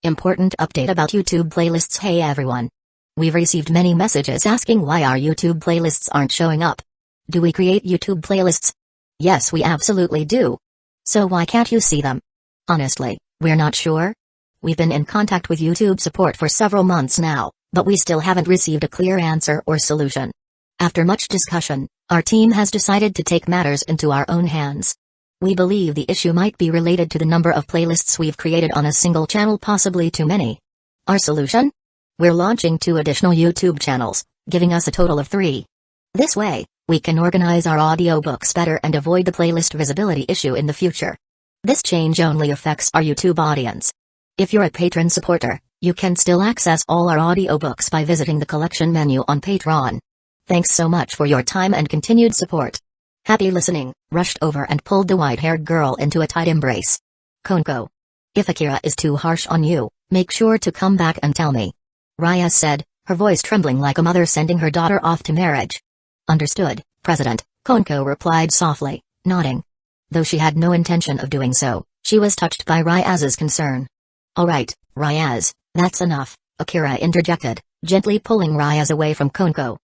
Important update about YouTube playlists. Hey everyone. We've received many messages asking why our YouTube playlists aren't showing up. Do we create YouTube playlists? Yes, we absolutely do. So why can't you see them? Honestly, we're not sure. We've been in contact with YouTube support for several months now, but we still haven't received a clear answer or solution. After much discussion, our team has decided to take matters into our own hands. We believe the issue might be related to the number of playlists we've created on a single channel, possibly too many. Our solution? We're launching 2 additional YouTube channels, giving us a total of 3. This way, we can organize our audiobooks better and avoid the playlist visibility issue in the future. This change only affects our YouTube audience. If you're a patron supporter, you can still access all our audiobooks by visiting the collection menu on Patreon. Thanks so much for your time and continued support. Happy listening, rushed over and pulled the white-haired girl into a tight embrace. Konko. If Akira is too harsh on you, make sure to come back and tell me. Raya said, her voice trembling like a mother sending her daughter off to marriage. Understood, President, Konko replied softly, nodding. Though she had no intention of doing so, she was touched by Ryaz's concern. Alright, Ryaz, that's enough, Akira interjected, gently pulling Ryaz away from Konko.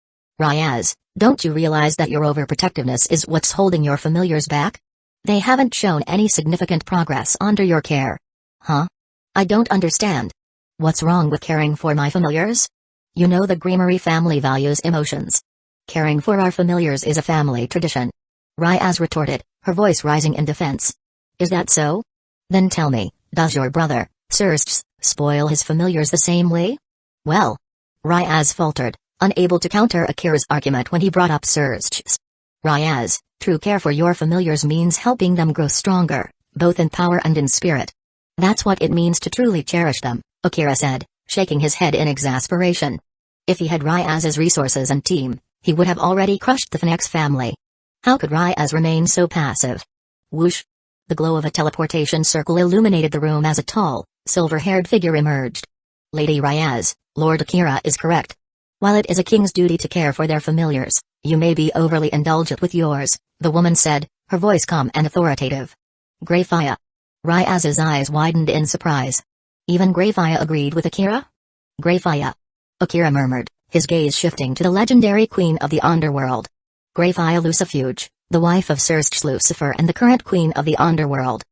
Ryaz, don't you realize that your overprotectiveness is what's holding your familiars back? They haven't shown any significant progress under your care. Huh? I don't understand. What's wrong with caring for my familiars? You know the Greenery family values emotions. Caring for our familiars is a family tradition. Ryaz retorted, her voice rising in defense. Is that so? Then tell me, does your brother, Surge, spoil his familiars the same way? Well, Ryaz faltered, unable to counter Akira's argument when he brought up Surge's. Ryaz, true care for your familiars means helping them grow stronger, both in power and in spirit. That's what it means to truly cherish them, Akira said, shaking his head in exasperation. If he had Ryaz's resources and team, he would have already crushed the Phoenix family. How could Ryaz remain so passive? Whoosh! The glow of a teleportation circle illuminated the room as a tall, silver-haired figure emerged. Lady Ryaz, Lord Akira is correct. While it is a king's duty to care for their familiars, you may be overly indulgent with yours, the woman said, her voice calm and authoritative. Grafia. Ryaz's eyes widened in surprise. Even Grafia agreed with Akira? Grafia. Akira murmured, his gaze shifting to the legendary queen of the underworld. Grafia Lucifuge, the wife of Surge Lucifer and the current queen of the underworld.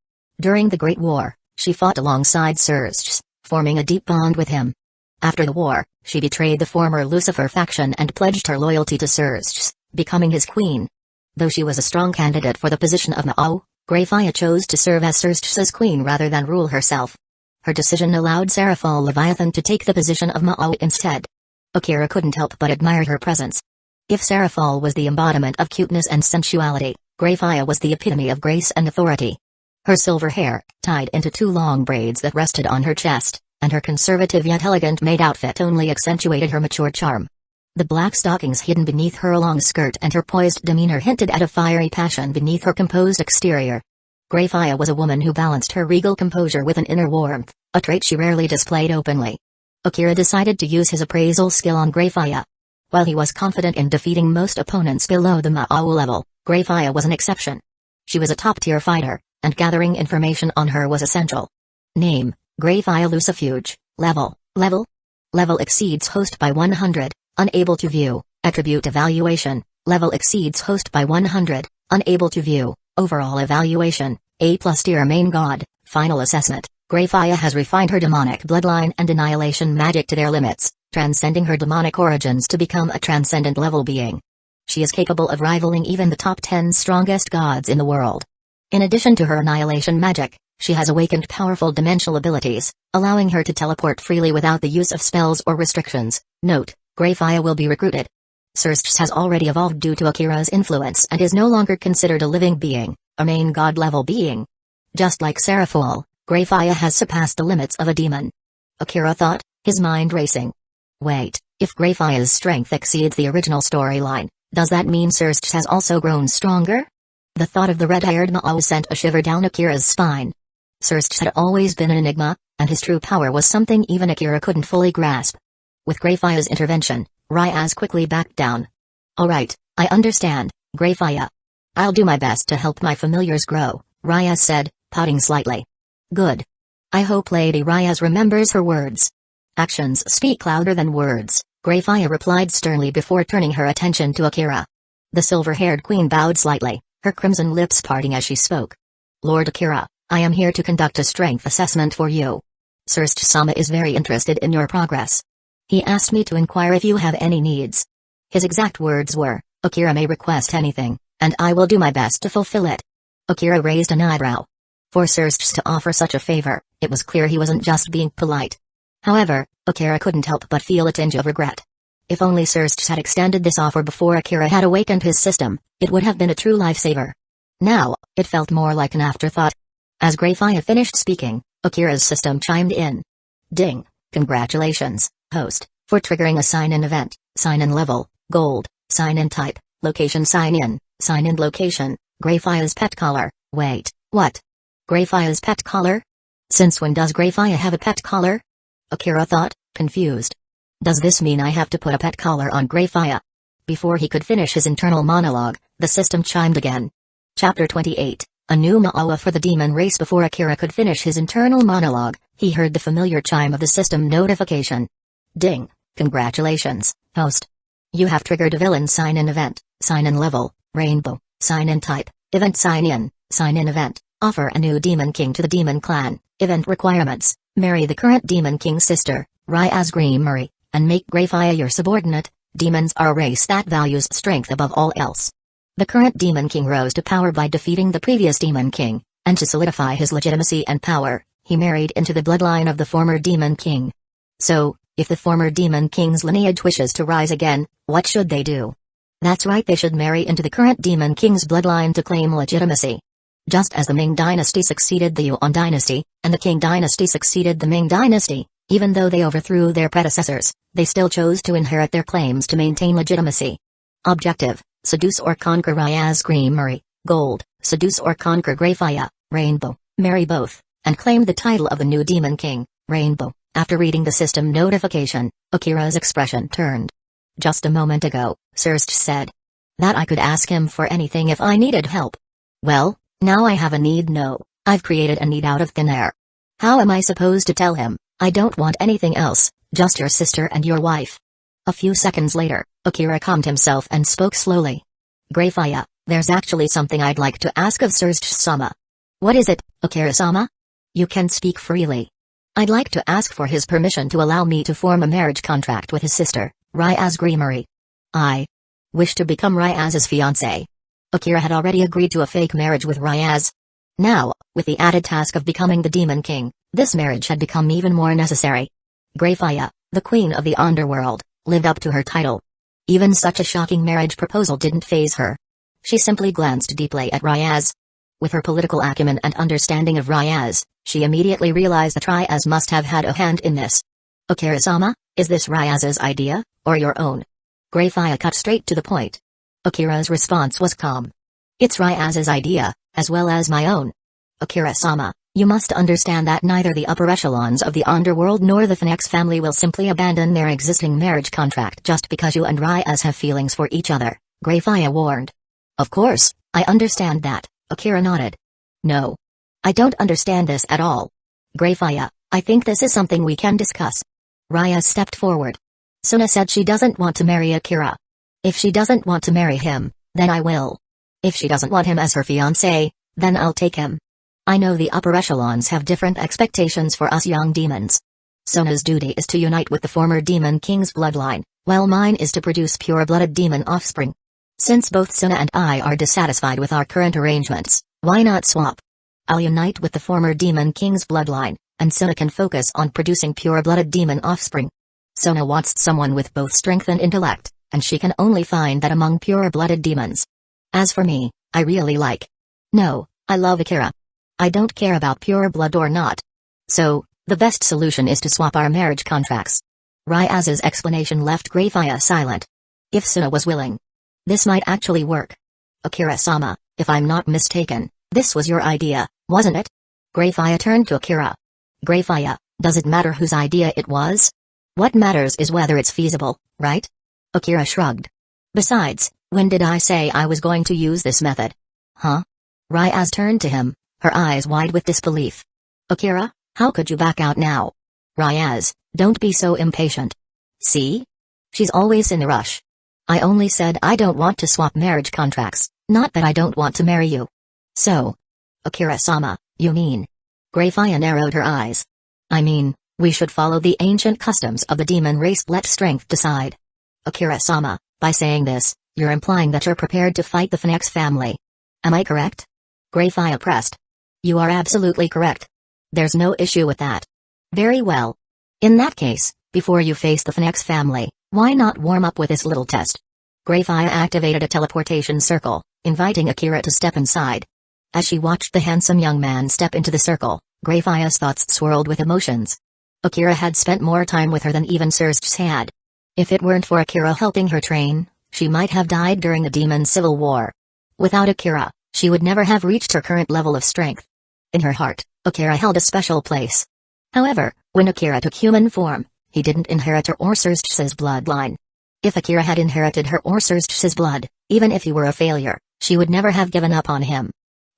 During the Great War, she fought alongside Surge, forming a deep bond with him. After the war, she betrayed the former Lucifer faction and pledged her loyalty to Surge, becoming his queen. Though she was a strong candidate for the position of Ma'o, Grafia chose to serve as Surge's queen rather than rule herself. Her decision allowed Seraphal Leviathan to take the position of Ma'o instead. Akira couldn't help but admire her presence. If Seraphal was the embodiment of cuteness and sensuality, Grafia was the epitome of grace and authority. Her silver hair, tied into 2 long braids that rested on her chest, and her conservative yet elegant maid outfit only accentuated her mature charm. The black stockings hidden beneath her long skirt and her poised demeanor hinted at a fiery passion beneath her composed exterior. Grafia was a woman who balanced her regal composure with an inner warmth, a trait she rarely displayed openly. Akira decided to use his appraisal skill on Grafia. While he was confident in defeating most opponents below the Ma'o level, Grafia was an exception. She was a top-tier fighter, and gathering information on her was essential. Name, Grafia Lucifuge, Level exceeds host by 100, unable to view, attribute evaluation, level exceeds host by 100, unable to view, overall evaluation, A+ tier main god, final assessment. Grafia has refined her demonic bloodline and annihilation magic to their limits, transcending her demonic origins to become a transcendent level being. She is capable of rivaling even the top 10 strongest gods in the world. In addition to her annihilation magic, she has awakened powerful dimensional abilities, allowing her to teleport freely without the use of spells or restrictions. Note, Grafia will be recruited. Surge has already evolved due to Akira's influence and is no longer considered a living being, a main god level being. Just like Seraphal, Grafia has surpassed the limits of a demon. Akira thought, his mind racing. Wait, if Grafia's strength exceeds the original storyline, does that mean Surge has also grown stronger? The thought of the red-haired Ma'o sent a shiver down Akira's spine. Surge had always been an enigma, and his true power was something even Akira couldn't fully grasp. With Grafia's intervention, Ryaz quickly backed down. Alright, I understand, Grafia. I'll do my best to help my familiars grow, Ryaz said, pouting slightly. Good. I hope Lady Ryaz remembers her words. Actions speak louder than words, Grafia replied sternly before turning her attention to Akira. The silver-haired queen bowed slightly, her crimson lips parting as she spoke. Lord Akira, I am here to conduct a strength assessment for you. Surst-sama is very interested in your progress. He asked me to inquire if you have any needs. His exact words were, Akira may request anything, and I will do my best to fulfill it. Akira raised an eyebrow. For Surst to offer such a favor, it was clear he wasn't just being polite. However, Akira couldn't help but feel a tinge of regret. If only Surst had extended this offer before Akira had awakened his system, it would have been a true lifesaver. Now, it felt more like an afterthought. As Grafia finished speaking, Akira's system chimed in. Ding, congratulations, host, for triggering a sign-in event, sign-in level, gold, sign-in type, location sign-in location, Grafia's pet collar. Wait, what? Grafia's pet collar? Since when does Grafia have a pet collar? Akira thought, confused. Does this mean I have to put a pet collar on Grafia? Before he could finish his internal monologue, the system chimed again. Chapter 28, A New Ma'awa for the Demon Race. Before Akira could finish his internal monologue, he heard the familiar chime of the system notification. Ding, congratulations, host. You have triggered a villain sign-in event, sign-in level, rainbow, sign-in type, event sign-in event, offer a new Demon King to the Demon Clan, event requirements, marry the current Demon King's sister, Ryaz Greenmurray, and make Grafia your subordinate. Demons are a race that values strength above all else. The current Demon King rose to power by defeating the previous Demon King, and to solidify his legitimacy and power, he married into the bloodline of the former Demon King. So, if the former Demon King's lineage wishes to rise again, what should they do? That's right, they should marry into the current Demon King's bloodline to claim legitimacy. Just as the Ming Dynasty succeeded the Yuan Dynasty, and the Qing Dynasty succeeded the Ming Dynasty, even though they overthrew their predecessors, they still chose to inherit their claims to maintain legitimacy. Objective: seduce or conquer Ryaz Greenmurray, gold, seduce or conquer Grafia, rainbow, marry both, and claim the title of the new Demon King, rainbow. After reading the system notification, Akira's expression turned. Just a moment ago, Surst said that I could ask him for anything if I needed help. Well, now I have a need. No, I've created a need out of thin air. How am I supposed to tell him, I don't want anything else, just your sister and your wife? A few seconds later, Akira calmed himself and spoke slowly. Grafia, there's actually something I'd like to ask of Surst-sama. What is it, Akira-sama? You can speak freely. I'd like to ask for his permission to allow me to form a marriage contract with his sister, Ryaz Greenmurray. I wish to become Ryaz's fiancé. Akira had already agreed to a fake marriage with Ryaz. Now, with the added task of becoming the Demon King, this marriage had become even more necessary. Grafia, the queen of the underworld, lived up to her title. Even such a shocking marriage proposal didn't faze her. She simply glanced deeply at Ryaz. With her political acumen and understanding of Ryaz, she immediately realized that Ryaz must have had a hand in this. Akira-sama, is this Ryaz's idea, or your own? Grafia cut straight to the point. Akira's response was calm. It's Ryaz's idea, as well as my own. Akira-sama, you must understand that neither the upper echelons of the underworld nor the Phoenix family will simply abandon their existing marriage contract just because you and Ryaz have feelings for each other, Grafia warned. Of course, I understand that, Akira nodded. No. I don't understand this at all. Grafia, I think this is something we can discuss. Ryaz stepped forward. Suna said she doesn't want to marry Akira. If she doesn't want to marry him, then I will. If she doesn't want him as her fiancé, then I'll take him. I know the upper echelons have different expectations for us young demons. Suna's duty is to unite with the former Demon King's bloodline, while mine is to produce pure-blooded demon offspring. Since both Suna and I are dissatisfied with our current arrangements, why not swap? I'll unite with the former Demon King's bloodline, and Suna can focus on producing pure-blooded demon offspring. Suna wants someone with both strength and intellect, and she can only find that among pure-blooded demons. As for me, I really like. No, I love Akira. I don't care about pure blood or not. So, the best solution is to swap our marriage contracts. Ryaz's explanation left Grafia silent. If Suna was willing, this might actually work. Akira-sama, if I'm not mistaken, this was your idea, wasn't it? Grafia turned to Akira. Grafia, does it matter whose idea it was? What matters is whether it's feasible, right? Akira shrugged. Besides, when did I say I was going to use this method? Huh? Ryaz turned to him, her eyes wide with disbelief. Akira, How could you back out now? Ryaz, don't be so impatient. See? She's always in a rush. I only said I don't want to swap marriage contracts, not that I don't want to marry you. So. Akira-sama, you mean? Grafia narrowed her eyes. I mean, we should follow the ancient customs of the demon race. Let strength decide. Akira-sama, by saying this, you're implying that you're prepared to fight the Phoenix family. Am I correct? Grafia pressed. You are absolutely correct. There's no issue with that. Very well. In that case, before you face the Phoenix family, why not warm up with this little test? Grafia activated a teleportation circle, inviting Akira to step inside. As she watched the handsome young man step into the circle, Grafia's thoughts swirled with emotions. Akira had spent more time with her than even Surge had. If it weren't for Akira helping her train, she might have died during the demon civil war. Without Akira, she would never have reached her current level of strength. In her heart, Akira held a special place. However, when Akira took human form, he didn't inherit her or Surge's bloodline. If Akira had inherited her or Surge's blood, even if he were a failure, she would never have given up on him.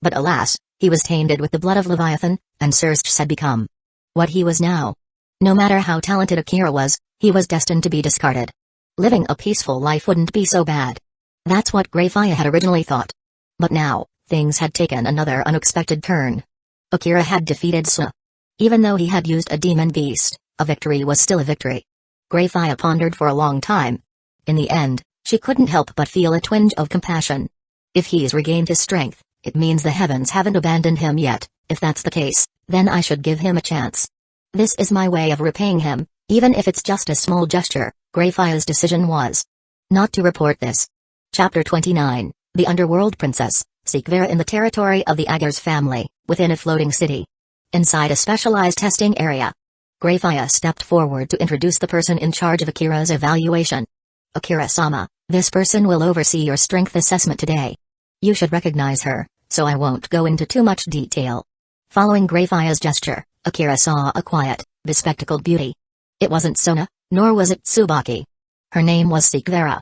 But alas, he was tainted with the blood of Leviathan, and Surge had become what he was now. No matter how talented Akira was, he was destined to be discarded. Living a peaceful life wouldn't be so bad. That's what Grafia had originally thought. But now, things had taken another unexpected turn. Akira had defeated Suna. Even though he had used a demon beast, a victory was still a victory. Grafia pondered for a long time. In the end, she couldn't help but feel a twinge of compassion. If he's regained his strength, it means the heavens haven't abandoned him yet. If that's the case, then I should give him a chance. This is my way of repaying him, even if it's just a small gesture. Grafia's decision was not to report this. Chapter 29, The Underworld Princess, seek Vera in the territory of the Agars family, within a floating city. Inside a specialized testing area. Grafia stepped forward to introduce the person in charge of Akira's evaluation. Akira-sama, this person will oversee your strength assessment today. You should recognize her, so I won't go into too much detail. Following Grafia's gesture, Akira saw a quiet, bespectacled beauty. It wasn't Sona, nor was it Tsubaki. Her name was Vera.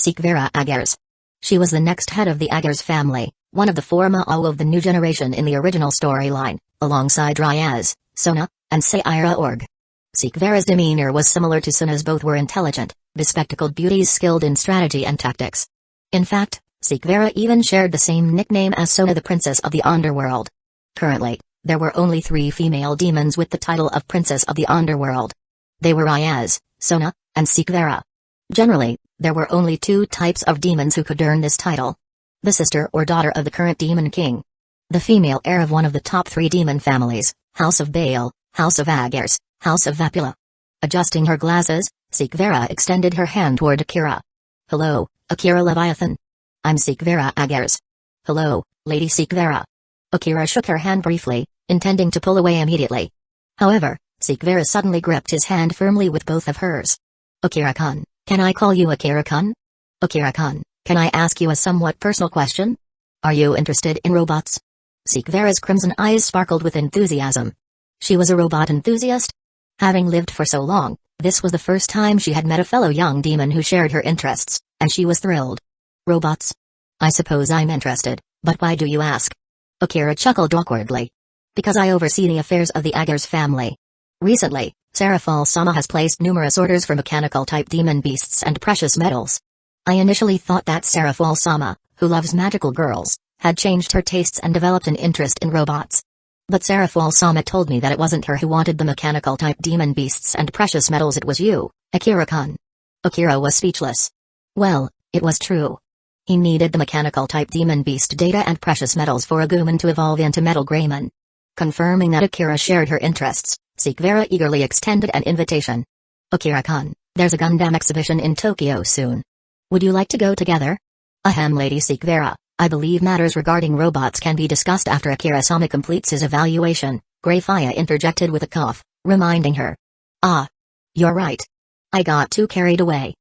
Vera Agars. She was the next head of the Agars family, one of the four Ma'o of the new generation in the original storyline, alongside Ryaz, Sona, and Seira Org. Vera's demeanor was similar to Sona's. Both were intelligent, bespectacled beauties skilled in strategy and tactics. In fact, Vera even shared the same nickname as Sona, the Princess of the Underworld. Currently, there were only 3 female demons with the title of Princess of the Underworld. They were Ryaz, Sona, and Vera. Generally, there were only 2 types of demons who could earn this title. The sister or daughter of the current demon king. The female heir of one of the top 3 demon families, House of Baal, House of Agars, House of Vapula. Adjusting her glasses, Vera extended her hand toward Akira. Hello, Akira Leviathan. I'm Vera Agars. Hello, Lady Vera. Akira shook her hand briefly, intending to pull away immediately. However, Vera suddenly gripped his hand firmly with both of hers. Akira-kun, can I call you Akira-kun? Akira-kun, can I ask you a somewhat personal question? Are you interested in robots? Vera's crimson eyes sparkled with enthusiasm. She was a robot enthusiast? Having lived for so long, this was the first time she had met a fellow young demon who shared her interests, and she was thrilled. Robots? I suppose I'm interested, but why do you ask? Akira chuckled awkwardly. Because I oversee the affairs of the Agars family. Recently, Serafal-sama has placed numerous orders for mechanical-type demon beasts and precious metals. I initially thought that Serafal-sama, who loves magical girls, had changed her tastes and developed an interest in robots. But Serafal-sama told me that it wasn't her who wanted the mechanical-type demon beasts and precious metals, it was you, Akira-kun. Akira was speechless. Well, it was true. He needed the mechanical-type demon beast data and precious metals for Aguman to evolve into Metal Greymon. Confirming that Akira shared her interests, Vera eagerly extended an invitation. Akira-kun, there's a Gundam exhibition in Tokyo soon. Would you like to go together? Ahem, Lady Vera, I believe matters regarding robots can be discussed after Akira-sama completes his evaluation, Grafia interjected with a cough, reminding her. Ah. You're right. I got too carried away.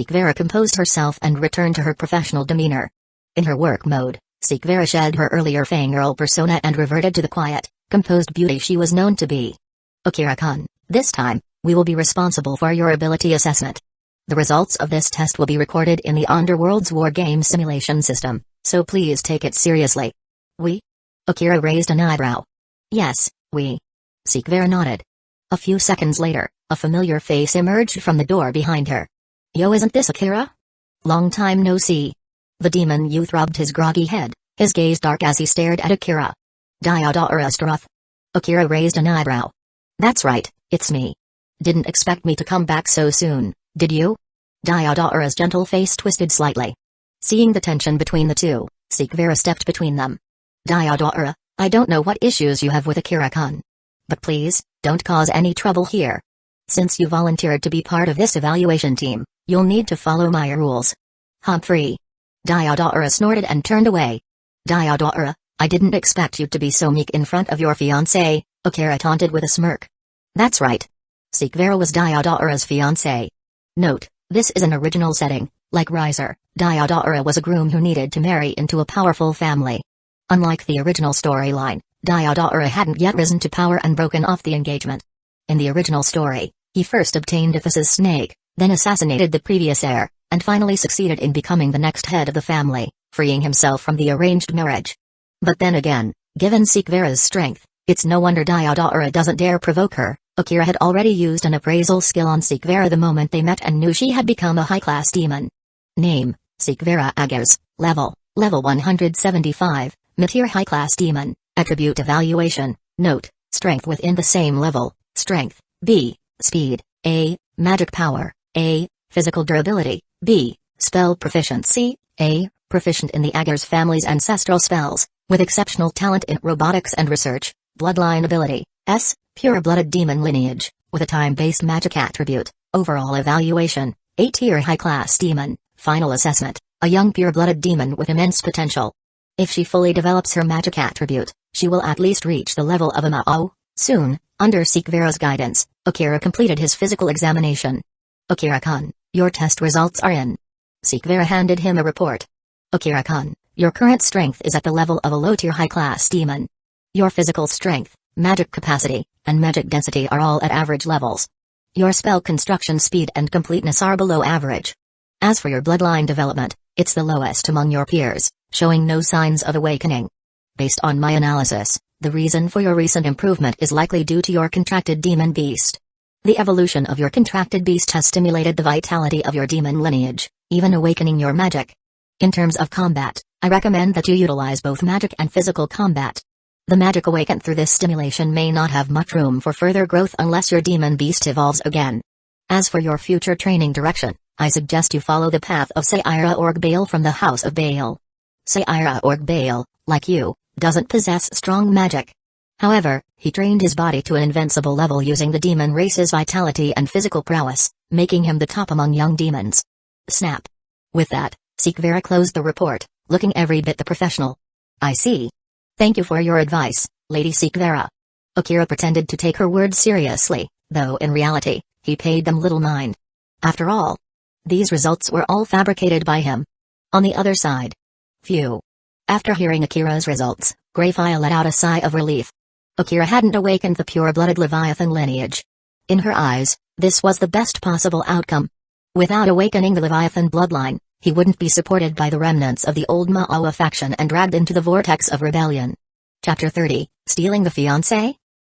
Vera composed herself and returned to her professional demeanor. In her work mode, Vera shed her earlier fangirl persona and reverted to the quiet, composed beauty she was known to be. Akira-kun, this time, we will be responsible for your ability assessment. The results of this test will be recorded in the Underworld's war game simulation system, so please take it seriously. We? Akira raised an eyebrow. Yes, we. Vera nodded. A few seconds later, a familiar face emerged from the door behind her. Yo, isn't this Akira? Long time no see. The demon youth rubbed his groggy head, his gaze dark as he stared at Akira. Diodora Struth. Akira raised an eyebrow. That's right, it's me. Didn't expect me to come back so soon, did you? Diodora's gentle face twisted slightly. Seeing the tension between the two, Vera stepped between them. Diodora, I don't know what issues you have with Akira-kun. But please, don't cause any trouble here. Since you volunteered to be part of this evaluation team, you'll need to follow my rules. Humphrey. Diodora snorted and turned away. Diodora, I didn't expect you to be so meek in front of your fiancé, Akira taunted with a smirk. That's right. Vera was Diodora's fiancé. Note, this is an original setting. Like Riser, Diodora was a groom who needed to marry into a powerful family. Unlike the original storyline, Diodora hadn't yet risen to power and broken off the engagement. In the original story, he first obtained Iphis's snake, then assassinated the previous heir, and finally succeeded in becoming the next head of the family, freeing himself from the arranged marriage. But then again, given Vera's strength, it's no wonder Diodora doesn't dare provoke her. Akira had already used an appraisal skill on Vera the moment they met and knew she had become a high-class demon. Name, Vera Agars, level 175, Materia high-class demon, attribute evaluation, note, strength within the same level, strength, B, speed, A, magic power, A, physical durability, B, spell proficiency, A, proficient in the Agars family's ancestral spells, with exceptional talent in robotics and research, bloodline ability, S, pure-blooded demon lineage, with a time-based magic attribute, overall evaluation, A-tier high-class demon, final assessment, a young pure-blooded demon with immense potential. If she fully develops her magic attribute, she will at least reach the level of a Mao. Soon, under Vera's guidance, Akira completed his physical examination. Akira-kun, your test results are in. Vera handed him a report. Akira-kun, your current strength is at the level of a low-tier high-class demon. Your physical strength, magic capacity, and magic density are all at average levels. Your spell construction speed and completeness are below average. As for your bloodline development, it's the lowest among your peers, showing no signs of awakening. Based on my analysis, the reason for your recent improvement is likely due to your contracted demon beast. The evolution of your contracted beast has stimulated the vitality of your demon lineage, even awakening your magic. In terms of combat, I recommend that you utilize both magic and physical combat. The magic awakened through this stimulation may not have much room for further growth unless your demon beast evolves again. As for your future training direction, I suggest you follow the path of Saira Org Baal from the House of Baal. Saira Org Baal, like you, doesn't possess strong magic. However, he trained his body to an invincible level using the demon race's vitality and physical prowess, making him the top among young demons. Snap. With that, Vera closed the report, looking every bit the professional. I see. Thank you for your advice, Lady Vera. Akira pretended to take her words seriously, though in reality, he paid them little mind. After all, these results were all fabricated by him. On the other side. Phew. After hearing Akira's results, Grafia let out a sigh of relief. Akira hadn't awakened the pure-blooded Leviathan lineage. In her eyes, this was the best possible outcome. Without awakening the Leviathan bloodline, he wouldn't be supported by the remnants of the old Ma'awa faction and dragged into the vortex of rebellion. Chapter 30, Stealing the Fiancé?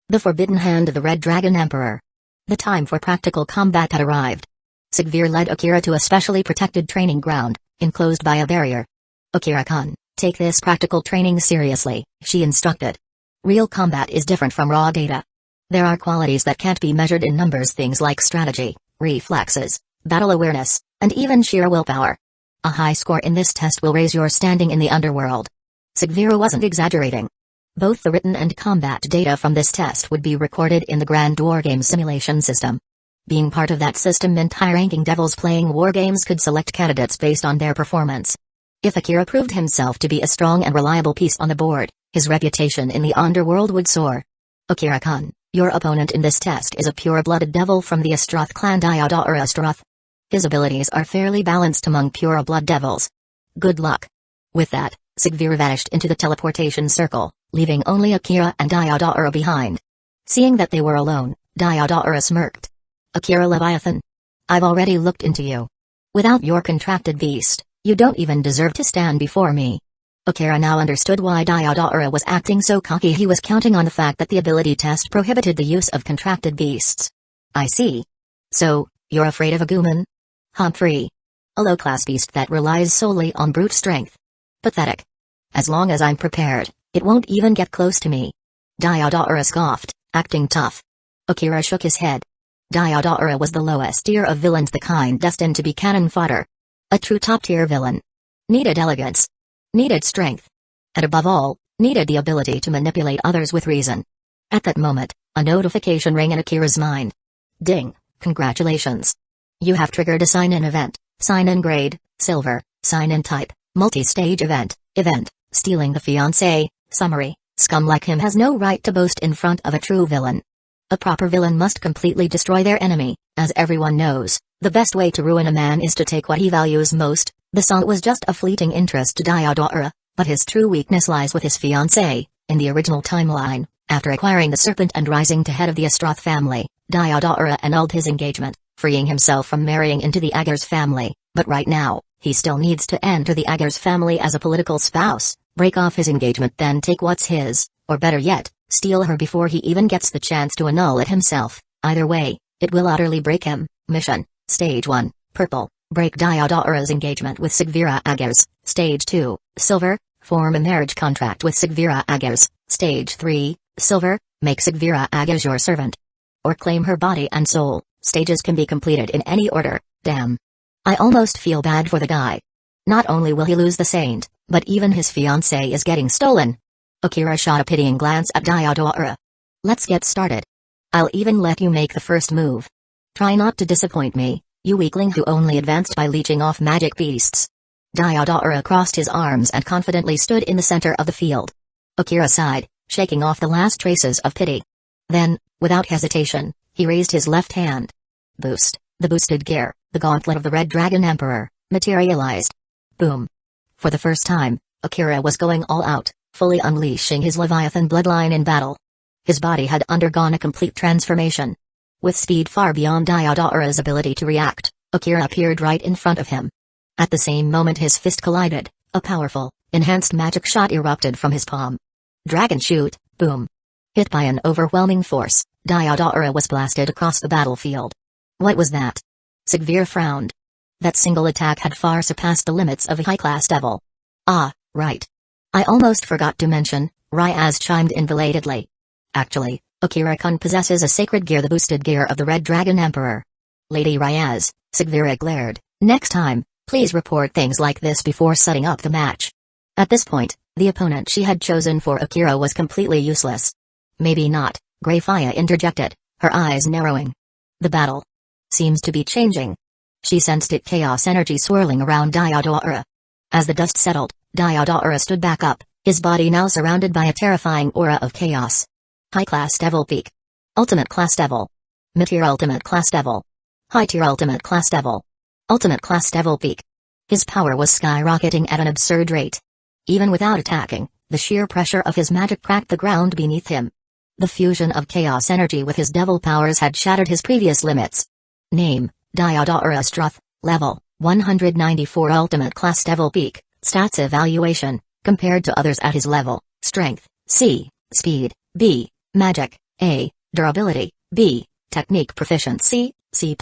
The Forbidden Hand of the Red Dragon Emperor. The time for practical combat had arrived. Vera led Akira to a specially protected training ground, enclosed by a barrier. Akira-kun, take this practical training seriously, she instructed. Real combat is different from raw data. There are qualities that can't be measured in numbers, things like strategy, reflexes, battle awareness, and even sheer willpower. A high score in this test will raise your standing in the underworld. Vera wasn't exaggerating. Both the written and combat data from this test would be recorded in the Grand Wargame simulation system. Being part of that system meant high-ranking devils playing wargames could select candidates based on their performance. If Akira proved himself to be a strong and reliable piece on the board, his reputation in the underworld would soar. Akira-kun, your opponent in this test is a pure-blooded devil from the Astroth clan, Diodora Astroth. His abilities are fairly balanced among pure-blood devils. Good luck. With that, Vera vanished into the teleportation circle, leaving only Akira and Diodora behind. Seeing that they were alone, Diodora smirked. Akira Leviathan. I've already looked into you. Without your contracted beast, you don't even deserve to stand before me. Akira now understood why Diodora was acting so cocky. He was counting on the fact that the ability test prohibited the use of contracted beasts. I see. So, you're afraid of Aguman? Humphrey. A low-class beast that relies solely on brute strength. Pathetic. As long as I'm prepared, it won't even get close to me. Diodora scoffed, acting tough. Akira shook his head. Diodora was the lowest tier of villains, the kind destined to be cannon fodder. A true top-tier villain. Needed elegance. Needed strength. And above all, needed the ability to manipulate others with reason. At that moment, a notification rang in Akira's mind. Ding, congratulations. You have triggered a sign-in event. Sign-in grade, Silver, sign-in type, multi-stage event, stealing the fiancé, summary, scum like him has no right to boast in front of a true villain. A proper villain must completely destroy their enemy, as everyone knows, the best way to ruin a man is to take what he values most. The song was just a fleeting interest to Diodora, but his true weakness lies with his fiancé. In the original timeline, after acquiring the serpent and rising to head of the Astroth family, Diodora annulled his engagement, freeing himself from marrying into the Agars family, but right now, he still needs to enter the Agars family as a political spouse, break off his engagement, then take what's his, or better yet, steal her before he even gets the chance to annul it himself. Either way, it will utterly break him. Mission, Stage 1, Purple, break Diodora's engagement with Vera Agars. Stage 2, Silver, form a marriage contract with Vera Agars. Stage 3, Silver, make Vera Agars your servant. Or claim her body and soul. Stages can be completed in any order. Damn. I almost feel bad for the guy. Not only will he lose the saint, but even his fiancée is getting stolen. Akira shot a pitying glance at Diodora. Let's get started. I'll even let you make the first move. Try not to disappoint me, you weakling who only advanced by leeching off magic beasts. Diodora crossed his arms and confidently stood in the center of the field. Akira sighed, shaking off the last traces of pity. Then, without hesitation, he raised his left hand. Boost, the boosted gear, the gauntlet of the Red Dragon Emperor, materialized. Boom. For the first time, Akira was going all out, fully unleashing his Leviathan bloodline in battle. His body had undergone a complete transformation. With speed far beyond Diodora's ability to react, Akira appeared right in front of him. At the same moment his fist collided, a powerful, enhanced magic shot erupted from his palm. Dragon shoot, boom. Hit by an overwhelming force, Diodora was blasted across the battlefield. What was that? Vera frowned. That single attack had far surpassed the limits of a high-class devil. Ah, right. I almost forgot to mention, Ryaz chimed in belatedly. Actually, Akira-kun possesses a sacred gear, the boosted gear of the Red Dragon Emperor. Lady Ryaz, Vera glared, next time, please report things like this before setting up the match. At this point, the opponent she had chosen for Akira was completely useless. Maybe not, Grafia interjected, her eyes narrowing. The battle seems to be changing. She sensed it, chaos energy swirling around Diodora. As the dust settled, Diodora stood back up, his body now surrounded by a terrifying aura of chaos. High-class Devil Peak. Ultimate Class Devil. Mid-tier Ultimate Class Devil. High-tier Ultimate Class Devil. Ultimate Class Devil Peak. His power was skyrocketing at an absurd rate. Even without attacking, the sheer pressure of his magic cracked the ground beneath him. The fusion of chaos energy with his devil powers had shattered his previous limits. Name, Diodora Astroth, Level, 194 Ultimate Class Devil Peak, Stats Evaluation, compared to others at his level, Strength, C, Speed, B, Magic, A, Durability, B, Technique Proficiency, C+,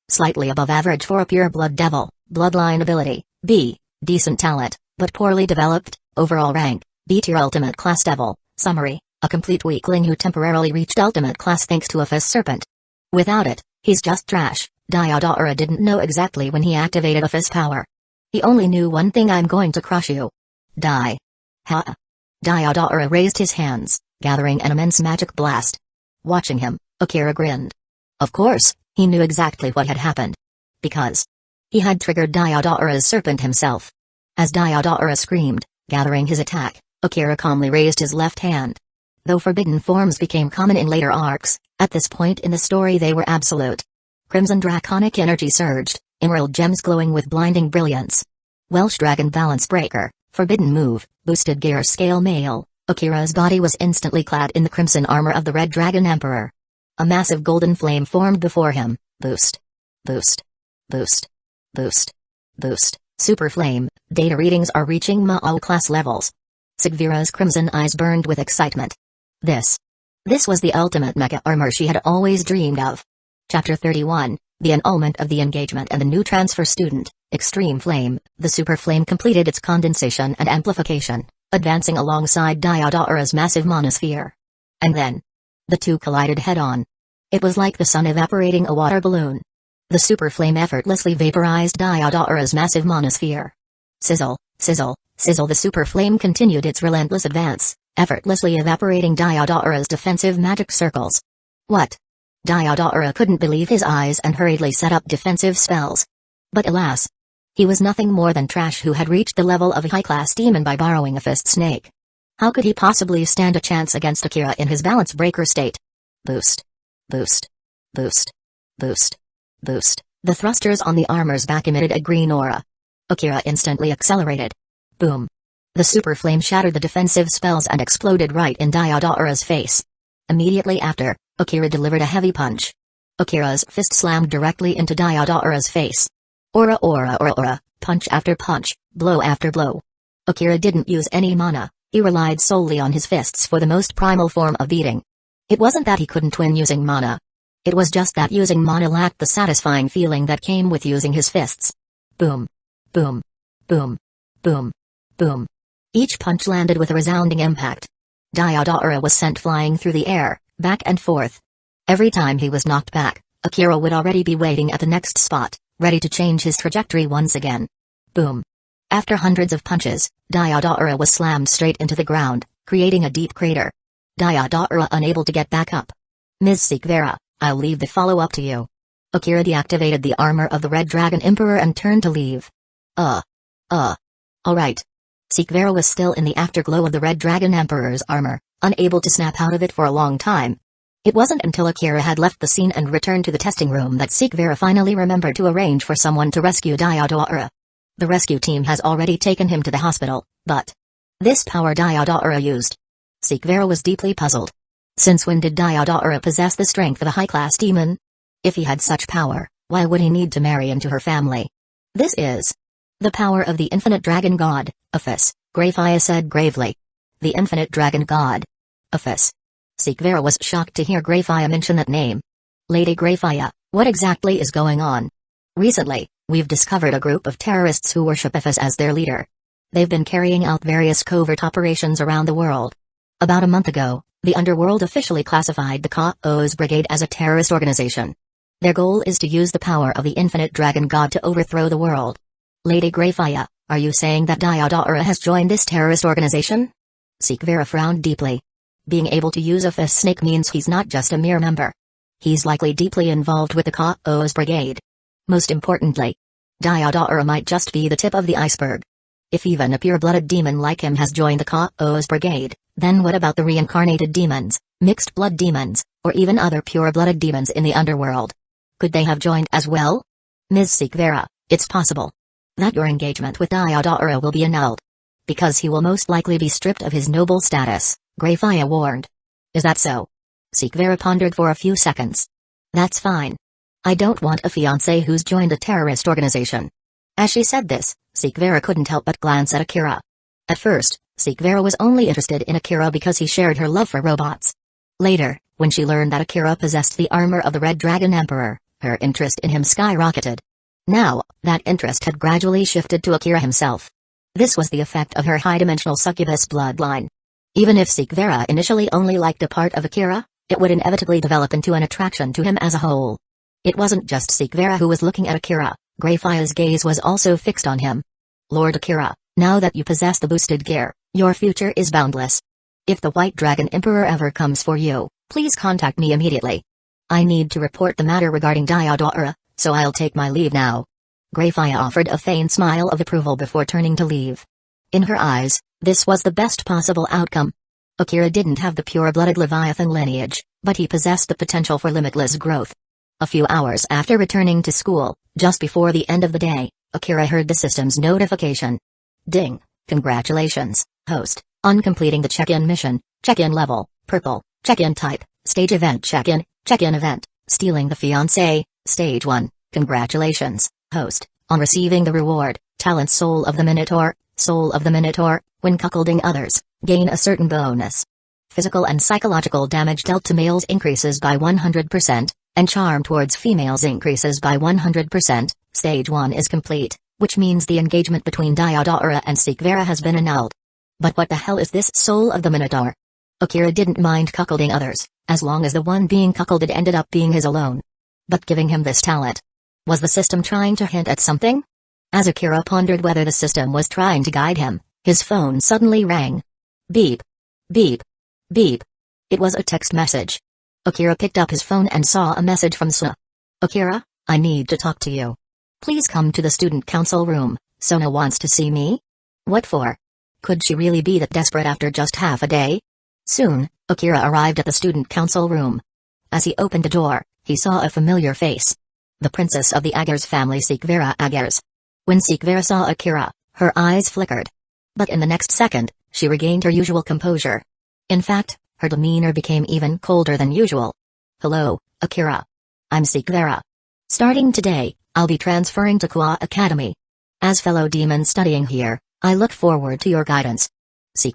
slightly above average for a pure blood devil, Bloodline Ability, B, Decent Talent, but poorly developed, Overall Rank, B-tier Ultimate Class Devil, Summary, a complete weakling who temporarily reached Ultimate Class thanks to a Fist Serpent. Without it, he's just trash. Diodora didn't know exactly when he activated a Fist power. He only knew one thing: I'm going to crush you. Die. Ha! Diodora raised his hands, gathering an immense magic blast. Watching him, Akira grinned. Of course, he knew exactly what had happened. Because he had triggered Diodora's serpent himself. As Diodora screamed, gathering his attack, Akira calmly raised his left hand. Though forbidden forms became common in later arcs, at this point in the story they were absolute. Crimson draconic energy surged, emerald gems glowing with blinding brilliance. Welsh Dragon Balance Breaker, Forbidden Move, Boosted Gear Scale Male. Akira's body was instantly clad in the crimson armor of the Red Dragon Emperor. A massive golden flame formed before him. Boost. Boost. Boost. Boost. Boost. Super Flame, Data readings are reaching Ma'al class levels. Vera's crimson eyes burned with excitement. This was the ultimate mecha armor she had always dreamed of. Chapter 31, The Annulment of the Engagement and the New Transfer Student, Extreme Flame. The Super Flame completed its condensation and amplification, advancing alongside Diodora's massive monosphere. And then, the two collided head-on. It was like the sun evaporating a water balloon. The Super Flame effortlessly vaporized Diodora's massive monosphere. Sizzle, sizzle, sizzle. The Super Flame continued its relentless advance, effortlessly evaporating Diodora's defensive magic circles. What? Diodora couldn't believe his eyes and hurriedly set up defensive spells. But alas, he was nothing more than trash who had reached the level of a high-class demon by borrowing a fist snake. How could he possibly stand a chance against Akira in his balance breaker state? Boost. Boost. Boost. Boost. Boost. The thrusters on the armor's back emitted a green aura. Akira instantly accelerated. Boom. The Super Flame shattered the defensive spells and exploded right in Diodora's face. Immediately after, Akira delivered a heavy punch. Akira's fist slammed directly into Diodora's face. Aura, aura, aura, aura, punch after punch, blow after blow. Akira didn't use any mana, he relied solely on his fists for the most primal form of beating. It wasn't that he couldn't win using mana. It was just that using mana lacked the satisfying feeling that came with using his fists. Boom. Boom. Boom. Boom. Boom. Each punch landed with a resounding impact. Diodora was sent flying through the air, back and forth. Every time he was knocked back, Akira would already be waiting at the next spot, ready to change his trajectory once again. Boom. After hundreds of punches, Diodora was slammed straight into the ground, creating a deep crater. Diodora unable to get back up. Ms. Vera, I'll leave the follow-up to you. Akira deactivated the armor of the Red Dragon Emperor and turned to leave. Alright. Vera was still in the afterglow of the Red Dragon Emperor's armor, unable to snap out of it for a long time. It wasn't until Akira had left the scene and returned to the testing room that Vera finally remembered to arrange for someone to rescue Diodora. The rescue team has already taken him to the hospital, but this power Diodora used. Vera was deeply puzzled. Since when did Diodora possess the strength of a high-class demon? If he had such power, why would he need to marry into her family? This is the power of the infinite dragon god, Aphis, Grafia said gravely. The infinite dragon god. Aphis. Vera was shocked to hear Grafia mention that name. Lady Grafia, what exactly is going on? Recently, we've discovered a group of terrorists who worship Aphis as their leader. They've been carrying out various covert operations around the world. About a month ago, the underworld officially classified the Chaos Brigade as a terrorist organization. Their goal is to use the power of the infinite dragon god to overthrow the world. Lady Grafia, are you saying that Diodora has joined this terrorist organization? Vera frowned deeply. Being able to use a fist snake means he's not just a mere member. He's likely deeply involved with the Chaos Brigade. Most importantly, Diodora might just be the tip of the iceberg. If even a pure-blooded demon like him has joined the Chaos Brigade, then what about the reincarnated demons, mixed-blood demons, or even other pure-blooded demons in the underworld? Could they have joined as well? Ms. Vera, it's possible that your engagement with Diodora will be annulled. Because he will most likely be stripped of his noble status, Grafia warned. Is that so? Vera pondered for a few seconds. That's fine. I don't want a fiancé who's joined a terrorist organization. As she said this, Vera couldn't help but glance at Akira. At first, Vera was only interested in Akira because he shared her love for robots. Later, when she learned that Akira possessed the armor of the Red Dragon Emperor, her interest in him skyrocketed. Now, that interest had gradually shifted to Akira himself. This was the effect of her high-dimensional succubus bloodline. Even if Vera initially only liked a part of Akira, it would inevitably develop into an attraction to him as a whole. It wasn't just Vera who was looking at Akira, Grafia's gaze was also fixed on him. Lord Akira, now that you possess the boosted gear, your future is boundless. If the White Dragon Emperor ever comes for you, please contact me immediately. I need to report the matter regarding Diodora, so I'll take my leave now. Grafia offered a faint smile of approval before turning to leave. In her eyes, this was the best possible outcome. Akira didn't have the pure-blooded Leviathan lineage, but he possessed the potential for limitless growth. A few hours after returning to school, just before the end of the day, Akira heard the system's notification. Ding! Congratulations, host, on completing the check-in mission. Check-in level, purple. Check-in type, stage event check-in event, stealing the fiancé, stage 1. Congratulations, host, on receiving the reward, Talent Soul of the Minotaur. Soul of the Minotaur, when cuckolding others, gain a certain bonus. Physical and psychological damage dealt to males increases by 100%, and charm towards females increases by 100%. Stage 1 is complete, which means the engagement between Diodora and Vera has been annulled. But what the hell is this Soul of the Minotaur? Akira didn't mind cuckolding others, as long as the one being cuckolded ended up being his alone. But giving him this talent, was the system trying to hint at something? As Akira pondered whether the system was trying to guide him, his phone suddenly rang. Beep. Beep. Beep. It was a text message. Akira picked up his phone and saw a message from Sona. Akira, I need to talk to you. Please come to the student council room, Sona wants to see me? What for? Could she really be that desperate after just half a day? Soon, Akira arrived at the student council room. As he opened the door, he saw a familiar face. The princess of the Agars family, Vera Agars. When Vera saw Akira, her eyes flickered. But in the next second, she regained her usual composure. In fact, her demeanor became even colder than usual. Hello, Akira. I'm Vera. Starting today, I'll be transferring to Kua Academy. As fellow demon studying here, I look forward to your guidance.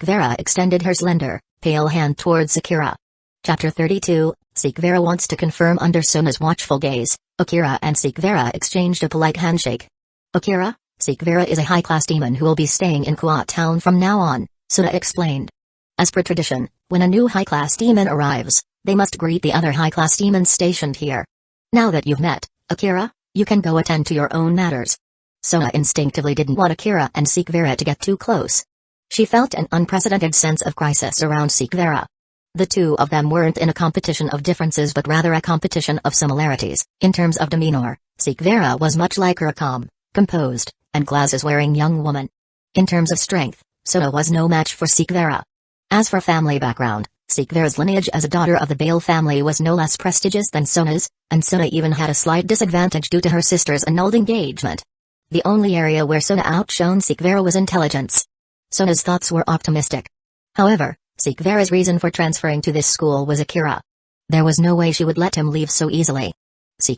Vera extended her slender, pale hand towards Akira. Chapter 32, Vera wants to confirm. Under Sona's watchful gaze, Akira and Vera exchanged a polite handshake. Akira, Vera is a high-class demon who will be staying in Kua Town from now on, Sona explained. As per tradition, when a new high-class demon arrives, they must greet the other high-class demons stationed here. Now that you've met, Akira, you can go attend to your own matters. Sona instinctively didn't want Akira and Vera to get too close. She felt an unprecedented sense of crisis around Vera. The two of them weren't in a competition of differences but rather a competition of similarities. In terms of demeanor, Vera was much like her calm, composed, and glasses-wearing young woman. In terms of strength, Sona was no match for Vera. As for family background, Vera's lineage as a daughter of the Bale family was no less prestigious than Sona's, and Sona even had a slight disadvantage due to her sister's annulled engagement. The only area where Sona outshone Vera was intelligence. Sona's thoughts were optimistic. However, Vera's reason for transferring to this school was Akira. There was no way she would let him leave so easily.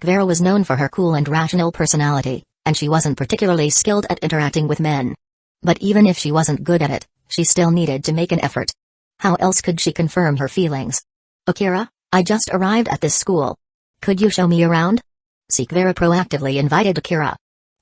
Vera was known for her cool and rational personality, and she wasn't particularly skilled at interacting with men. But even if she wasn't good at it, she still needed to make an effort. How else could she confirm her feelings? Akira, I just arrived at this school. Could you show me around? Vera proactively invited Akira.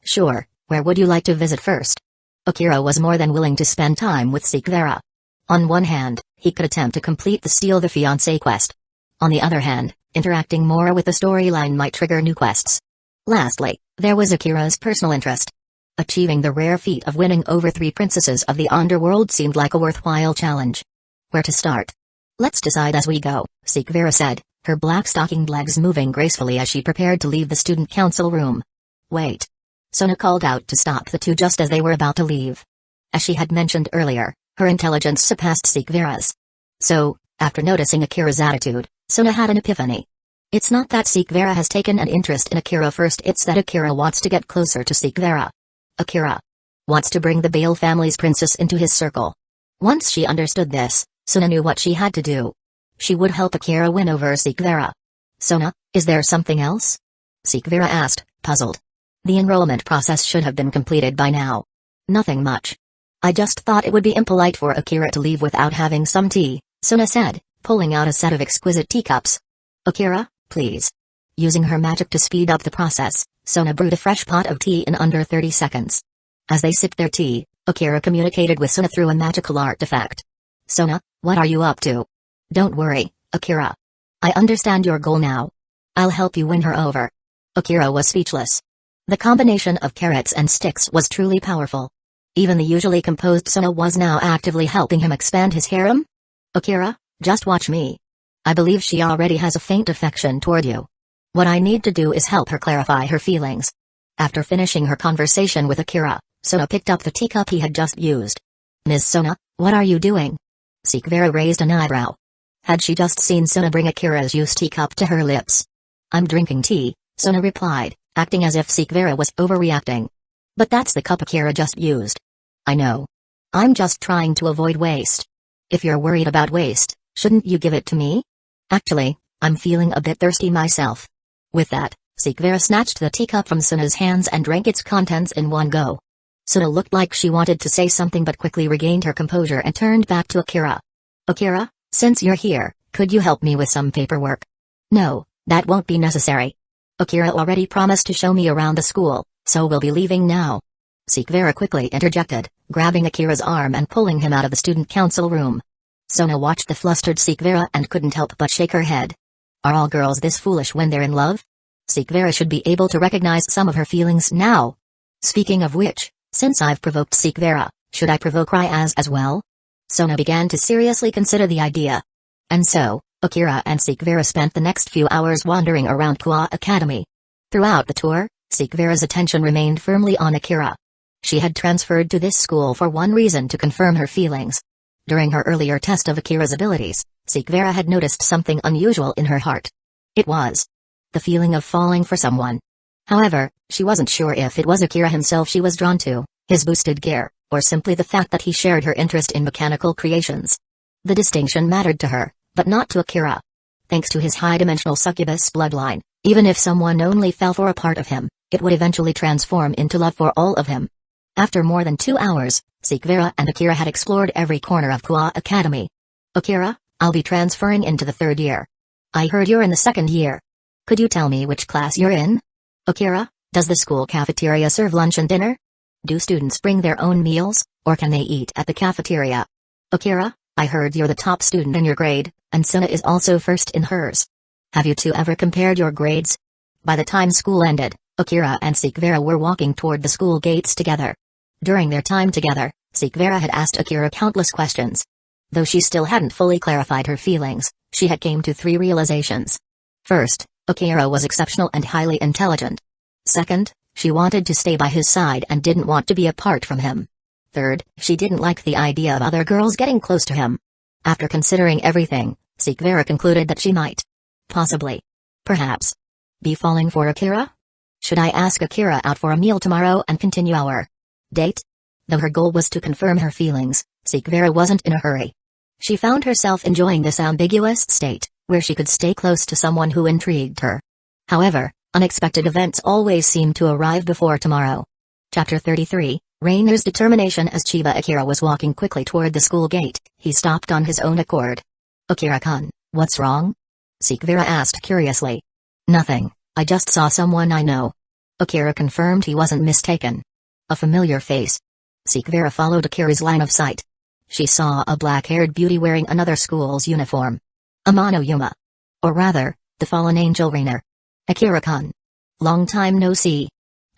Sure, where would you like to visit first? Akira was more than willing to spend time with Vera. On one hand, he could attempt to complete the Steal the Fiancé quest. On the other hand, interacting more with the storyline might trigger new quests. Lastly, there was Akira's personal interest. Achieving the rare feat of winning over 3 princesses of the underworld seemed like a worthwhile challenge. Where to start? Let's decide as we go, Vera said, her black-stockinged legs moving gracefully as she prepared to leave the student council room. Wait. Sona called out to stop the two just as they were about to leave. As she had mentioned earlier, her intelligence surpassed Vera's. So, after noticing Akira's attitude, Sona had an epiphany. It's not that Vera has taken an interest in Akira first, it's that Akira wants to get closer to Vera. Akira wants to bring the Bale family's princess into his circle. Once she understood this, Sona knew what she had to do. She would help Akira win over Vera. Sona, is there something else? Vera asked, puzzled. The enrollment process should have been completed by now. Nothing much. I just thought it would be impolite for Akira to leave without having some tea, Sona said, pulling out a set of exquisite teacups. Akira, please. Using her magic to speed up the process, Sona brewed a fresh pot of tea in under 30 seconds. As they sipped their tea, Akira communicated with Sona through a magical artifact. Sona, what are you up to? Don't worry, Akira. I understand your goal now. I'll help you win her over. Akira was speechless. The combination of carrots and sticks was truly powerful. Even the usually composed Sona was now actively helping him expand his harem? Akira, just watch me. I believe she already has a faint affection toward you. What I need to do is help her clarify her feelings. After finishing her conversation with Akira, Sona picked up the teacup he had just used. Ms. Sona, what are you doing? Vera raised an eyebrow. Had she just seen Sona bring Akira's used teacup to her lips? I'm drinking tea, Sona replied, acting as if Vera was overreacting. But that's the cup Akira just used. I know. I'm just trying to avoid waste. If you're worried about waste, shouldn't you give it to me? Actually, I'm feeling a bit thirsty myself. With that, Vera snatched the teacup from Sona's hands and drank its contents in one go. Suna looked like she wanted to say something but quickly regained her composure and turned back to Akira. Akira, since you're here, could you help me with some paperwork? No, that won't be necessary. Akira already promised to show me around the school, so we'll be leaving now. Vera quickly interjected, grabbing Akira's arm and pulling him out of the student council room. Suna watched the flustered Vera and couldn't help but shake her head. Are all girls this foolish when they're in love? Vera should be able to recognize some of her feelings now. Speaking of which, since I've provoked Vera, should I provoke Ryaz as well? Suna began to seriously consider the idea. And so, Akira and Vera spent the next few hours wandering around Kua Academy. Throughout the tour, Vera's attention remained firmly on Akira. She had transferred to this school for one reason: to confirm her feelings. During her earlier test of Akira's abilities, Vera had noticed something unusual in her heart. It was the feeling of falling for someone. However, she wasn't sure if it was Akira himself she was drawn to, his boosted gear, or simply the fact that he shared her interest in mechanical creations. The distinction mattered to her, but not to Akira. Thanks to his high-dimensional succubus bloodline, even if someone only fell for a part of him, it would eventually transform into love for all of him. After more than 2 hours, Vera and Akira had explored every corner of Kua Academy. Akira, I'll be transferring into the 3rd year. I heard you're in the 2nd year. Could you tell me which class you're in? Akira, does the school cafeteria serve lunch and dinner? Do students bring their own meals, or can they eat at the cafeteria? Akira, I heard you're the top student in your grade, and Suna is also first in hers. Have you two ever compared your grades? By the time school ended, Akira and Vera were walking toward the school gates together. During their time together, Vera had asked Akira countless questions. Though she still hadn't fully clarified her feelings, she had came to 3 realizations. First, Akira was exceptional and highly intelligent. Second, she wanted to stay by his side and didn't want to be apart from him. Third, she didn't like the idea of other girls getting close to him. After considering everything, Vera concluded that she might, possibly, perhaps, be falling for Akira? Should I ask Akira out for a meal tomorrow and continue our date? Though her goal was to confirm her feelings, Vera wasn't in a hurry. She found herself enjoying this ambiguous state, where she could stay close to someone who intrigued her. However, unexpected events always seemed to arrive before tomorrow. Chapter 33, Rainer's determination. As Chiba Akira was walking quickly toward the school gate, he stopped on his own accord. Akira-kun, what's wrong? Vera asked curiously. Nothing, I just saw someone I know. Akira confirmed he wasn't mistaken. A familiar face. Vera followed Akira's line of sight. She saw a black-haired beauty wearing another school's uniform. Amano Yuma. Or rather, the fallen angel Rainer. Akira-kun. Long time no see.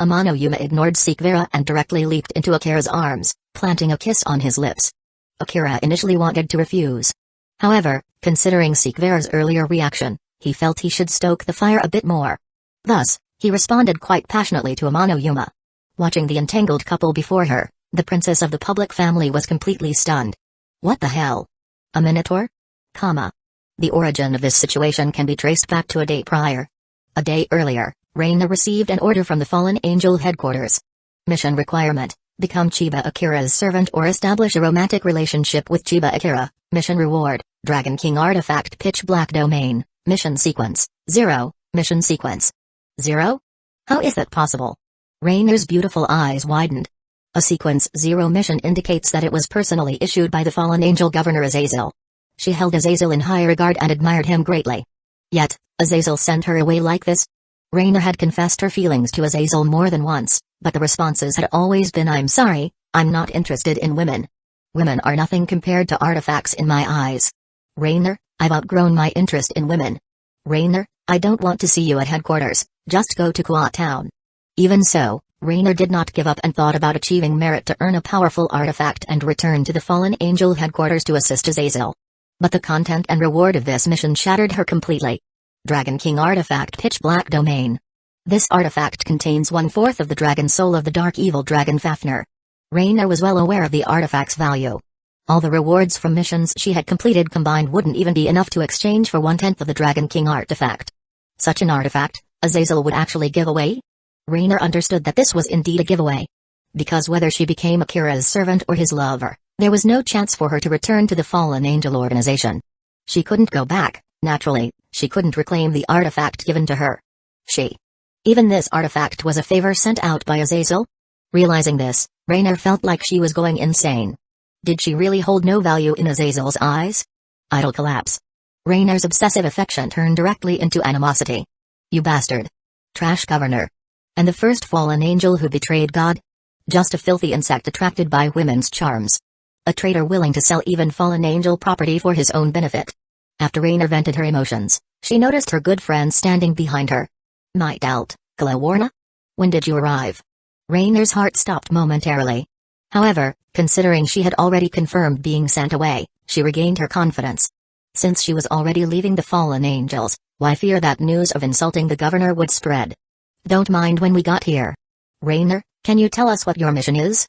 Amano Yuma ignored Vera and directly leaped into Akira's arms, planting a kiss on his lips. Akira initially wanted to refuse. However, considering Vera's earlier reaction, he felt he should stoke the fire a bit more. Thus, he responded quite passionately to Amano Yuma. Watching the entangled couple before her, the princess of the public family was completely stunned. What the hell? A minotaur? The origin of this situation can be traced back to a day prior. A day earlier, Reina received an order from the Fallen Angel headquarters. Mission requirement: become Chiba Akira's servant or establish a romantic relationship with Chiba Akira. Mission reward: Dragon King Artifact Pitch Black Domain. Mission sequence: 0. Mission sequence: 0? How is that possible? Rainer's beautiful eyes widened. A sequence 0 mission indicates that it was personally issued by the Fallen Angel Governor Azazel. She held Azazel in high regard and admired him greatly. Yet, Azazel sent her away like this? Rainer had confessed her feelings to Azazel more than once, but the responses had always been "I'm sorry, I'm not interested in women. Women are nothing compared to artifacts in my eyes. Rainer, I've outgrown my interest in women. Rainer, I don't want to see you at headquarters, just go to Kua Town." Even so, Rainer did not give up and thought about achieving merit to earn a powerful artifact and return to the Fallen Angel headquarters to assist Azazel. But the content and reward of this mission shattered her completely. Dragon King Artifact Pitch Black Domain. This artifact contains 1/4 of the dragon soul of the dark evil dragon Fafnir. Rainer was well aware of the artifact's value. All the rewards from missions she had completed combined wouldn't even be enough to exchange for 1/10 of the Dragon King artifact. Such an artifact, Azazel would actually give away? Rainer understood that this was indeed a giveaway. Because whether she became Akira's servant or his lover, there was no chance for her to return to the Fallen Angel organization. She couldn't go back, naturally, she couldn't reclaim the artifact given to her. Even this artifact was a favor sent out by Azazel? Realizing this, Rainer felt like she was going insane. Did she really hold no value in Azazel's eyes? Idle collapse. Rainer's obsessive affection turned directly into animosity. You bastard. Trash governor. And the first fallen angel who betrayed God? Just a filthy insect attracted by women's charms. A traitor willing to sell even fallen angel property for his own benefit. After Rainer vented her emotions, she noticed her good friend standing behind her. Might out, Kalawarna? When did you arrive? Rainer's heart stopped momentarily. However, considering she had already confirmed being sent away, she regained her confidence. Since she was already leaving the fallen angels, why fear that news of insulting the governor would spread? Don't mind when we got here. Rainer, can you tell us what your mission is?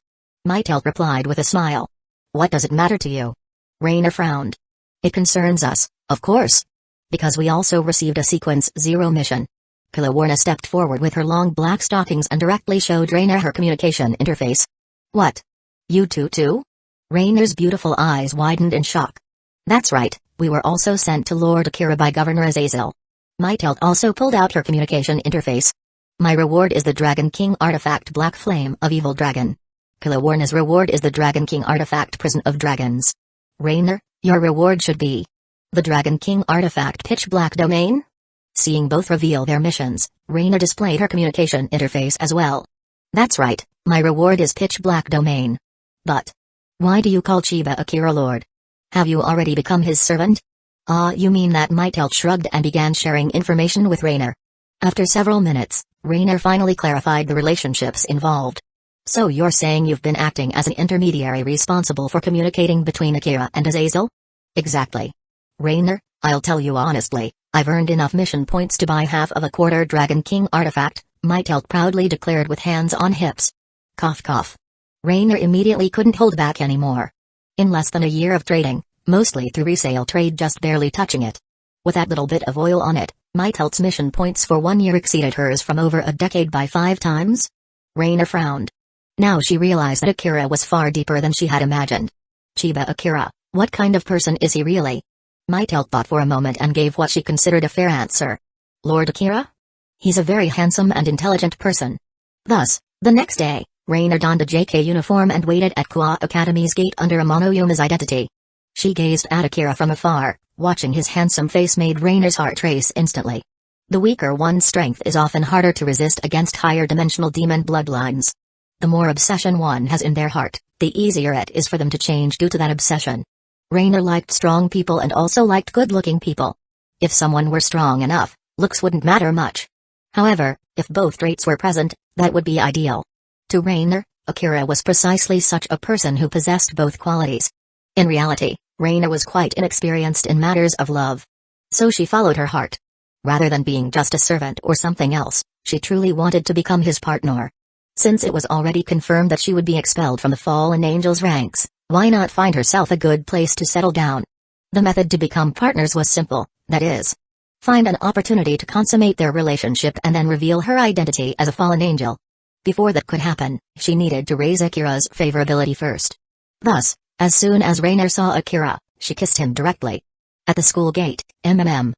Mytelt replied with a smile. What does it matter to you? Rainer frowned. It concerns us, of course. Because we also received a Sequence 0 mission. Kalawarna stepped forward with her long black stockings and directly showed Rainer her communication interface. What? You too? Rainer's beautiful eyes widened in shock. That's right, we were also sent to Lord Akira by Governor Azazel. Mytelt also pulled out her communication interface. My reward is the Dragon King artifact Black Flame of Evil Dragon. Kalawarna's reward is the Dragon King artifact Prison of Dragons. Rainer, your reward should be the Dragon King artifact Pitch Black Domain? Seeing both reveal their missions, Rainer displayed her communication interface as well. That's right, my reward is Pitch Black Domain. But why do you call Chiba Akira Lord? Have you already become his servant? Ah, you mean that? Mytelt shrugged and began sharing information with Rainer. After several minutes, Rainer finally clarified the relationships involved. So you're saying you've been acting as an intermediary responsible for communicating between Akira and Azazel? Exactly. Rainer, I'll tell you honestly, I've earned enough mission points to buy half of a quarter Dragon King artifact, Mytelt proudly declared with hands on hips. Cough cough. Rainer immediately couldn't hold back anymore. In less than a year of trading, mostly through resale trade just barely touching it. With that little bit of oil on it, Mytelt's mission points for 1 year exceeded hers from over a decade by 5 times? Rainer frowned. Now she realized that Akira was far deeper than she had imagined. Chiba Akira, what kind of person is he really? Mytelt thought for a moment and gave what she considered a fair answer. Lord Akira? He's a very handsome and intelligent person. Thus, the next day, Rainer donned a JK uniform and waited at Kwa Academy's gate under Amano Yuma's identity. She gazed at Akira from afar, watching his handsome face made Rainer's heart race instantly. The weaker one's strength is often harder to resist against higher dimensional demon bloodlines. The more obsession one has in their heart, the easier it is for them to change due to that obsession. Rainer liked strong people and also liked good-looking people. If someone were strong enough, looks wouldn't matter much. However, if both traits were present, that would be ideal. To Rainer, Akira was precisely such a person who possessed both qualities. In reality, Rainer was quite inexperienced in matters of love. So she followed her heart. Rather than being just a servant or something else, she truly wanted to become his partner. Since it was already confirmed that she would be expelled from the fallen angels' ranks, why not find herself a good place to settle down? The method to become partners was simple, that is, find an opportunity to consummate their relationship and then reveal her identity as a fallen angel. Before that could happen, she needed to raise Akira's favorability first. Thus, as soon as Rainer saw Akira, she kissed him directly. At the school gate, MMM.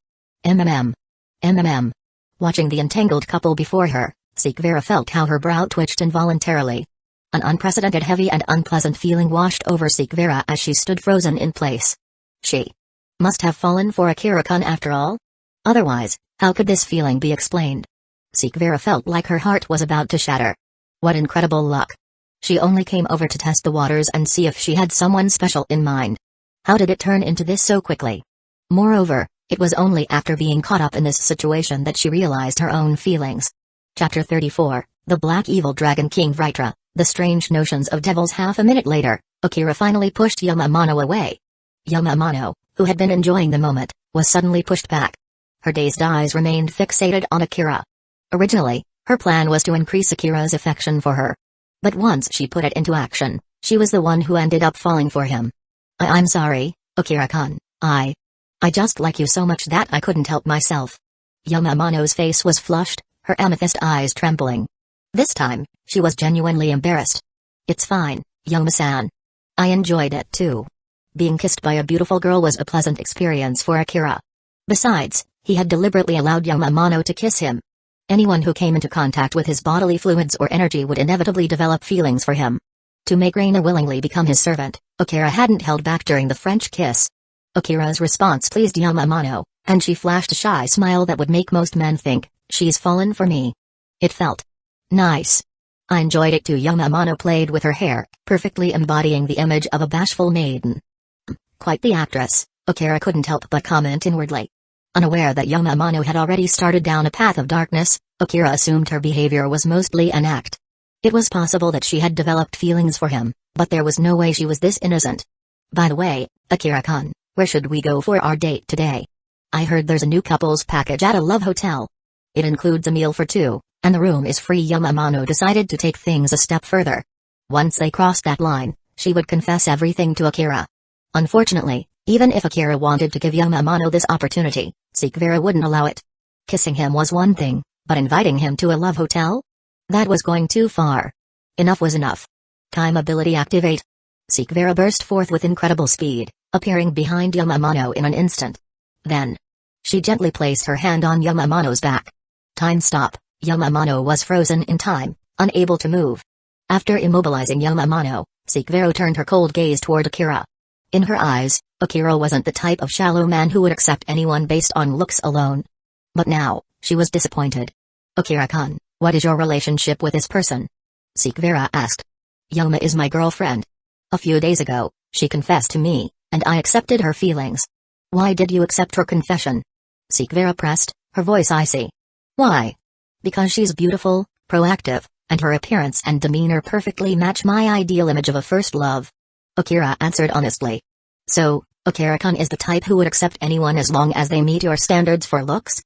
Watching the entangled couple before her, Vera felt how her brow twitched involuntarily. An unprecedented heavy and unpleasant feeling washed over Vera as she stood frozen in place. She must have fallen for Akira-kun after all? Otherwise, how could this feeling be explained? Vera felt like her heart was about to shatter. What incredible luck. She only came over to test the waters and see if she had someone special in mind. How did it turn into this so quickly? Moreover, it was only after being caught up in this situation that she realized her own feelings. Chapter 34, The Black Evil Dragon King Vitra, The Strange Notions of Devils. Half a minute later, Akira finally pushed Yamamano away. Yamamano, who had been enjoying the moment, was suddenly pushed back. Her dazed eyes remained fixated on Akira. Originally, her plan was to increase Akira's affection for her. But once she put it into action, she was the one who ended up falling for him. I'm sorry, Akira-kun, I just like you so much that I couldn't help myself. Yamamano's face was flushed, her amethyst eyes trembling. This time, she was genuinely embarrassed. It's fine, Yama-san. I enjoyed it too. Being kissed by a beautiful girl was a pleasant experience for Akira. Besides, he had deliberately allowed Yamamano to kiss him. Anyone who came into contact with his bodily fluids or energy would inevitably develop feelings for him. To make Reina willingly become his servant, Akira hadn't held back during the French kiss. Akira's response pleased Yamamono, and she flashed a shy smile that would make most men think, she's fallen for me. It felt nice. I enjoyed it too. Yamamono played with her hair, perfectly embodying the image of a bashful maiden. Quite the actress, Akira couldn't help but comment inwardly. Unaware that Yamamono had already started down a path of darkness, Akira assumed her behavior was mostly an act. It was possible that she had developed feelings for him, but there was no way she was this innocent. By the way, Akira-kun, where should we go for our date today? I heard there's a new couples package at a love hotel. It includes a meal for two, and the room is free. Yamamono decided to take things a step further. Once they crossed that line, she would confess everything to Akira. Unfortunately, even if Akira wanted to give Yamamono this opportunity, Vera wouldn't allow it. Kissing him was one thing, but inviting him to a love hotel? That was going too far. Enough was enough. Time ability activate. Vera burst forth with incredible speed, appearing behind Yamamono in an instant. Then, she gently placed her hand on Yamamono's back. Time stop. Yamamono was frozen in time, unable to move. After immobilizing Yamamono, Vera turned her cold gaze toward Akira. In her eyes, Akira wasn't the type of shallow man who would accept anyone based on looks alone. But now, she was disappointed. Akira-kun, what is your relationship with this person? Vera asked. Yoma is my girlfriend. A few days ago, she confessed to me, and I accepted her feelings. Why did you accept her confession? Vera pressed, her voice icy. Why? Because she's beautiful, proactive, and her appearance and demeanor perfectly match my ideal image of a first love. Akira answered honestly. So, Akira-kun is the type who would accept anyone as long as they meet your standards for looks?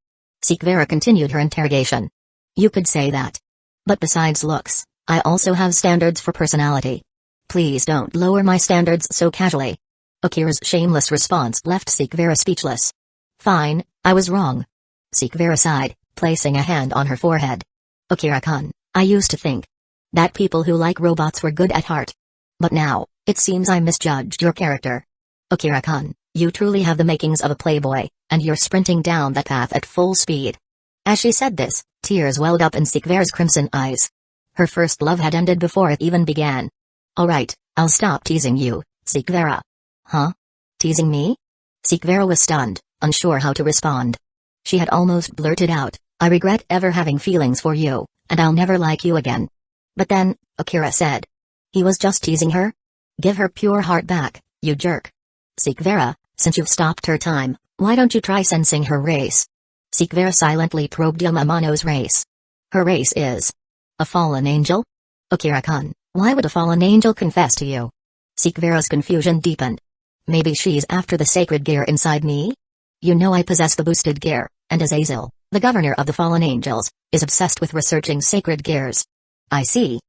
Vera continued her interrogation. You could say that. But besides looks, I also have standards for personality. Please don't lower my standards so casually. Akira's shameless response left Vera speechless. Fine, I was wrong. Vera sighed, placing a hand on her forehead. Akira-kun, I used to think that people who like robots were good at heart. But now, it seems I misjudged your character. Akira-kun, you truly have the makings of a playboy, and you're sprinting down that path at full speed. As she said this, tears welled up in Vera's crimson eyes. Her first love had ended before it even began. Alright, I'll stop teasing you, Vera. Huh? Teasing me? Vera was stunned, unsure how to respond. She had almost blurted out, I regret ever having feelings for you, and I'll never like you again. But then, Akira said. He was just teasing her? Give her pure heart back, you jerk. Vera, since you've stopped her time, why don't you try sensing her race? Vera silently probed Yamamono's race. Her race is a fallen angel? Akira-kun, why would a fallen angel confess to you? Vera's confusion deepened. Maybe she's after the sacred gear inside me? You know I possess the boosted gear, and Azazel, the governor of the fallen angels, is obsessed with researching sacred gears. I see.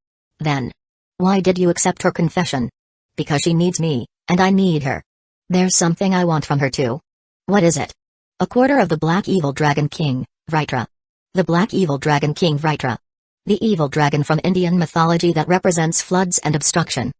Then, why did you accept her confession? Because she needs me, and I need her. There's something I want from her too. What is it? A quarter of the Black Evil Dragon King, Vitra. The Black Evil Dragon King Vitra. The evil dragon from Indian mythology that represents floods and obstruction.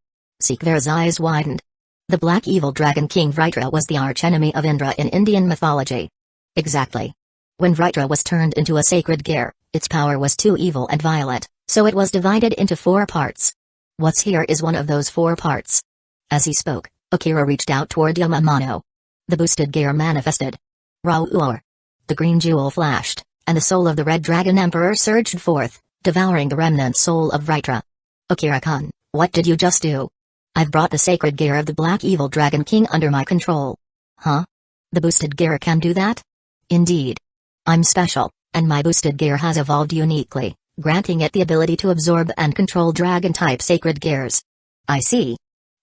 Vera's eyes widened. The Black Evil Dragon King Vitra was the archenemy of Indra in Indian mythology. Exactly. When Vitra was turned into a sacred gear, its power was too evil and violent, so it was divided into 4 parts. What's here is one of those 4 parts. As he spoke, Akira reached out toward Yamamono. The boosted gear manifested. Roar! The green jewel flashed, and the soul of the Red Dragon Emperor surged forth, devouring the remnant soul of Vitra. Akira-kun, what did you just do? I've brought the sacred gear of the Black Evil Dragon King under my control. Huh? The boosted gear can do that? Indeed. I'm special, and my boosted gear has evolved uniquely, granting it the ability to absorb and control dragon-type sacred gears. I see.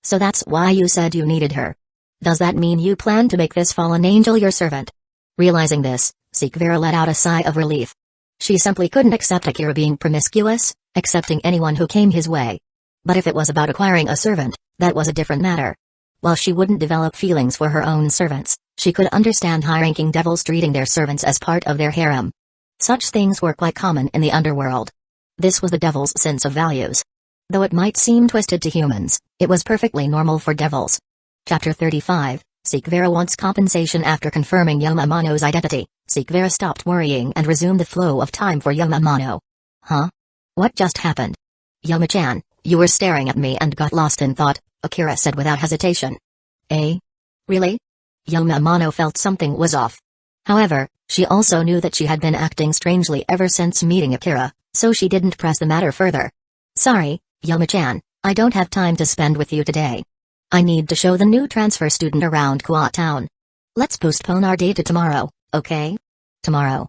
So that's why you said you needed her. Does that mean you plan to make this fallen angel your servant? Realizing this, Vera let out a sigh of relief. She simply couldn't accept Akira being promiscuous, accepting anyone who came his way. But if it was about acquiring a servant, that was a different matter. While she wouldn't develop feelings for her own servants, she could understand high-ranking devils treating their servants as part of their harem. Such things were quite common in the underworld. This was the devil's sense of values. Though it might seem twisted to humans, it was perfectly normal for devils. Chapter 35, Vera wants compensation. After confirming Yamamono's identity, Vera stopped worrying and resumed the flow of time for Yamamono. Huh? What just happened? Yama-chan, You were staring at me and got lost in thought, Akira said without hesitation. Eh? Really? Yamamano felt something was off. However, she also knew that she had been acting strangely ever since meeting Akira, so she didn't press the matter further. Sorry, Yama-chan, I don't have time to spend with you today. I need to show the new transfer student around Kuat Town. Let's postpone our date to tomorrow, okay? Tomorrow.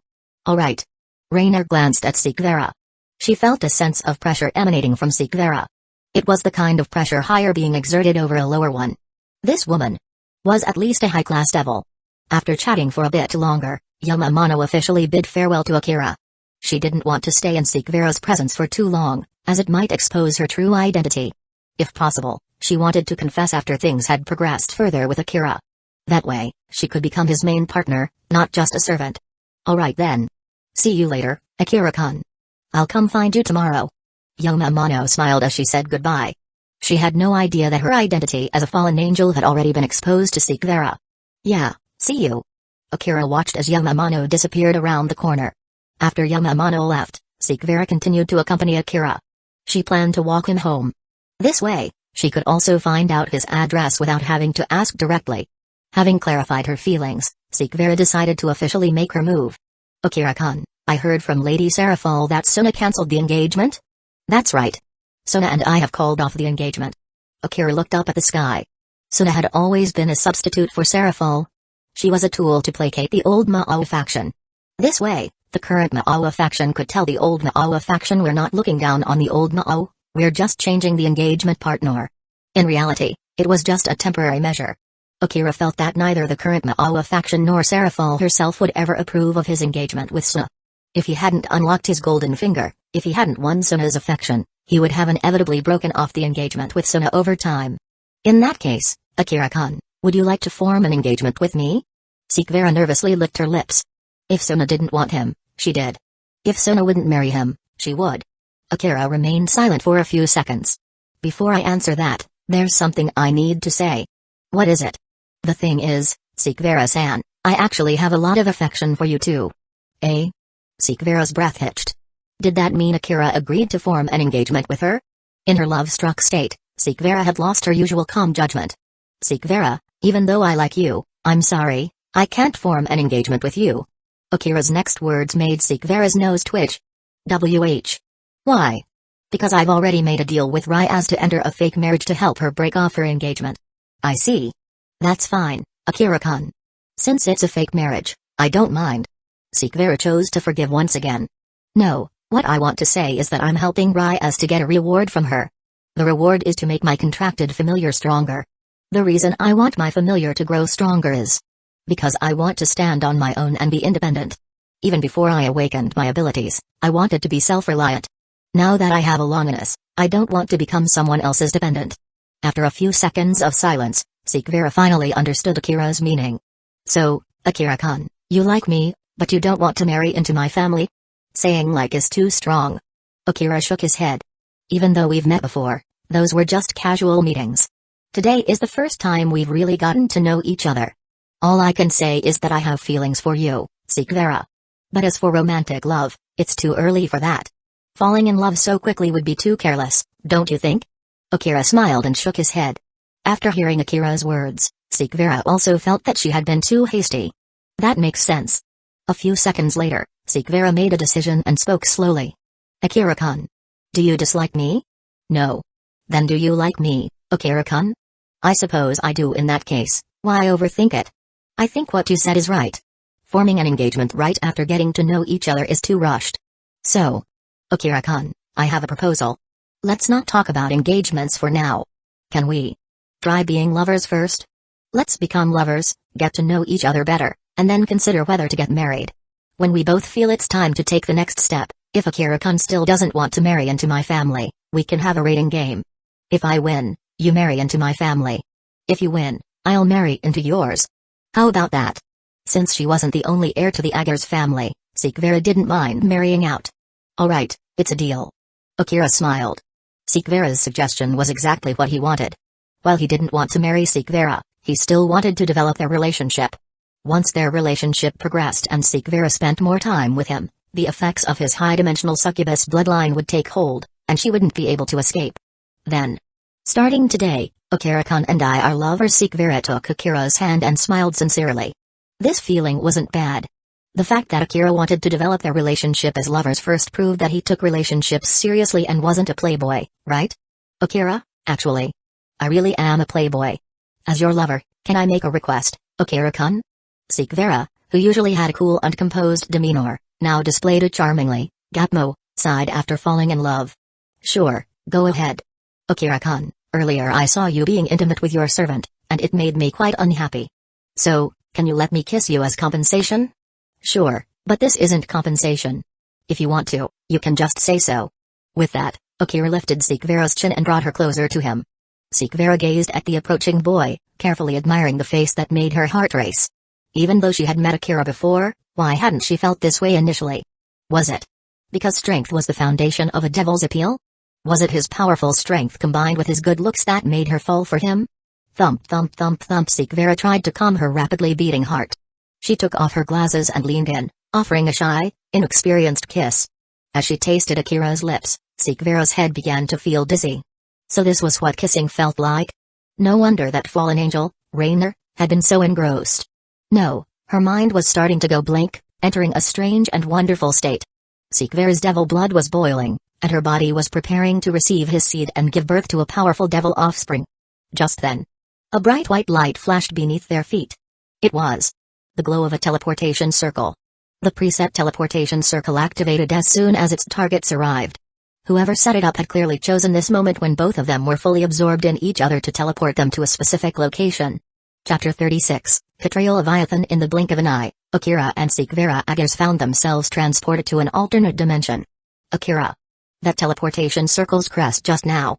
Alright. Rainer glanced at Vera. She felt a sense of pressure emanating from Vera. It was the kind of pressure higher being exerted over a lower one. This woman was at least a high-class devil. After chatting for a bit longer, Yamamano officially bid farewell to Akira. She didn't want to stay in Vera's presence for too long, as it might expose her true identity. If possible, she wanted to confess after things had progressed further with Akira. That way, she could become his main partner, not just a servant. Alright then. See you later, Akira-kun. I'll come find you tomorrow. Yamamano smiled as she said goodbye. She had no idea that her identity as a fallen angel had already been exposed to Vera. Yeah, see you. Akira watched as Yamamano disappeared around the corner. After Yamamano left, Vera continued to accompany Akira. She planned to walk him home. This way, she could also find out his address without having to ask directly. Having clarified her feelings, Vera decided to officially make her move. Akira-kun, I heard from Lady Serafal that Sona cancelled the engagement? That's right. Sona and I have called off the engagement. Akira looked up at the sky. Sona had always been a substitute for Serafal. She was a tool to placate the old Mao faction. This way, the current Mao faction could tell the old Mao faction we're not looking down on the old Mao, we're just changing the engagement partner. In reality, it was just a temporary measure. Akira felt that neither the current Mao faction nor Serafal herself would ever approve of his engagement with Sona. If he hadn't unlocked his golden finger, if he hadn't won Sona's affection, he would have inevitably broken off the engagement with Sona over time. In that case, Akira-kun, would you like to form an engagement with me? Vera nervously licked her lips. If Sona didn't want him, she did. If Sona wouldn't marry him, she would. Akira remained silent for a few seconds. Before I answer that, there's something I need to say. What is it? The thing is, Vera-san, I actually have a lot of affection for you too. Eh? Vera's breath hitched. Did that mean Akira agreed to form an engagement with her? In her love-struck state, Vera had lost her usual calm judgment. Vera, even though I like you, I'm sorry, I can't form an engagement with you. Akira's next words made Vera's nose twitch. Why? Because I've already made a deal with Ryaz to enter a fake marriage to help her break off her engagement. I see. That's fine, Akira-kun. Since it's a fake marriage, I don't mind. Vera chose to forgive once again. No, what I want to say is that I'm helping Ryaz to get a reward from her. The reward is to make my contracted familiar stronger. The reason I want my familiar to grow stronger is because I want to stand on my own and be independent. Even before I awakened my abilities, I wanted to be self-reliant. Now that I have a Longinus, I don't want to become someone else's dependent. After a few seconds of silence, Vera finally understood Akira's meaning. So, Akira-kun, you like me, but you don't want to marry into my family? Saying like is too strong. Akira shook his head. Even though we've met before, those were just casual meetings. Today is the first time we've really gotten to know each other. All I can say is that I have feelings for you, Vera. But as for romantic love, it's too early for that. Falling in love so quickly would be too careless, don't you think? Akira smiled and shook his head. After hearing Akira's words, Vera also felt that she had been too hasty. That makes sense. A few seconds later, Vera made a decision and spoke slowly. Akira-kun. Do you dislike me? No. Then do you like me, Akira-kun? I suppose I do in that case, why overthink it? I think what you said is right. Forming an engagement right after getting to know each other is too rushed. So, Akira-kun, I have a proposal. Let's not talk about engagements for now. Can we try being lovers first? Let's become lovers, get to know each other better, and then consider whether to get married. When we both feel it's time to take the next step, if Akira-kun still doesn't want to marry into my family, we can have a rating game. If I win, you marry into my family. If you win, I'll marry into yours. How about that? Since she wasn't the only heir to the Agars family, Vera didn't mind marrying out. Alright, it's a deal. Akira smiled. Vera's suggestion was exactly what he wanted. While he didn't want to marry Vera, he still wanted to develop their relationship. Once their relationship progressed and Vera spent more time with him, the effects of his high-dimensional succubus bloodline would take hold, and she wouldn't be able to escape. Then. Starting today, Akira-kun and I are lovers. Vera took Akira's hand and smiled sincerely. This feeling wasn't bad. The fact that Akira wanted to develop their relationship as lovers first proved that he took relationships seriously and wasn't a playboy, right? Akira, actually. I really am a playboy. As your lover, can I make a request, Akira-kun? Vera, who usually had a cool and composed demeanor, now displayed a charmingly, Gapmo, side after falling in love. Sure, go ahead. Akira-kun, earlier I saw you being intimate with your servant, and it made me quite unhappy. So, can you let me kiss you as compensation? Sure, but this isn't compensation. If you want to, you can just say so. With that, Akira lifted Vera's chin and brought her closer to him. Vera gazed at the approaching boy, carefully admiring the face that made her heart race. Even though she had met Akira before, why hadn't she felt this way initially? Was it because strength was the foundation of a devil's appeal? Was it his powerful strength combined with his good looks that made her fall for him? Thump thump thump thump. Vera tried to calm her rapidly beating heart. She took off her glasses and leaned in, offering a shy, inexperienced kiss. As she tasted Akira's lips, Vera's head began to feel dizzy. So this was what kissing felt like? No wonder that fallen angel, Rainer, had been so engrossed. No, her mind was starting to go blank, entering a strange and wonderful state. Vera's devil blood was boiling, and her body was preparing to receive his seed and give birth to a powerful devil offspring. Just then, a bright white light flashed beneath their feet. It was the glow of a teleportation circle. The preset teleportation circle activated as soon as its targets arrived. Whoever set it up had clearly chosen this moment when both of them were fully absorbed in each other to teleport them to a specific location. Chapter 36, Katria Leviathan. In the blink of an eye, Akira and Vera Agars found themselves transported to an alternate dimension. Akira. That teleportation circle's crest just now.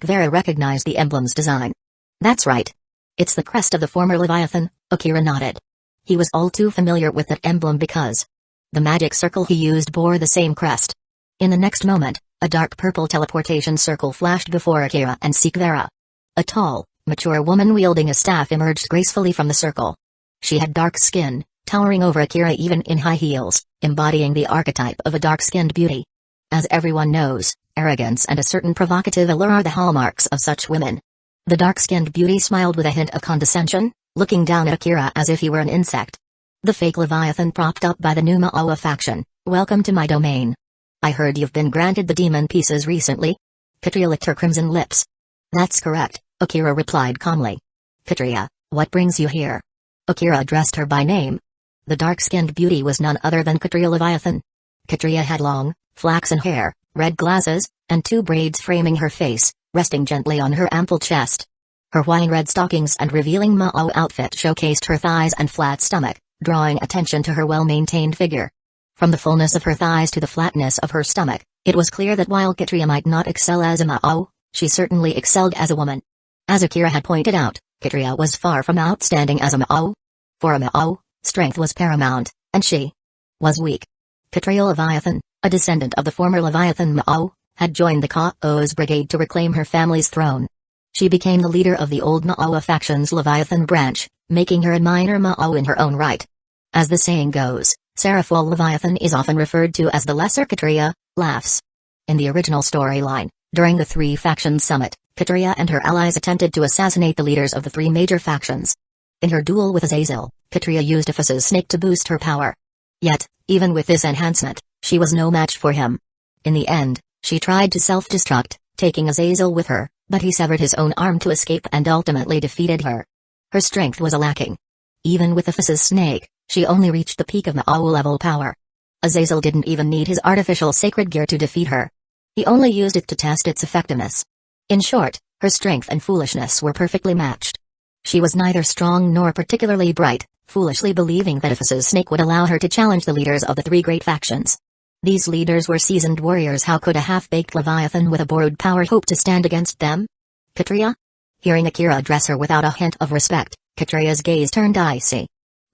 Vera recognized the emblem's design. That's right. It's the crest of the former Leviathan, Akira nodded. He was all too familiar with that emblem because the magic circle he used bore the same crest. In the next moment, a dark purple teleportation circle flashed before Akira and Vera. A tall, mature woman wielding a staff emerged gracefully from the circle. She had dark skin, towering over Akira even in high heels, embodying the archetype of a dark-skinned beauty. As everyone knows, arrogance and a certain provocative allure are the hallmarks of such women. The dark-skinned beauty smiled with a hint of condescension, looking down at Akira as if he were an insect. The fake Leviathan propped up by the new Ma'oa faction, welcome to my domain. I heard you've been granted the demon pieces recently? Katria licked her crimson lips. That's correct, Akira replied calmly. Katria, what brings you here? Akira addressed her by name. The dark-skinned beauty was none other than Katria Leviathan. Katria had long, flaxen hair, red glasses, and two braids framing her face, resting gently on her ample chest. Her wine red stockings and revealing Ma'o outfit showcased her thighs and flat stomach, drawing attention to her well-maintained figure. From the fullness of her thighs to the flatness of her stomach, it was clear that while Katria might not excel as a Ma'o, she certainly excelled as a woman. As Akira had pointed out, Katria was far from outstanding as a Ma'o. For a Ma'o, strength was paramount, and she was weak. Katria Leviathan, a descendant of the former Leviathan Ma'o, had joined the Ka'o's brigade to reclaim her family's throne. She became the leader of the old Ma'oa faction's Leviathan branch, making her a minor Ma'o in her own right. As the saying goes, Seraphol Leviathan is often referred to as the Lesser Katria, laughs. In the original storyline, during the three factions summit, Katria and her allies attempted to assassinate the leaders of the three major factions. In her duel with Azazel, Katria used Ephesus' snake to boost her power. Yet, even with this enhancement, she was no match for him. In the end, she tried to self-destruct, taking Azazel with her, but he severed his own arm to escape and ultimately defeated her. Her strength was lacking. Even with Ephesus' snake, she only reached the peak of Ma'o-level power. Azazel didn't even need his artificial sacred gear to defeat her. He only used it to test its effectiveness. In short, her strength and foolishness were perfectly matched. She was neither strong nor particularly bright, foolishly believing that Ephesus' snake would allow her to challenge the leaders of the three great factions. These leaders were seasoned warriors. How could a half-baked Leviathan with a borrowed power hope to stand against them? Katria? Hearing Akira address her without a hint of respect, Katria's gaze turned icy.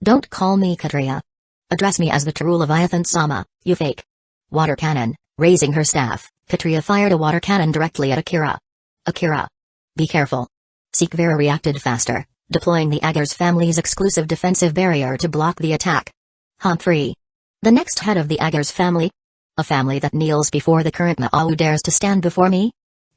Don't call me Katria. Address me as the true Leviathan-sama, you fake. Water cannon. Raising her staff, Katria fired a water cannon directly at Akira. Akira. Be careful. Vera reacted faster, deploying the Agars family's exclusive defensive barrier to block the attack. Humphrey. The next head of the Agars family? A family that kneels before the current Ma'o dares to stand before me?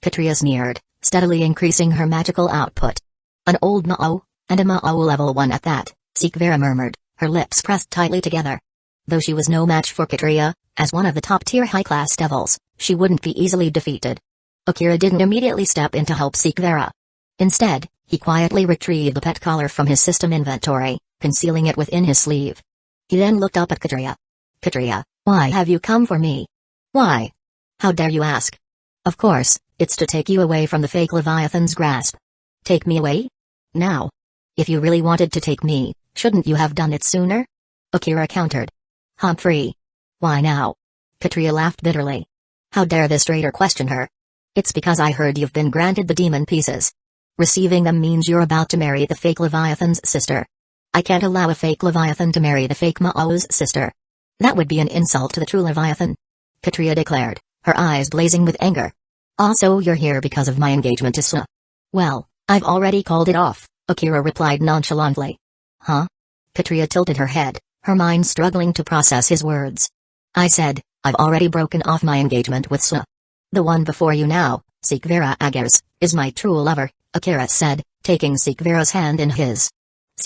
Katria sneered, steadily increasing her magical output. An old Ma'o, and a Ma'o level 1 at that, Vera murmured, her lips pressed tightly together. Though she was no match for Katria, as one of the top-tier high-class devils, she wouldn't be easily defeated. Akira didn't immediately step in to help Vera. Instead, he quietly retrieved the pet collar from his system inventory, concealing it within his sleeve. He then looked up at Katria. Katria, why have you come for me? Why? How dare you ask? Of course, it's to take you away from the fake Leviathan's grasp. Take me away? Now. If you really wanted to take me, shouldn't you have done it sooner? Akira countered. Humphrey. Why now? Katria laughed bitterly. How dare this traitor question her? It's because I heard you've been granted the demon pieces. Receiving them means you're about to marry the fake Leviathan's sister. I can't allow a fake Leviathan to marry the fake Ma'o's sister. That would be an insult to the true Leviathan. Katria declared, her eyes blazing with anger. Also, you're here because of my engagement to Suna. Well, I've already called it off, Akira replied nonchalantly. Huh? Katria tilted her head, her mind struggling to process his words. I said, I've already broken off my engagement with Suna. The one before you now, Vera Agars, is my true lover, Akira said, taking Vera's hand in his.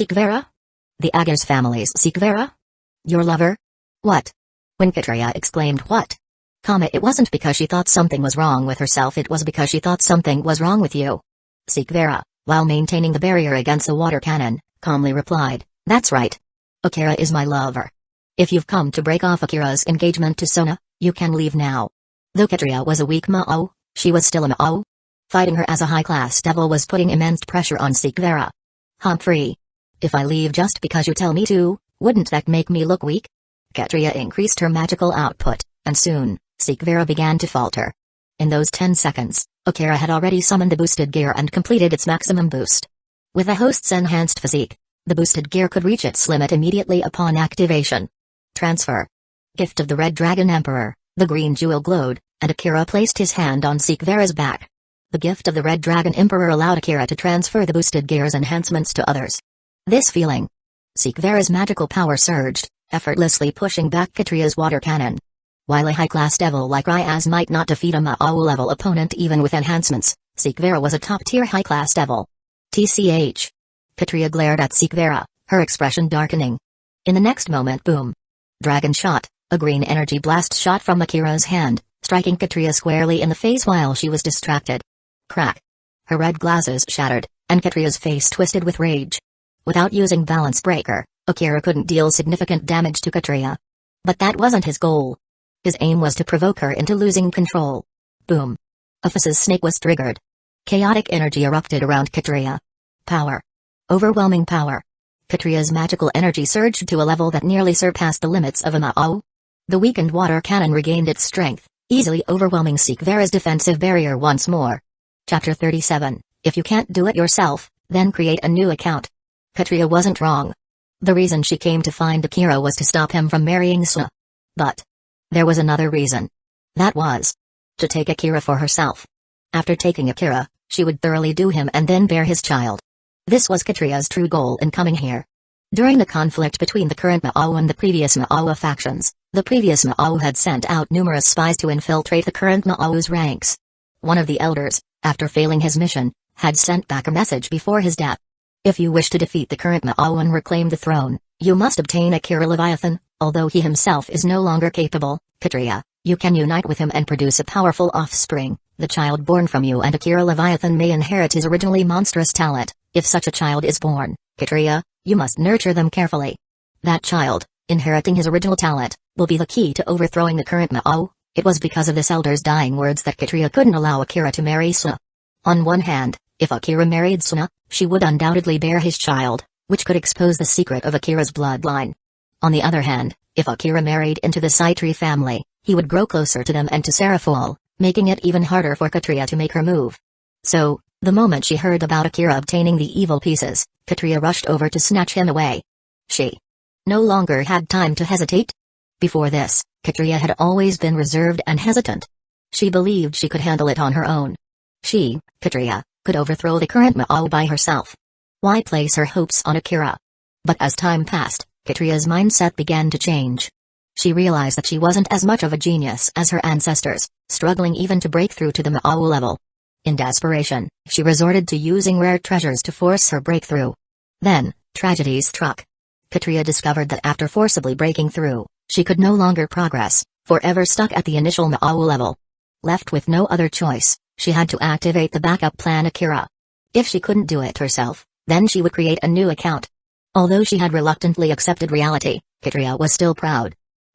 Vera? The Agars family's Vera? Your lover? What? When Katria exclaimed what? It wasn't because she thought something was wrong with herself, it was because she thought something was wrong with you. Vera, while maintaining the barrier against the water cannon, calmly replied, that's right. Akira is my lover. If you've come to break off Akira's engagement to Sona, you can leave now. Though Katria was a weak Ma'o, she was still a Ma'o. Fighting her as a high-class devil was putting immense pressure on Vera. Humphrey. If I leave just because you tell me to, wouldn't that make me look weak? Katria increased her magical output, and soon, Vera began to falter. In those 10 seconds, Akira had already summoned the boosted gear and completed its maximum boost. With the host's enhanced physique, the boosted gear could reach its limit immediately upon activation. Transfer. Gift of the Red Dragon Emperor, the green jewel glowed, and Akira placed his hand on Vera's back. The gift of the Red Dragon Emperor allowed Akira to transfer the boosted gear's enhancements to others. This feeling. Vera's magical power surged, effortlessly pushing back Katria's water cannon. While a high-class devil like Ryaz might not defeat a Ma'o-level opponent even with enhancements, Vera was a top-tier high-class devil. TCH. Katria glared at Vera, her expression darkening. In the next moment, boom. Dragon shot, a green energy blast shot from Akira's hand, striking Katria squarely in the face while she was distracted. Crack. Her red glasses shattered, and Katria's face twisted with rage. Without using Balance Breaker, Akira couldn't deal significant damage to Katria. But that wasn't his goal. His aim was to provoke her into losing control. Boom. Aphis's snake was triggered. Chaotic energy erupted around Katria. Power. Overwhelming power. Katria's magical energy surged to a level that nearly surpassed the limits of a Ma'o. The weakened water cannon regained its strength, easily overwhelming Vera's defensive barrier once more. Chapter 37, If you can't do it yourself, then create a new account. Katria wasn't wrong. The reason she came to find Akira was to stop him from marrying Suna. But there was another reason. That was to take Akira for herself. After taking Akira, she would thoroughly do him and then bear his child. This was Katria's true goal in coming here. During the conflict between the current Ma'o and the previous Ma'o factions, the previous Ma'o had sent out numerous spies to infiltrate the current Ma'o's ranks. One of the elders, after failing his mission, had sent back a message before his death. If you wish to defeat the current Ma'o and reclaim the throne, you must obtain Akira Leviathan. Although he himself is no longer capable, Katria, you can unite with him and produce a powerful offspring. The child born from you and Akira Leviathan may inherit his originally monstrous talent. If such a child is born, Katria, you must nurture them carefully. That child, inheriting his original talent, will be the key to overthrowing the current Ma'o. It was because of this elder's dying words that Katria couldn't allow Akira to marry Suna. On one hand, if Akira married Suna, she would undoubtedly bear his child, which could expose the secret of Akira's bloodline. On the other hand, if Akira married into the Saitri family, he would grow closer to them and to Seraful, making it even harder for Katria to make her move. So, the moment she heard about Akira obtaining the evil pieces, Katria rushed over to snatch him away. She no longer had time to hesitate. Before this, Katria had always been reserved and hesitant. She believed she could handle it on her own. She, Katria, could overthrow the current Ma'o by herself. Why place her hopes on Akira? But as time passed, Katria's mindset began to change. She realized that she wasn't as much of a genius as her ancestors, struggling even to break through to the Ma'o level. In desperation, she resorted to using rare treasures to force her breakthrough. Then, tragedy struck. Katria discovered that after forcibly breaking through, she could no longer progress, forever stuck at the initial Ma'au level. Left with no other choice, she had to activate the backup plan Akira. If she couldn't do it herself, then she would create a new account. Although she had reluctantly accepted reality, Katria was still proud.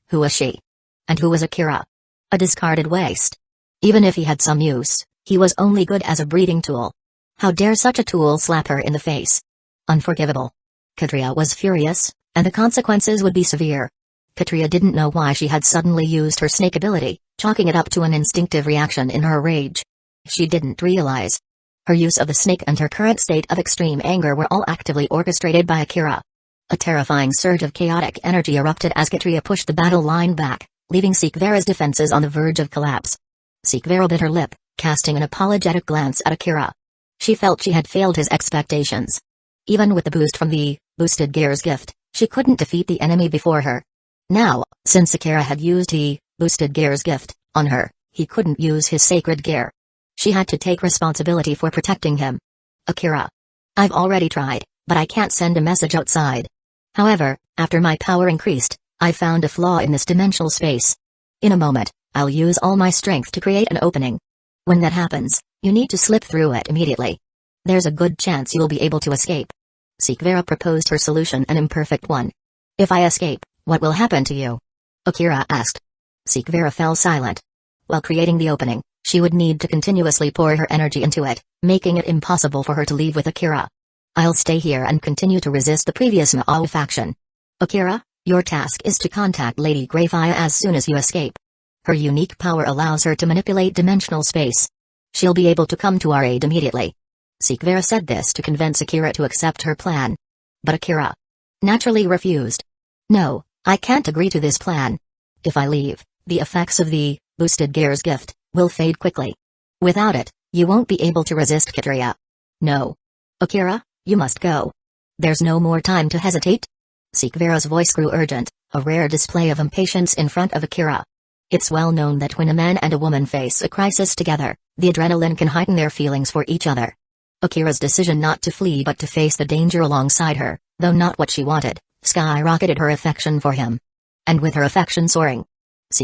Who was she? And who was Akira? A discarded waste. Even if he had some use, he was only good as a breeding tool. How dare such a tool slap her in the face? Unforgivable. Katria was furious, and the consequences would be severe. Katria didn't know why she had suddenly used her snake ability, chalking it up to an instinctive reaction in her rage. She didn't realize. Her use of the snake and her current state of extreme anger were all actively orchestrated by Akira. A terrifying surge of chaotic energy erupted as Katria pushed the battle line back, leaving Vera's defenses on the verge of collapse. Vera bit her lip, casting an apologetic glance at Akira. She felt she had failed his expectations. Even with the boost from the boosted gear's gift, she couldn't defeat the enemy before her. Now, since Akira had used the boosted gear's gift on her, he couldn't use his sacred gear. She had to take responsibility for protecting him. Akira. I've already tried, but I can't send a message outside. However, after my power increased, I found a flaw in this dimensional space. In a moment, I'll use all my strength to create an opening. When that happens, you need to slip through it immediately. There's a good chance you'll be able to escape. Vera proposed her solution, an imperfect one. If I escape, what will happen to you? Akira asked. Vera fell silent. While creating the opening, she would need to continuously pour her energy into it, making it impossible for her to leave with Akira. I'll stay here and continue to resist the previous Ma'au faction. Akira, your task is to contact Lady Grafia as soon as you escape. Her unique power allows her to manipulate dimensional space. She'll be able to come to our aid immediately. Vera said this to convince Akira to accept her plan. But Akira naturally refused. No, I can't agree to this plan. If I leave, the effects of the boosted gear's gift will fade quickly. Without it, you won't be able to resist Katria. No. Akira, you must go. There's no more time to hesitate. Vera's voice grew urgent, a rare display of impatience in front of Akira. It's well known that when a man and a woman face a crisis together, the adrenaline can heighten their feelings for each other. Akira's decision not to flee but to face the danger alongside her, though not what she wanted, skyrocketed her affection for him. And with her affection soaring,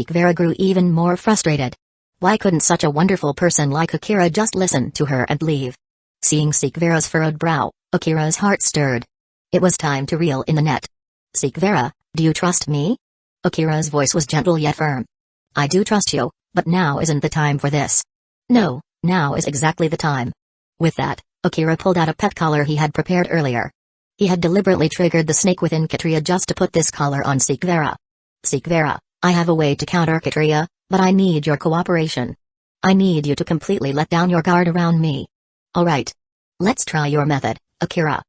Vera grew even more frustrated. Why couldn't such a wonderful person like Akira just listen to her and leave? Seeing Vera's furrowed brow, Akira's heart stirred. It was time to reel in the net. Vera, do you trust me? Akira's voice was gentle yet firm. I do trust you, but now isn't the time for this. No, now is exactly the time. With that, Akira pulled out a pet collar he had prepared earlier. He had deliberately triggered the snake within Katria just to put this collar on Vera. Vera, I have a way to counter Katria, but I need your cooperation. I need you to completely let down your guard around me. Alright. Let's try your method, Akira.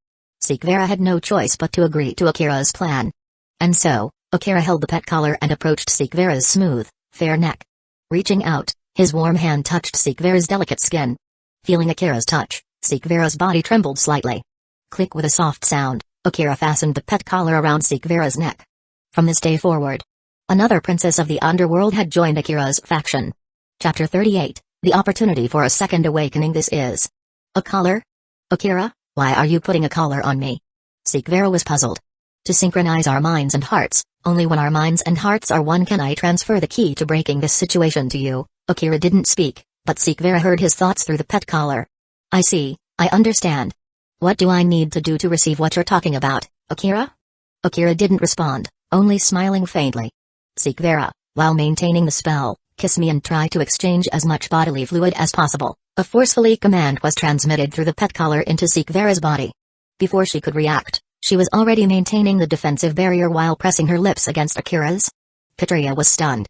Vera had no choice but to agree to Akira's plan. And so, Akira held the pet collar and approached Vera's smooth, fair neck. Reaching out, his warm hand touched Vera's delicate skin. Feeling Akira's touch, Vera's body trembled slightly. Click with a soft sound, Akira fastened the pet collar around Vera's neck. From this day forward, another princess of the underworld had joined Akira's faction. Chapter 38, The Opportunity for a Second Awakening. This is a collar? Akira, why are you putting a collar on me? Vera was puzzled. To synchronize our minds and hearts, only when our minds and hearts are one can I transfer the key to breaking this situation to you. Akira didn't speak, but Vera heard his thoughts through the pet collar. I see, I understand. What do I need to do to receive what you're talking about, Akira? Akira didn't respond, only smiling faintly. Vera, while maintaining the spell, kiss me and try to exchange as much bodily fluid as possible. A forcefully command was transmitted through the pet collar into Vera's body. Before she could react, she was already maintaining the defensive barrier while pressing her lips against Akira's. Katria was stunned.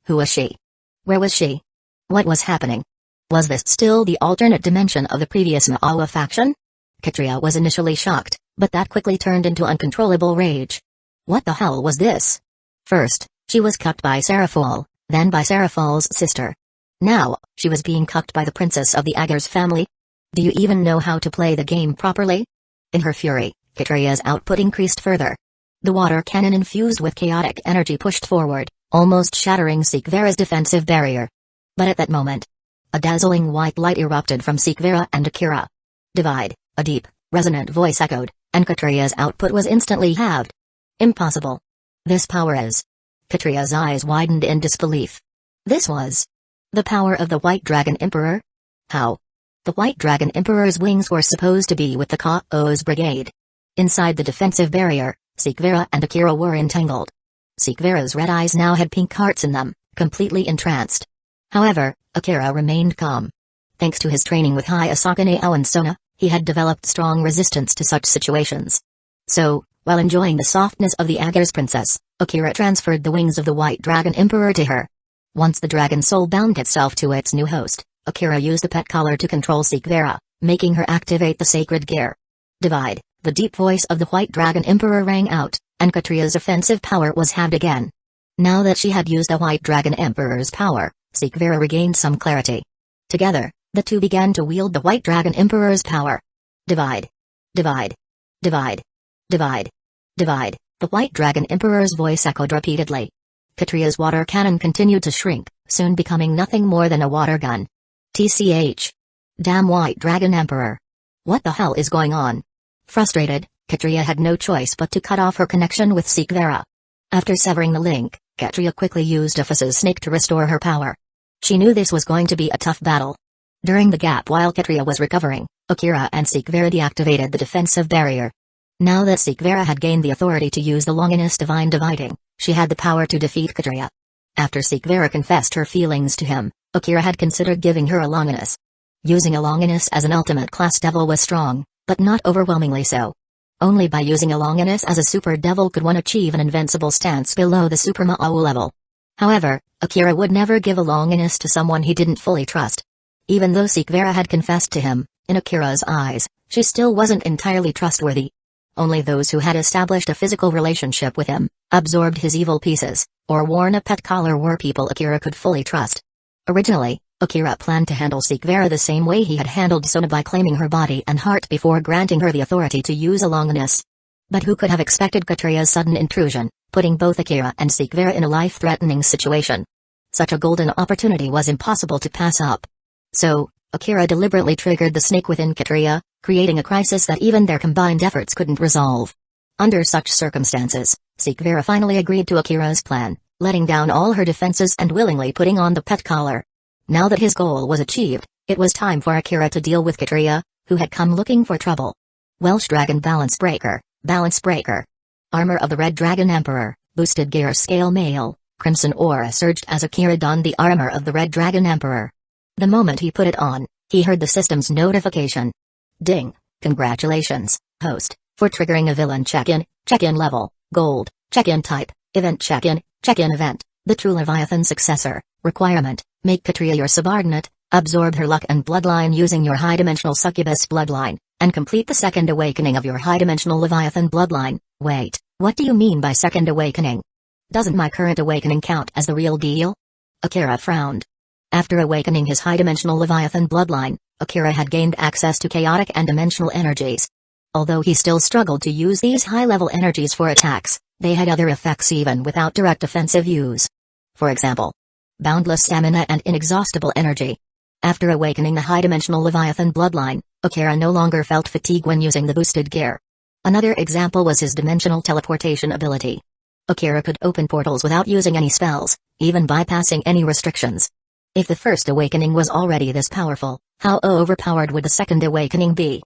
Who was she? Where was she? What was happening? Was this still the alternate dimension of the previous Ma'au faction? Katria was initially shocked, but that quickly turned into uncontrollable rage. What the hell was this? First, she was cucked by Seraphol, then by Seraphol's sister. Now, she was being cucked by the princess of the Agars family? Do you even know how to play the game properly? In her fury, Katria's output increased further. The water cannon infused with chaotic energy pushed forward, almost shattering Vera's defensive barrier. But at that moment, A dazzling white light erupted from Vera and Akira. Divide, a deep, resonant voice echoed, and Katria's output was instantly halved. Impossible. This power is... Katria's eyes widened in disbelief. This was... the power of the White Dragon Emperor? How? The White Dragon Emperor's wings were supposed to be with the Chaos Brigade. Inside the defensive barrier, Vera and Akira were entangled. Vera's red eyes now had pink hearts in them, completely entranced. However, Akira remained calm. Thanks to his training with Hayasaka Nao and Sona, he had developed strong resistance to such situations. So, while enjoying the softness of the Agars princess, Akira transferred the wings of the White Dragon Emperor to her. Once the dragon soul bound itself to its new host, Akira used the pet collar to control Vera, making her activate the sacred gear. Divide, the deep voice of the White Dragon Emperor rang out, and Katria's offensive power was halved again. Now that she had used the White Dragon Emperor's power, Vera regained some clarity. Together, the two began to wield the White Dragon Emperor's power. Divide. Divide. Divide. Divide. Divide, the White Dragon Emperor's voice echoed repeatedly. Katria's water cannon continued to shrink, soon becoming nothing more than a water gun. TCH. Damn White Dragon Emperor. What the hell is going on? Frustrated, Katria had no choice but to cut off her connection with Vera. After severing the link, Katria quickly used Ephesus Snake to restore her power. She knew this was going to be a tough battle. During the gap while Katria was recovering, Akira and Vera deactivated the defensive barrier. Now that Vera had gained the authority to use the Longinus Divine Dividing, she had the power to defeat Katria. After Vera confessed her feelings to him, Akira had considered giving her a Longinus. Using a Longinus as an ultimate class devil was strong, but not overwhelmingly so. Only by using a Longinus as a super devil could one achieve an invincible stance below the super Ma'au level. However, Akira would never give a Longinus to someone he didn't fully trust. Even though Vera had confessed to him, in Akira's eyes, she still wasn't entirely trustworthy. Only those who had established a physical relationship with him, absorbed his evil pieces, or worn a pet collar were people Akira could fully trust. Originally, Akira planned to handle Vera the same way he had handled Sona by claiming her body and heart before granting her the authority to use a Longinus. But who could have expected Katria's sudden intrusion, putting both Akira and Vera in a life-threatening situation? Such a golden opportunity was impossible to pass up. So, Akira deliberately triggered the snake within Katria, creating a crisis that even their combined efforts couldn't resolve. Under such circumstances, Vera finally agreed to Akira's plan, letting down all her defenses and willingly putting on the pet collar. Now that his goal was achieved, it was time for Akira to deal with Katria, who had come looking for trouble. Welsh Dragon Balance Breaker, Balance Breaker. Armor of the Red Dragon Emperor, Boosted Gear Scale Male, Crimson Aura surged as Akira donned the armor of the Red Dragon Emperor. The moment he put it on, he heard the system's notification. Ding, congratulations, host, for triggering a villain check-in level, gold, check-in type, event check-in event, the true Leviathan successor, requirement, make Katria your subordinate, absorb her luck and bloodline using your high-dimensional succubus bloodline, and complete the second awakening of your high-dimensional Leviathan bloodline. Wait, what do you mean by second awakening? Doesn't my current awakening count as the real deal? Akira frowned. After awakening his high-dimensional Leviathan bloodline, Akira had gained access to chaotic and dimensional energies. Although he still struggled to use these high-level energies for attacks, they had other effects even without direct offensive use. For example, boundless stamina and inexhaustible energy. After awakening the high-dimensional Leviathan bloodline, Akira no longer felt fatigue when using the boosted gear. Another example was his dimensional teleportation ability. Akira could open portals without using any spells, even bypassing any restrictions. If the first awakening was already this powerful, how overpowered would the second awakening be?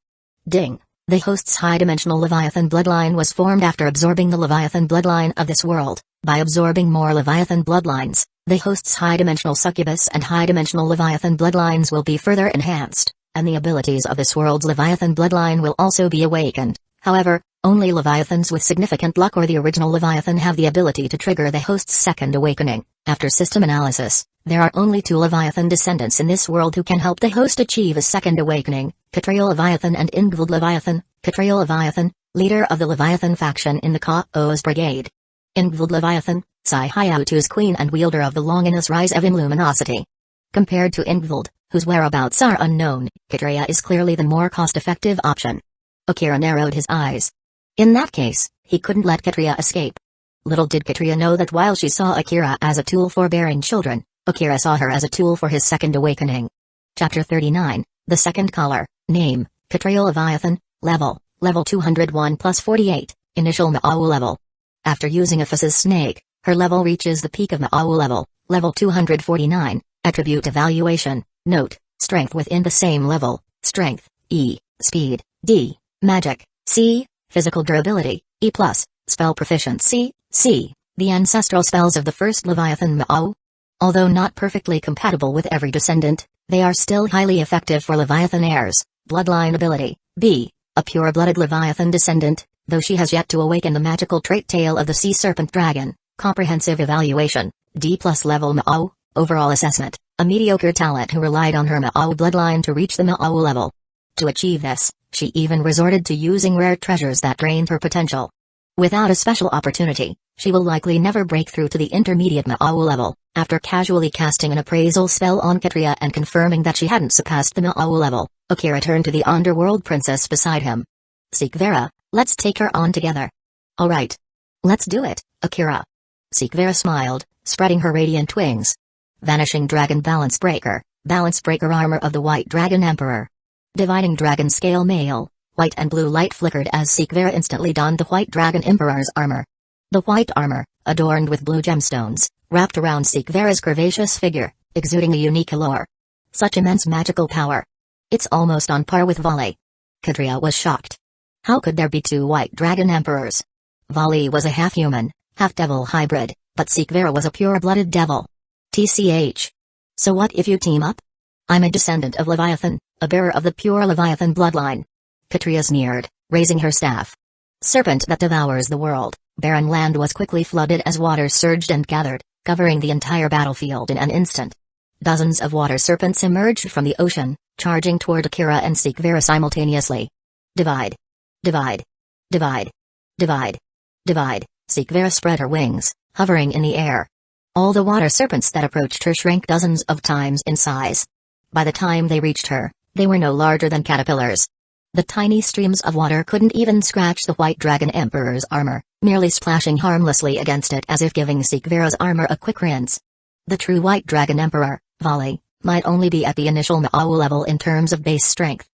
Ding! The host's high-dimensional Leviathan bloodline was formed after absorbing the Leviathan bloodline of this world. By absorbing more Leviathan bloodlines, the host's high-dimensional succubus and high-dimensional Leviathan bloodlines will be further enhanced, and the abilities of this world's Leviathan bloodline will also be awakened. However, only Leviathans with significant luck or the original Leviathan have the ability to trigger the host's second awakening. After system analysis, there are only 2 Leviathan descendants in this world who can help the host achieve a second awakening, Katria Leviathan and Ingvald Leviathan. Katria Leviathan, leader of the Leviathan faction in the Chaos Brigade. Ingvald Leviathan, Sai Hayautu's queen and wielder of the Longinus Rise of Luminosity. Compared to Ingvald, whose whereabouts are unknown, Katria is clearly the more cost-effective option. Akira narrowed his eyes. In that case, he couldn't let Katria escape. Little did Katria know that while she saw Akira as a tool for bearing children, Akira saw her as a tool for his second awakening. Chapter 39, The Second Color, Name, Katria Leviathan, Level 201 plus 48, Initial Ma'au level. After using Ephesus Snake, her level reaches the peak of Ma'au level 249, Attribute Evaluation, Note, Strength within the same level, Strength, E, Speed, D, Magic, C, Physical Durability, E+, Spell Proficiency, C, the ancestral spells of the first Leviathan Ma'au. Although not perfectly compatible with every descendant, they are still highly effective for Leviathan heirs. Bloodline ability, B, a pure-blooded Leviathan descendant, though she has yet to awaken the magical trait Tail of the Sea Serpent Dragon. Comprehensive evaluation, D+ level Ma'au, overall assessment, a mediocre talent who relied on her Ma'au bloodline to reach the Ma'au level. To achieve this, she even resorted to using rare treasures that drained her potential. Without a special opportunity, she will likely never break through to the intermediate Ma'au level. After casually casting an appraisal spell on Katria and confirming that she hadn't surpassed the Ma'au level, Akira turned to the underworld princess beside him. "Seek Vera, let's take her on together." "Alright. Let's do it, Akira." Seek Vera smiled, spreading her radiant wings. Vanishing Dragon Balance Breaker armor of the White Dragon Emperor. Dividing Dragon Scale Male, white and blue light flickered as Seek Vera instantly donned the White Dragon Emperor's armor. The white armor, adorned with blue gemstones, wrapped around Seek Vera's curvaceous figure, exuding a unique allure. Such immense magical power. It's almost on par with Vali. Katria was shocked. How could there be two White Dragon Emperors? Vali was a half-human, half-devil hybrid, but Seek Vera was a pure-blooded devil. TCH. So what if you team up? I'm a descendant of Leviathan, a bearer of the pure Leviathan bloodline. Katria sneered, raising her staff. Serpent that devours the world, barren land was quickly flooded as water surged and gathered, covering the entire battlefield in an instant. Dozens of water serpents emerged from the ocean, charging toward Akira and Seek Vera simultaneously. Divide. Divide. Divide. Divide. Divide. Seek Vera spread her wings, hovering in the air. All the water serpents that approached her shrank dozens of times in size. By the time they reached her, they were no larger than caterpillars. The tiny streams of water couldn't even scratch the White Dragon Emperor's armor, merely splashing harmlessly against it as if giving Seek Vera's armor a quick rinse. The true White Dragon Emperor, Vali, might only be at the initial Ma'au level in terms of base strength.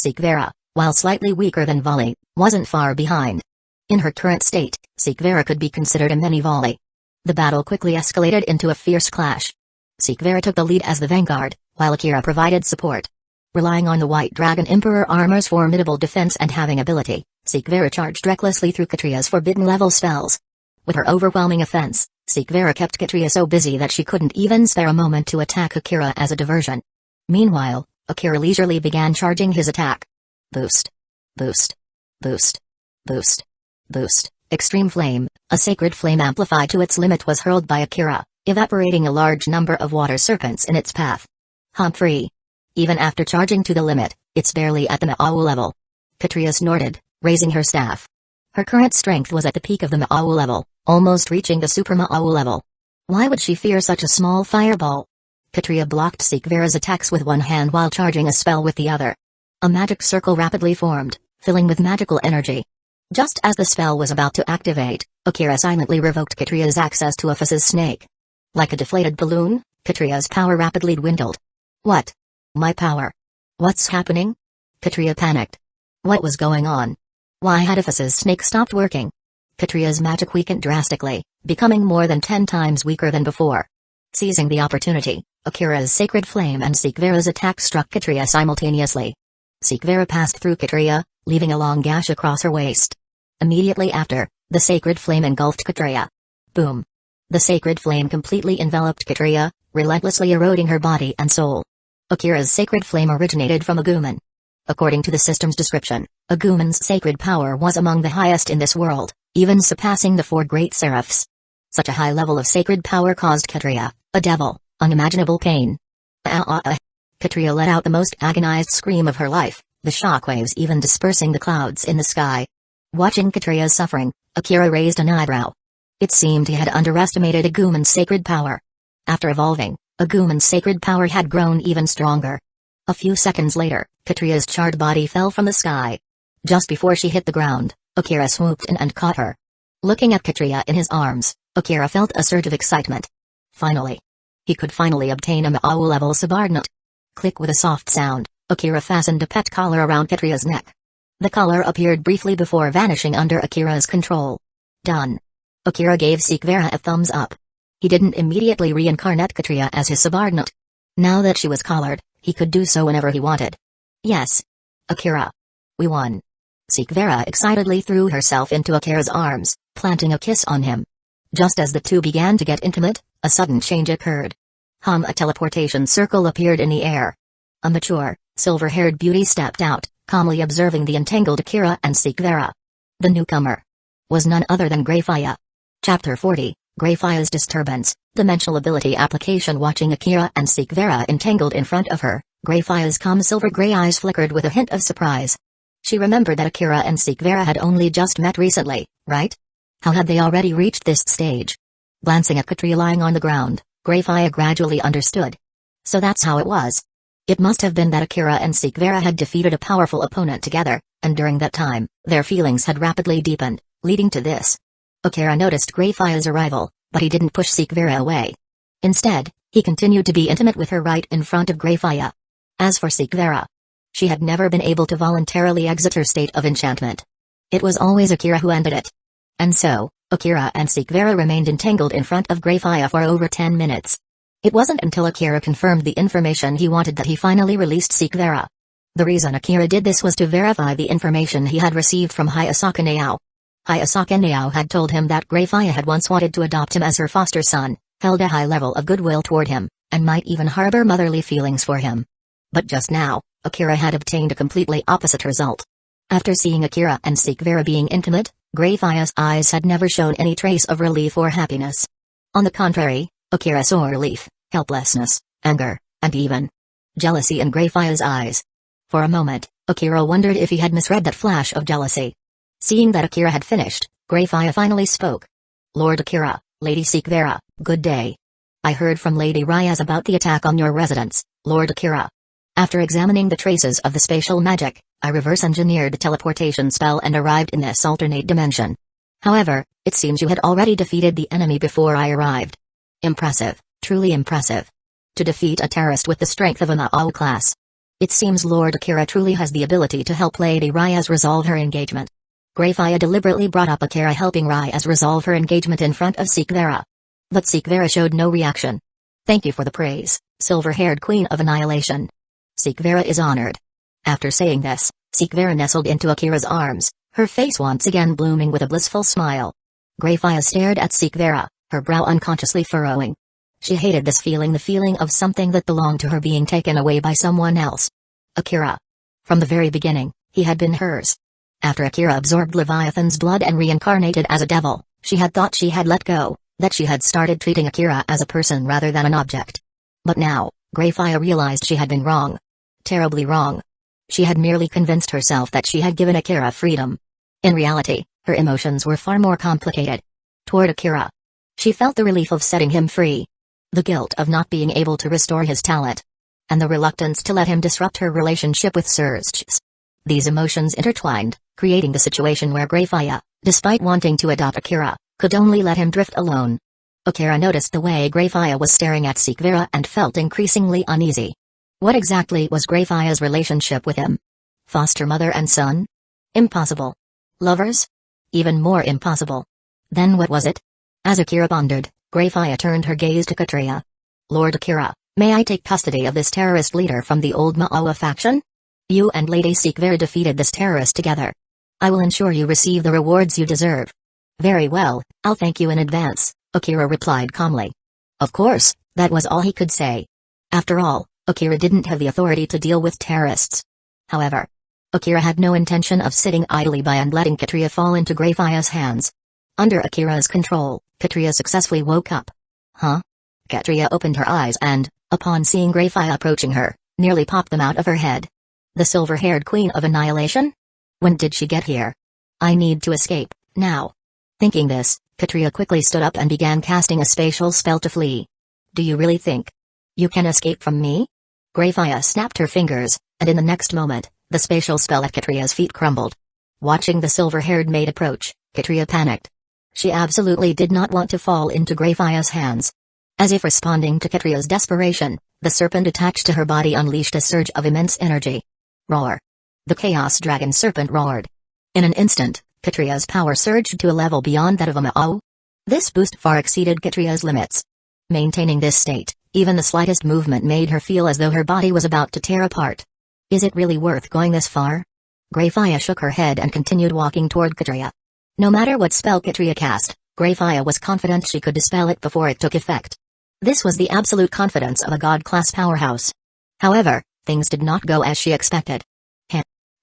Seek Vera, while slightly weaker than Vali, wasn't far behind. In her current state, Seek Vera could be considered a mini-Vali. The battle quickly escalated into a fierce clash. Seek Vera took the lead as the vanguard, while Akira provided support. Relying on the White Dragon Emperor armor's formidable defense and having ability, Seek Vera charged recklessly through Katria's forbidden level spells. With her overwhelming offense, Seek Vera kept Katria so busy that she couldn't even spare a moment to attack Akira as a diversion. Meanwhile, Akira leisurely began charging his attack. Boost. Boost. Boost. Boost. Boost. Extreme Flame, a sacred flame amplified to its limit was hurled by Akira, evaporating a large number of water serpents in its path. Humphrey. Even after charging to the limit, it's barely at the Ma'au level. Katria snorted, raising her staff. Her current strength was at the peak of the Ma'au level, almost reaching the Super Ma'au level. Why would she fear such a small fireball? Katria blocked Seek Vera's attacks with one hand while charging a spell with the other. A magic circle rapidly formed, filling with magical energy. Just as the spell was about to activate, Akira silently revoked Katria's access to Ephesus Snake. Like a deflated balloon, Katria's power rapidly dwindled. What? My power? What's happening? Katria panicked. What was going on? Why had Ephesus Snake stopped working? Katria's magic weakened drastically, becoming more than 10 times weaker than before. Seizing the opportunity, Akira's Sacred Flame and Seek Vera's attack struck Katria simultaneously. Seek Vera passed through Katria, leaving a long gash across her waist. Immediately after, the Sacred Flame engulfed Katria. Boom. The Sacred Flame completely enveloped Katria, relentlessly eroding her body and soul. Akira's Sacred Flame originated from Aguman. According to the system's description, Aguman's sacred power was among the highest in this world, even surpassing the 4 great seraphs. Such a high level of sacred power caused Katria, a devil, unimaginable pain. Katria let out the most agonized scream of her life, the shockwaves even dispersing the clouds in the sky. Watching Katria's suffering, Akira raised an eyebrow. It seemed he had underestimated Aguman's sacred power. After evolving, Aguman's sacred power had grown even stronger. A few seconds later, Katria's charred body fell from the sky. Just before she hit the ground, Akira swooped in and caught her. Looking at Katria in his arms, Akira felt a surge of excitement. Finally. He could finally obtain a Ma'au level subordinate. Click with a soft sound, Akira fastened a pet collar around Katria's neck. The collar appeared briefly before vanishing under Akira's control. Done. Akira gave Vera a thumbs up. He didn't immediately reincarnate Katria as his subordinate. Now that she was collared, he could do so whenever he wanted. Yes. Akira. We won. Vera excitedly threw herself into Akira's arms, planting a kiss on him. Just as the two began to get intimate, a sudden change occurred. A teleportation circle appeared in the air. A mature, silver-haired beauty stepped out, calmly observing the entangled Akira and Vera. The newcomer was none other than Grafia. Chapter 40, Grafia's Disturbance, Dimensional Ability Application. Watching Akira and Vera entangled in front of her, Grafia's calm silver-gray eyes flickered with a hint of surprise. She remembered that Akira and Vera had only just met recently, right? How had they already reached this stage? Glancing at Katria lying on the ground, Grafia gradually understood. So that's how it was. It must have been that Akira and Vera had defeated a powerful opponent together, and during that time, their feelings had rapidly deepened, leading to this. Akira noticed Grafia's arrival, but he didn't push Vera away. Instead, he continued to be intimate with her right in front of Grafia. As for Vera, she had never been able to voluntarily exit her state of enchantment. It was always Akira who ended it. And so, Akira and Vera remained entangled in front of Grafia for over 10 minutes. It wasn't until Akira confirmed the information he wanted that he finally released Vera. The reason Akira did this was to verify the information he had received from Hayasaka Nao. Hayasaka Nao had told him that Grafia had once wanted to adopt him as her foster son, held a high level of goodwill toward him, and might even harbor motherly feelings for him. But just now, Akira had obtained a completely opposite result. After seeing Akira and Vera being intimate, Grafia's eyes had never shown any trace of relief or happiness. On the contrary, Akira saw relief, helplessness, anger, and even jealousy in Grafia's eyes. For a moment, Akira wondered if he had misread that flash of jealousy. Seeing that Akira had finished, Grafia finally spoke. Lord Akira, Lady Vera, good day. I heard from Lady Ryaz about the attack on your residence, Lord Akira. After examining the traces of the spatial magic, I reverse-engineered the teleportation spell and arrived in this alternate dimension. However, it seems you had already defeated the enemy before I arrived. Impressive, truly impressive. To defeat a terrorist with the strength of an AO class. It seems Lord Akira truly has the ability to help Lady Ryaz resolve her engagement. Grafia deliberately brought up Akira helping Ryaz resolve her engagement in front of Vera. But Vera showed no reaction. Thank you for the praise, silver-haired Queen of Annihilation. Vera is honored. After saying this, Vera nestled into Akira's arms, her face once again blooming with a blissful smile. Grafia stared at Vera, her brow unconsciously furrowing. She hated this feeling, the feeling of something that belonged to her being taken away by someone else. Akira. From the very beginning, he had been hers. After Akira absorbed Leviathan's blood and reincarnated as a devil, she had thought she had let go, that she had started treating Akira as a person rather than an object. But now, Grafia realized she had been wrong. Terribly wrong. She had merely convinced herself that she had given Akira freedom. In reality, her emotions were far more complicated. Toward Akira, she felt the relief of setting him free. The guilt of not being able to restore his talent. And the reluctance to let him disrupt her relationship with Serges. These emotions intertwined, creating the situation where Grafia, despite wanting to adopt Akira, could only let him drift alone. Akira noticed the way Grafia was staring at Vera and felt increasingly uneasy. What exactly was Grafia's relationship with him? Foster mother and son? Impossible. Lovers? Even more impossible. Then what was it? As Akira pondered, Grafia turned her gaze to Katria. Lord Akira, may I take custody of this terrorist leader from the old Ma'awa faction? You and Lady Vera defeated this terrorist together. I will ensure you receive the rewards you deserve. Very well, I'll thank you in advance, Akira replied calmly. Of course, that was all he could say. After all, Akira didn't have the authority to deal with terrorists. However, Akira had no intention of sitting idly by and letting Katria fall into Grafia's hands. Under Akira's control, Katria successfully woke up. Huh? Katria opened her eyes and, upon seeing Grafia approaching her, nearly popped them out of her head. The silver-haired Queen of Annihilation? When did she get here? I need to escape, now. Thinking this, Katria quickly stood up and began casting a spatial spell to flee. Do you really think you can escape from me? Grafia snapped her fingers, and in the next moment, the spatial spell at Katria's feet crumbled. Watching the silver-haired maid approach, Katria panicked. She absolutely did not want to fall into Grafia's hands. As if responding to Katria's desperation, the serpent attached to her body unleashed a surge of immense energy. Roar! The Chaos Dragon serpent roared. In an instant, Katria's power surged to a level beyond that of a Mao. This boost far exceeded Katria's limits. Maintaining this state, even the slightest movement made her feel as though her body was about to tear apart. Is it really worth going this far? Grafia shook her head and continued walking toward Katria. No matter what spell Katria cast, Grafia was confident she could dispel it before it took effect. This was the absolute confidence of a god-class powerhouse. However, things did not go as she expected.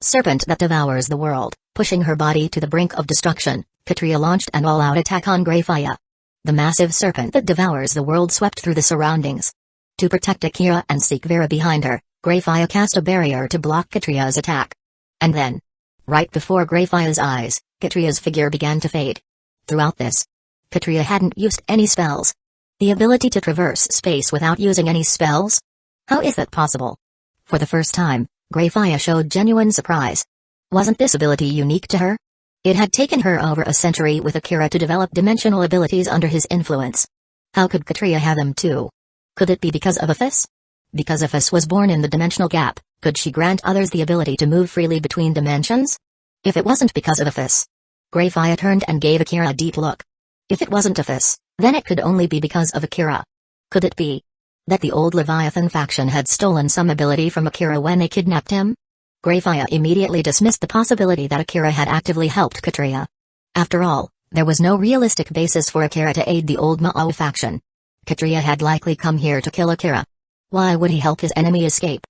Serpent that devours the world, pushing her body to the brink of destruction, Katria launched an all-out attack on Grafia. The massive serpent that devours the world swept through the surroundings. To protect Akira and seek Vera behind her, Grafia cast a barrier to block Katria's attack. And then, right before Grafia's eyes, Katria's figure began to fade. Throughout this, Katria hadn't used any spells. The ability to traverse space without using any spells? How is that possible? For the first time, Grafia showed genuine surprise. Wasn't this ability unique to her? It had taken her over a century with Akira to develop dimensional abilities under his influence. How could Katria have them too? Could it be because of Aphis? Because Aphis was born in the dimensional gap, could she grant others the ability to move freely between dimensions? If it wasn't because of Aphis. Grafia turned and gave Akira a deep look. If it wasn't Aphis, then it could only be because of Akira. Could it be that the old Leviathan faction had stolen some ability from Akira when they kidnapped him? Grafia immediately dismissed the possibility that Akira had actively helped Katria. After all, there was no realistic basis for Akira to aid the old Mao faction. Katria had likely come here to kill Akira. Why would he help his enemy escape?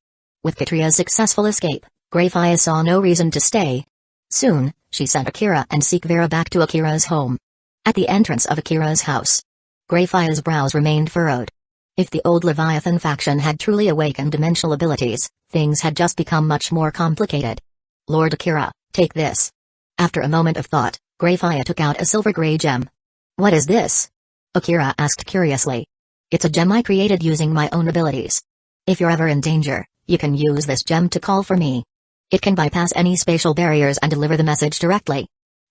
With Katria's successful escape, Grafia saw no reason to stay. Soon, she sent Akira and seek Vera back to Akira's home. At the entrance of Akira's house, Grafia's brows remained furrowed. If the old Leviathan faction had truly awakened dimensional abilities, things had just become much more complicated. Lord Akira, take this. After a moment of thought, Grafia took out a silver-gray gem. What is this? Akira asked curiously. It's a gem I created using my own abilities. If you're ever in danger, you can use this gem to call for me. It can bypass any spatial barriers and deliver the message directly.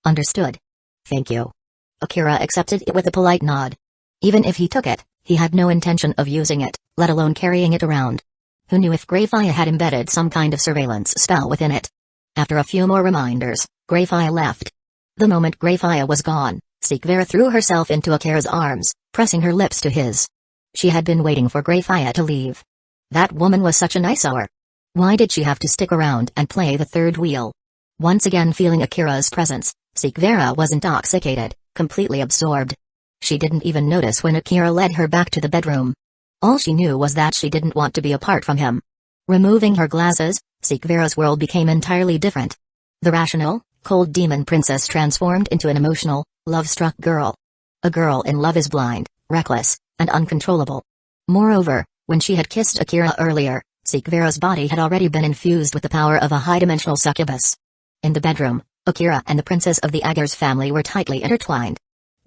Understood. Thank you. Akira accepted it with a polite nod. Even if he took it, he had no intention of using it, let alone carrying it around. Who knew if Grafia had embedded some kind of surveillance spell within it? After a few more reminders, Grafia left. The moment Grafia was gone, Vera threw herself into Akira's arms, pressing her lips to his. She had been waiting for Grafia to leave. That woman was such an eyesore. Why did she have to stick around and play the third wheel? Once again feeling Akira's presence, Vera was intoxicated, completely absorbed. She didn't even notice when Akira led her back to the bedroom. All she knew was that she didn't want to be apart from him. Removing her glasses, Vera's world became entirely different. The rational, cold demon princess transformed into an emotional, love-struck girl. A girl in love is blind, reckless, and uncontrollable. Moreover, when she had kissed Akira earlier, Vera's body had already been infused with the power of a high-dimensional succubus. In the bedroom, Akira and the princess of the Agars family were tightly intertwined.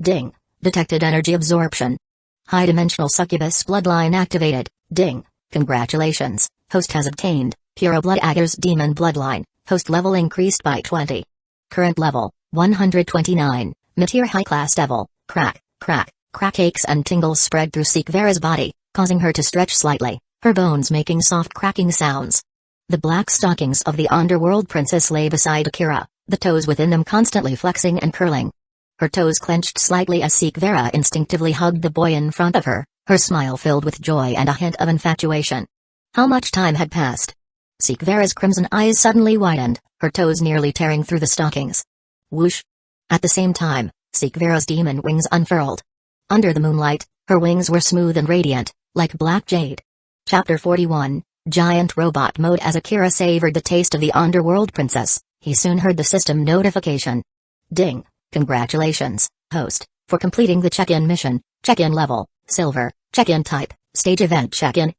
Ding! Detected energy absorption. High-dimensional succubus bloodline activated. Ding! Congratulations, host has obtained pure blood Agars demon bloodline. Host level increased by 20. Current level, 129. Meteor high-class devil. Crack, crack, crack aches and tingles spread through Vera's body, causing her to stretch slightly, her bones making soft cracking sounds. The black stockings of the underworld princess lay beside Akira, the toes within them constantly flexing and curling. Her toes clenched slightly as Vera instinctively hugged the boy in front of her, her smile filled with joy and a hint of infatuation. How much time had passed? Vera's crimson eyes suddenly widened, her toes nearly tearing through the stockings. Whoosh! At the same time, Vera's demon wings unfurled. Under the moonlight, her wings were smooth and radiant, like black jade. Chapter 41, Giant Robot Mode. As Akira savored the taste of the underworld princess, he soon heard the system notification. Ding! Congratulations, host, for completing the check-in mission. Check-in level, silver. Check-in type, stage event. Check-in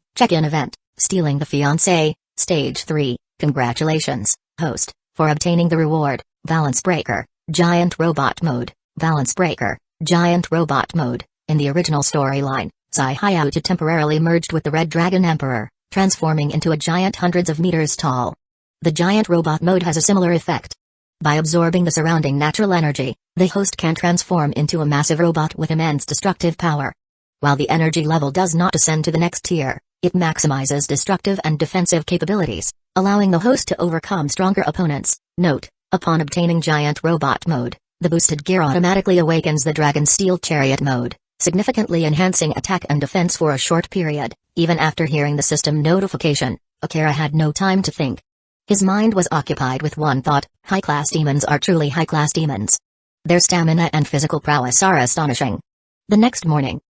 event, stealing the fiancé. Stage 3, congratulations, host, for obtaining the reward, balance breaker, giant robot mode, balance breaker, giant robot mode. In the original storyline, Sai Hayauji temporarily merged with the Red Dragon Emperor, transforming into a giant hundreds of meters tall. The giant robot mode has a similar effect. By absorbing the surrounding natural energy, the host can transform into a massive robot with immense destructive power. While the energy level does not ascend to the next tier, it maximizes destructive and defensive capabilities, allowing the host to overcome stronger opponents. Note: upon obtaining Giant Robot mode, the boosted gear automatically awakens the Dragon Steel Chariot mode, significantly enhancing attack and defense for a short period. Even after hearing the system notification, Akira had no time to think. His mind was occupied with one thought: high-class demons are truly high-class demons. Their stamina and physical prowess are astonishing. The next morning,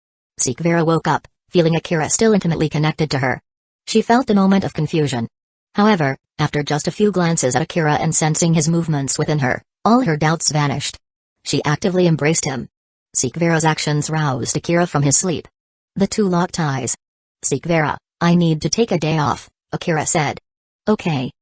Vera woke up, feeling Akira still intimately connected to her. She felt a moment of confusion. However, after just a few glances at Akira and sensing his movements within her, all her doubts vanished. She actively embraced him. Vera's actions roused Akira from his sleep. The two locked eyes. Vera, I need to take a day off, Akira said. Okay.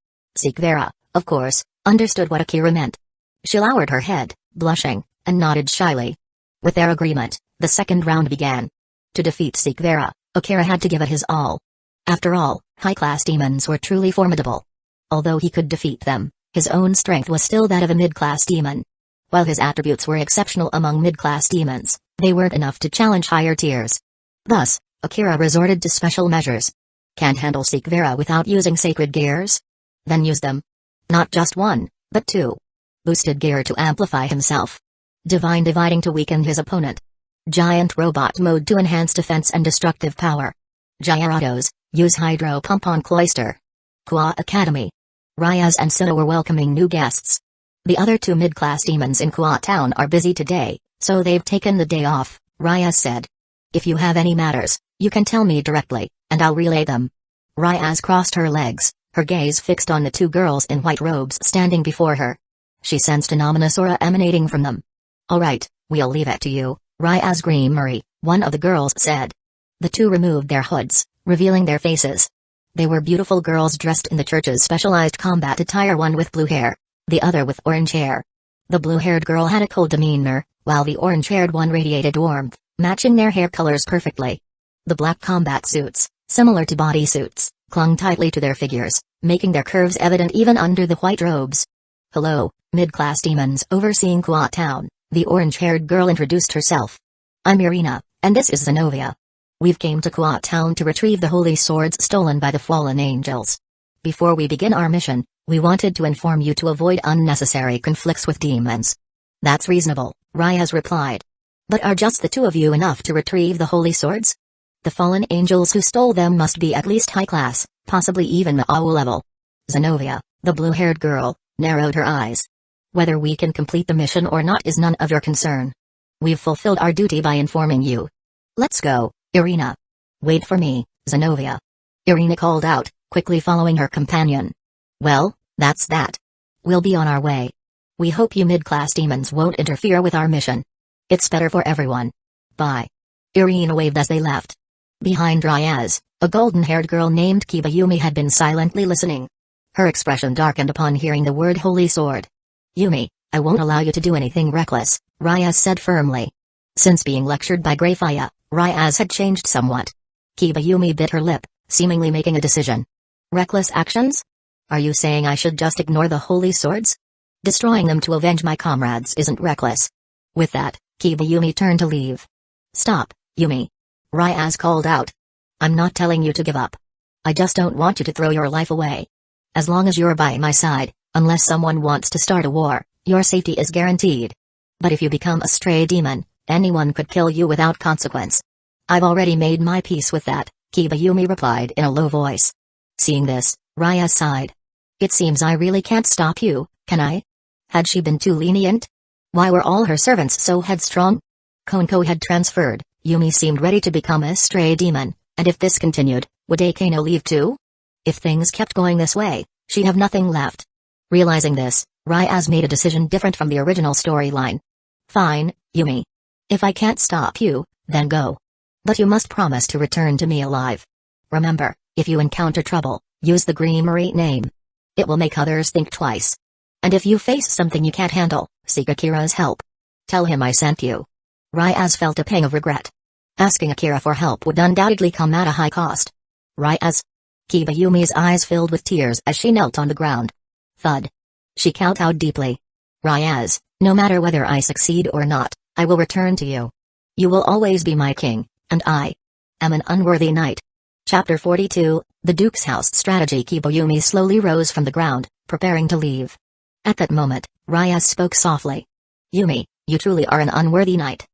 Vera, of course, understood what Akira meant. She lowered her head, blushing, and nodded shyly. With their agreement, the second round began. To defeat Vera, Akira had to give it his all. After all, high-class demons were truly formidable. Although he could defeat them, his own strength was still that of a mid-class demon. While his attributes were exceptional among mid-class demons, they weren't enough to challenge higher tiers. Thus, Akira resorted to special measures. Can't handle Vera without using sacred gears? Then use them. Not just one, but two. Boosted gear to amplify himself. Divine dividing to weaken his opponent. Giant Robot mode to enhance defense and destructive power. Gyarados, use Hydro Pump on Cloyster. Qua Academy. Ryaz and Suna were welcoming new guests. The other two mid-class demons in Qua Town are busy today, so they've taken the day off, Ryaz said. If you have any matters, you can tell me directly, and I'll relay them. Ryaz crossed her legs, her gaze fixed on the two girls in white robes standing before her. She sensed an ominous aura emanating from them. Alright, we'll leave it to you, Ryaz Greenmurray, one of the girls said. The two removed their hoods, revealing their faces. They were beautiful girls dressed in the church's specialized combat attire, one with blue hair, the other with orange hair. The blue-haired girl had a cold demeanor, while the orange-haired one radiated warmth, matching their hair colors perfectly. The black combat suits, similar to bodysuits, clung tightly to their figures, making their curves evident even under the white robes. Hello, mid-class demons overseeing Qua Town, the orange-haired girl introduced herself. I'm Irina, and this is Zenobia. We've came to Qua Town to retrieve the holy swords stolen by the fallen angels. Before we begin our mission, we wanted to inform you to avoid unnecessary conflicts with demons. That's reasonable, Ryaz replied. But are just the two of you enough to retrieve the holy swords? The fallen angels who stole them must be at least high class, possibly even the AU level. Zenobia, the blue-haired girl, narrowed her eyes. Whether we can complete the mission or not is none of your concern. We've fulfilled our duty by informing you. Let's go, Irina. Wait for me, Zenobia. Irina called out, quickly following her companion. Well, that's that. We'll be on our way. We hope you mid-class demons won't interfere with our mission. It's better for everyone. Bye. Irina waved as they left. Behind Ryaz, a golden-haired girl named Kibayumi had been silently listening. Her expression darkened upon hearing the word holy sword. Yumi, I won't allow you to do anything reckless, Ryaz said firmly. Since being lectured by Grafia, Ryaz had changed somewhat. Kibayumi bit her lip, seemingly making a decision. Reckless actions? Are you saying I should just ignore the holy swords? Destroying them to avenge my comrades isn't reckless. With that, Kibayumi turned to leave. Stop, Yumi. Ryaz called out. I'm not telling you to give up. I just don't want you to throw your life away. As long as you're by my side, unless someone wants to start a war, your safety is guaranteed. But if you become a stray demon, anyone could kill you without consequence. I've already made my peace with that, Kibayumi replied in a low voice. Seeing this, Ryaz sighed. It seems I really can't stop you, can I? Had she been too lenient? Why were all her servants so headstrong? Konko had transferred, Yumi seemed ready to become a stray demon, and if this continued, would Akano leave too? If things kept going this way, she'd have nothing left. Realizing this, Ryaz made a decision different from the original storyline. Fine, Yumi. If I can't stop you, then go. But you must promise to return to me alive. Remember, if you encounter trouble, use the Greenmurray name. It will make others think twice. And if you face something you can't handle, seek Akira's help. Tell him I sent you. Ryaz felt a pang of regret. Asking Akira for help would undoubtedly come at a high cost. Ryaz? Kibayumi's eyes filled with tears as she knelt on the ground. Thud. She kowtowed deeply. Ryaz, no matter whether I succeed or not, I will return to you. You will always be my king, And I am an unworthy knight. Chapter 42, The Duke's House Strategy. Kibayumi slowly rose from the ground, preparing to leave. At that moment, Ryaz spoke softly. Yumi, you truly are an unworthy knight.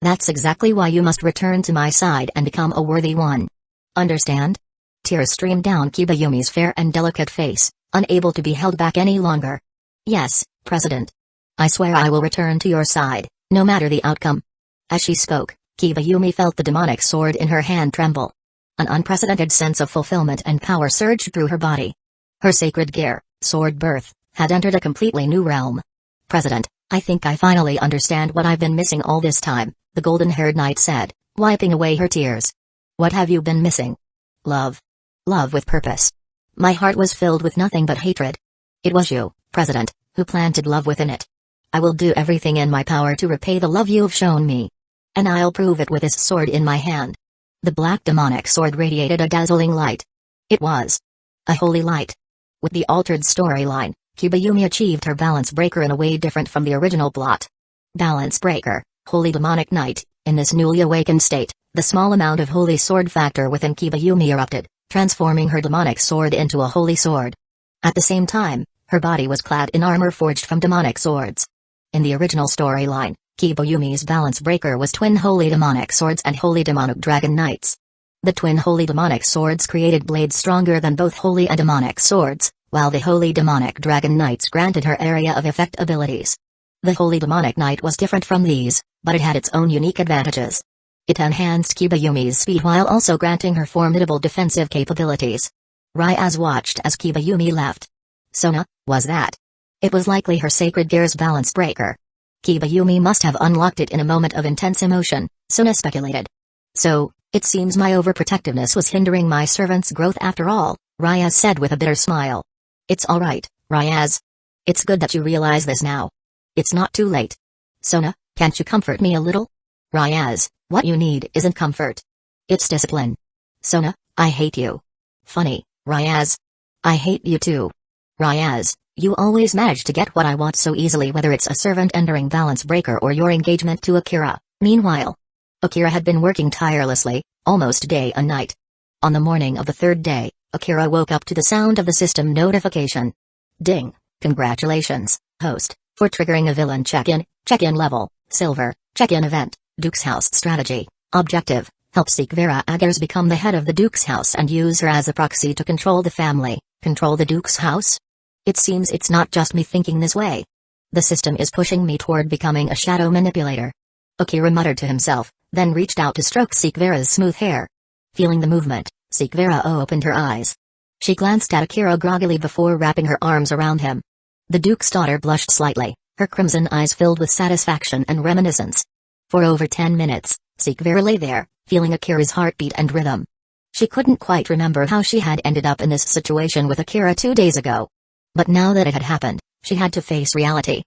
That's exactly why you must return to my side and become a worthy one. Understand? Tears streamed down Kibayumi's fair and delicate face, unable to be held back any longer. Yes, President. I swear I will return to your side, no matter the outcome. As she spoke, Kibayumi felt the demonic sword in her hand tremble. An unprecedented sense of fulfillment and power surged through her body. Her sacred gear, sword birth, had entered a completely new realm. President, I think I finally understand what I've been missing all this time, the golden-haired knight said, wiping away her tears. What have you been missing? Love. Love with purpose. My heart was filled with nothing but hatred. It was you, President, who planted love within it. I will do everything in my power to repay the love you've shown me. And I'll prove it with this sword in my hand. The black demonic sword radiated a dazzling light. It was a holy light. With the altered storyline, Kibayumi achieved her balance breaker in a way different from the original plot. Balance breaker, holy demonic knight. In this newly awakened state, the small amount of holy sword factor within Kibayumi erupted, transforming her demonic sword into a holy sword. At the same time, her body was clad in armor forged from demonic swords. In the original storyline, Kibayumi's balance breaker was twin holy demonic swords and holy demonic dragon knights. The twin holy demonic swords created blades stronger than both holy and demonic swords, while the holy demonic dragon knights granted her area of effect abilities. The holy demonic knight was different from these, but it had its own unique advantages. It enhanced Kibayumi's speed while also granting her formidable defensive capabilities. Ryaz watched as Kibayumi left. Sona, was that? It was likely her sacred gear's balance breaker. Kibayumi must have unlocked it in a moment of intense emotion, Sona speculated. So, it seems my overprotectiveness was hindering my servant's growth after all, Ryaz said with a bitter smile. It's alright, Ryaz. It's good that you realize this now. It's not too late. Sona, can't you comfort me a little? Ryaz, what you need isn't comfort. It's discipline. Sona, I hate you. Funny, Ryaz. I hate you too. Ryaz, you always manage to get what I want so easily, whether it's a servant entering balance breaker or your engagement to Akira. Meanwhile, Akira had been working tirelessly, almost day and night. On the morning of the third day, Akira woke up to the sound of the system notification. Ding, congratulations, host, for triggering a villain check-in level, silver, check-in event, Duke's House strategy, objective, help seek Vera Agars become the head of the Duke's House and use her as a proxy to control the family, control the Duke's House? It seems it's not just me thinking this way. The system is pushing me toward becoming a shadow manipulator. Akira muttered to himself, then reached out to stroke Seek Vera's smooth hair. Feeling the movement, Seek Vera opened her eyes. She glanced at Akira groggily before wrapping her arms around him. The Duke's daughter blushed slightly, her crimson eyes filled with satisfaction and reminiscence. For over 10 minutes, Seek Vera lay there, feeling Akira's heartbeat and rhythm. She couldn't quite remember how she had ended up in this situation with Akira 2 days ago. But now that it had happened, she had to face reality.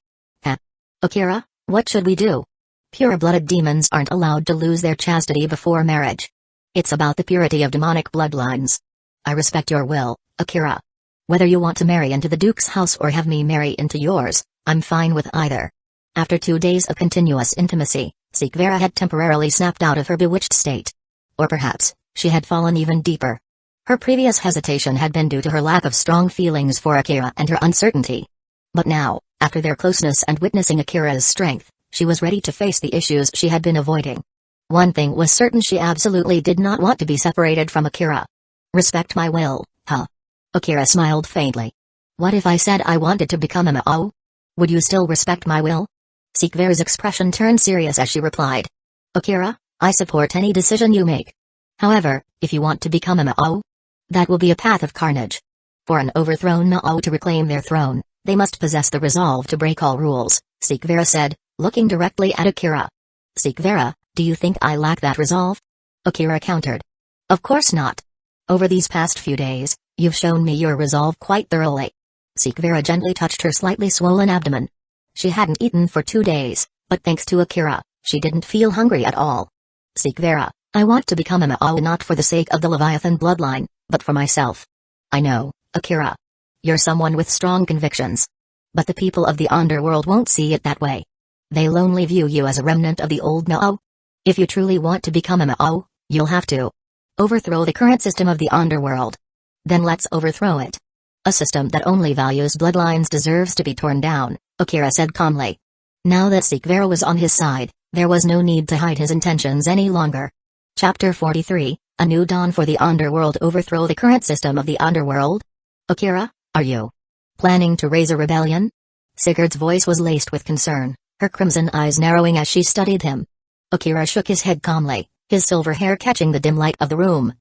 Akira, what should we do? Pure-blooded demons aren't allowed to lose their chastity before marriage. It's about the purity of demonic bloodlines. I respect your will, Akira. Whether you want to marry into the Duke's house or have me marry into yours, I'm fine with either. After 2 days of continuous intimacy, Seek Vera had temporarily snapped out of her bewitched state. Or perhaps, she had fallen even deeper. Her previous hesitation had been due to her lack of strong feelings for Akira and her uncertainty. But now, after their closeness and witnessing Akira's strength, she was ready to face the issues she had been avoiding. One thing was certain: she absolutely did not want to be separated from Akira. Respect my will, huh? Akira smiled faintly. What if I said I wanted to become a Mao? Would you still respect my will? Seek Vera's expression turned serious as she replied. Akira, I support any decision you make. However, if you want to become a Mao, that will be a path of carnage. For an overthrown Mao to reclaim their throne, they must possess the resolve to break all rules, Seek Vera said, looking directly at Akira. Seek Vera, do you think I lack that resolve? Akira countered. Of course not. Over these past few days, you've shown me your resolve quite thoroughly. Seek Vera gently touched her slightly swollen abdomen. She hadn't eaten for 2 days, but thanks to Akira, she didn't feel hungry at all. Seek Vera, I want to become a Mao not for the sake of the Leviathan bloodline, but for myself. I know, Akira. You're someone with strong convictions. But the people of the underworld won't see it that way. They'll only view you as a remnant of the old Mao. If you truly want to become a Mao, You'll have to overthrow the current system of the underworld. Then let's overthrow it. A system that only values bloodlines deserves to be torn down, Akira said calmly. Now that Vera was on his side, there was no need to hide his intentions any longer. Chapter 43, A New Dawn for the Underworld. Overthrow the current system of the underworld? Akira, are you planning to raise a rebellion? Sigurd's voice was laced with concern, her crimson eyes narrowing as she studied him. Akira shook his head calmly, his silver hair catching the dim light of the room.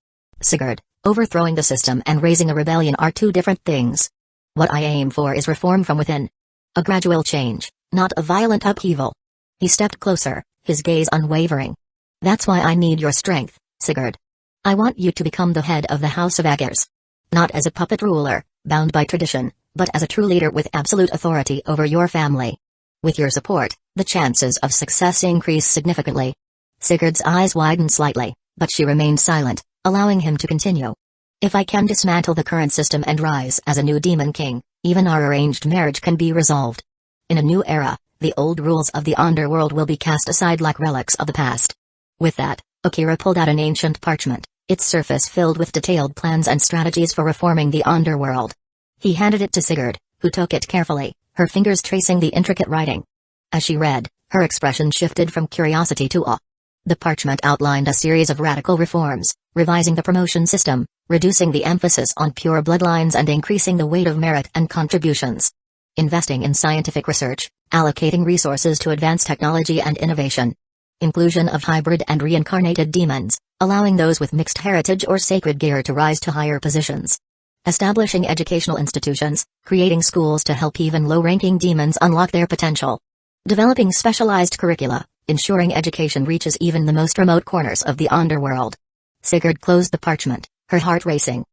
Sigurd, overthrowing the system and raising a rebellion are two different things. What I aim for is reform from within. A gradual change, not a violent upheaval. He stepped closer, his gaze unwavering. That's why I need your strength, Sigurd. I want you to become the head of the House of Agars. Not as a puppet ruler, bound by tradition, but as a true leader with absolute authority over your family. With your support, the chances of success increase significantly. Sigurd's eyes widened slightly, but she remained silent, allowing him to continue. If I can dismantle the current system and rise as a new demon king, even our arranged marriage can be resolved. In a new era, the old rules of the underworld will be cast aside like relics of the past. With that, Akira pulled out an ancient parchment, its surface filled with detailed plans and strategies for reforming the underworld. He handed it to Sigurd, who took it carefully, her fingers tracing the intricate writing. As she read, her expression shifted from curiosity to awe. The parchment outlined a series of radical reforms, revising the promotion system, reducing the emphasis on pure bloodlines and increasing the weight of merit and contributions. Investing in scientific research, allocating resources to advance technology and innovation. Inclusion of hybrid and reincarnated demons, allowing those with mixed heritage or sacred gear to rise to higher positions. Establishing educational institutions, creating schools to help even low-ranking demons unlock their potential. Developing specialized curricula, ensuring education reaches even the most remote corners of the underworld. Sigurd closed the parchment, her heart racing.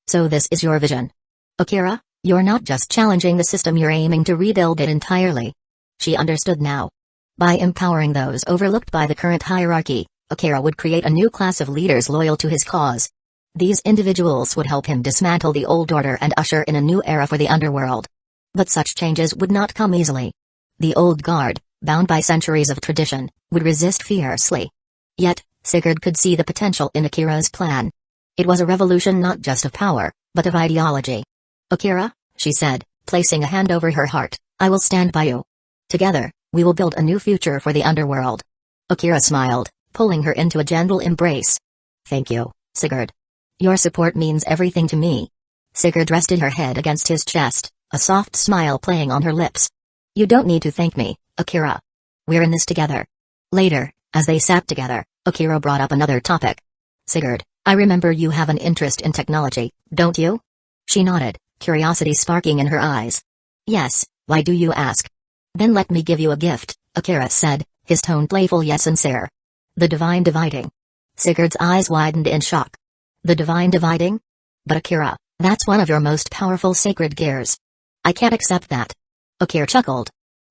So this is your vision. Akira, you're not just challenging the system, you're aiming to rebuild it entirely. She understood now. By empowering those overlooked by the current hierarchy, Akira would create a new class of leaders loyal to his cause. These individuals would help him dismantle the old order and usher in a new era for the underworld. But such changes would not come easily. The old guard, bound by centuries of tradition, would resist fiercely. Yet, Sigurd could see the potential in Akira's plan. It was a revolution not just of power, but of ideology. Akira, she said, placing a hand over her heart, I will stand by you. Together, we will build a new future for the underworld. Akira smiled, pulling her into a gentle embrace. Thank you, Sigurd. Your support means everything to me. Sigurd rested her head against his chest, a soft smile playing on her lips. You don't need to thank me, Akira. We're in this together. Later, as they sat together, Akira brought up another topic. Sigurd, I remember you have an interest in technology, don't you? She nodded, curiosity sparking in her eyes. Yes, why do you ask? Then let me give you a gift, Akira said, his tone playful yet sincere. The divine dividing. Sigurd's eyes widened in shock. The divine dividing? But Akira, that's one of your most powerful sacred gears. I can't accept that. Akira chuckled.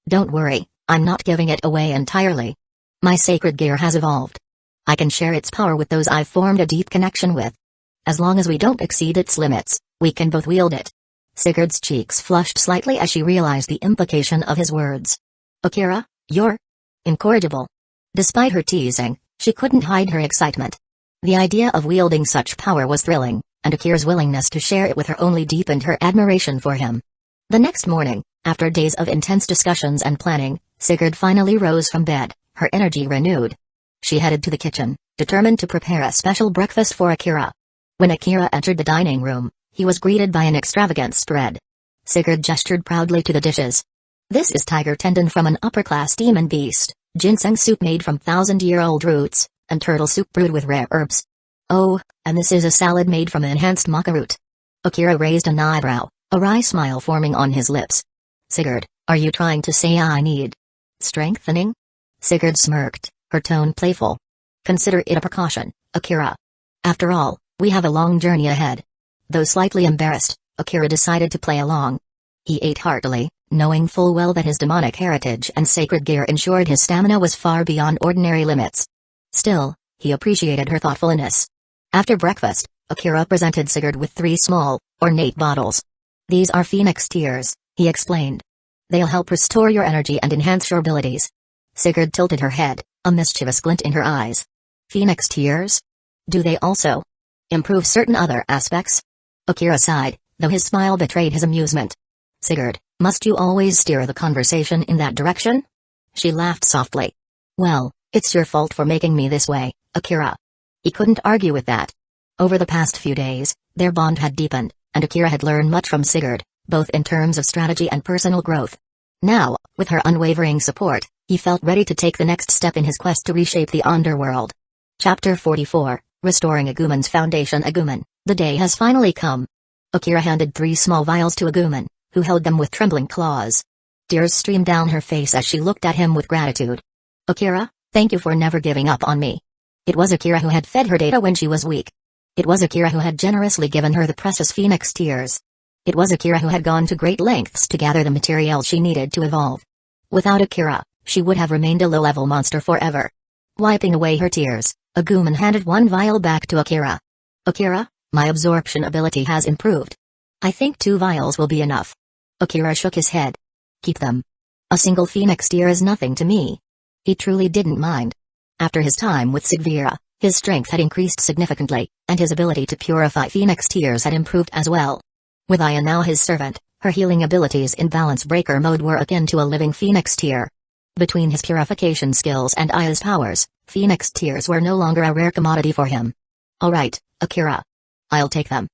Don't worry, I'm not giving it away entirely. My sacred gear has evolved. I can share its power with those I've formed a deep connection with. As long as we don't exceed its limits, we can both wield it. Sigurd's cheeks flushed slightly as she realized the implication of his words. Akira, you're incorrigible. Despite her teasing, she couldn't hide her excitement. The idea of wielding such power was thrilling, and Akira's willingness to share it with her only deepened her admiration for him. The next morning, after days of intense discussions and planning, Sigurd finally rose from bed, her energy renewed. She headed to the kitchen, determined to prepare a special breakfast for Akira. When Akira entered the dining room, he was greeted by an extravagant spread. Sigurd gestured proudly to the dishes. This is tiger tendon from an upper-class demon beast, ginseng soup made from 1,000-year-old roots, and turtle soup brewed with rare herbs. Oh, and this is a salad made from enhanced maca root. Akira raised an eyebrow, a wry smile forming on his lips. Sigurd, are you trying to say I need strengthening? Sigurd smirked, her tone playful. Consider it a precaution, Akira. After all, we have a long journey ahead. Though slightly embarrassed, Akira decided to play along. He ate heartily, knowing full well that his demonic heritage and sacred gear ensured his stamina was far beyond ordinary limits. Still, he appreciated her thoughtfulness. After breakfast, Akira presented Sigurd with 3 small, ornate bottles. These are Phoenix tears, he explained. They'll help restore your energy and enhance your abilities. Sigurd tilted her head, a mischievous glint in her eyes. Phoenix tears? Do they also improve certain other aspects? Akira sighed, though his smile betrayed his amusement. Sigurd, must you always steer the conversation in that direction? She laughed softly. Well, it's your fault for making me this way, Akira. He couldn't argue with that. Over the past few days, their bond had deepened, and Akira had learned much from Sigurd, both in terms of strategy and personal growth. Now, with her unwavering support, he felt ready to take the next step in his quest to reshape the underworld. Chapter 44, Restoring Aguman's Foundation. Aguman, the day has finally come. Akira handed 3 small vials to Aguman, who held them with trembling claws. Tears streamed down her face as she looked at him with gratitude. Akira, thank you for never giving up on me. It was Akira who had fed her data when she was weak. It was Akira who had generously given her the precious phoenix tears. It was Akira who had gone to great lengths to gather the materials she needed to evolve. Without Akira, she would have remained a low-level monster forever. Wiping away her tears, Aguman handed 1 vial back to Akira. Akira, my absorption ability has improved. I think 2 vials will be enough. Akira shook his head. Keep them. A single phoenix tear is nothing to me. He truly didn't mind. After his time with Vera, his strength had increased significantly, and his ability to purify phoenix tears had improved as well. With Aya now his servant, her healing abilities in balance breaker mode were akin to a living phoenix tear. Between his purification skills and Aya's powers, phoenix tears were no longer a rare commodity for him. Alright, Akira. I'll take them.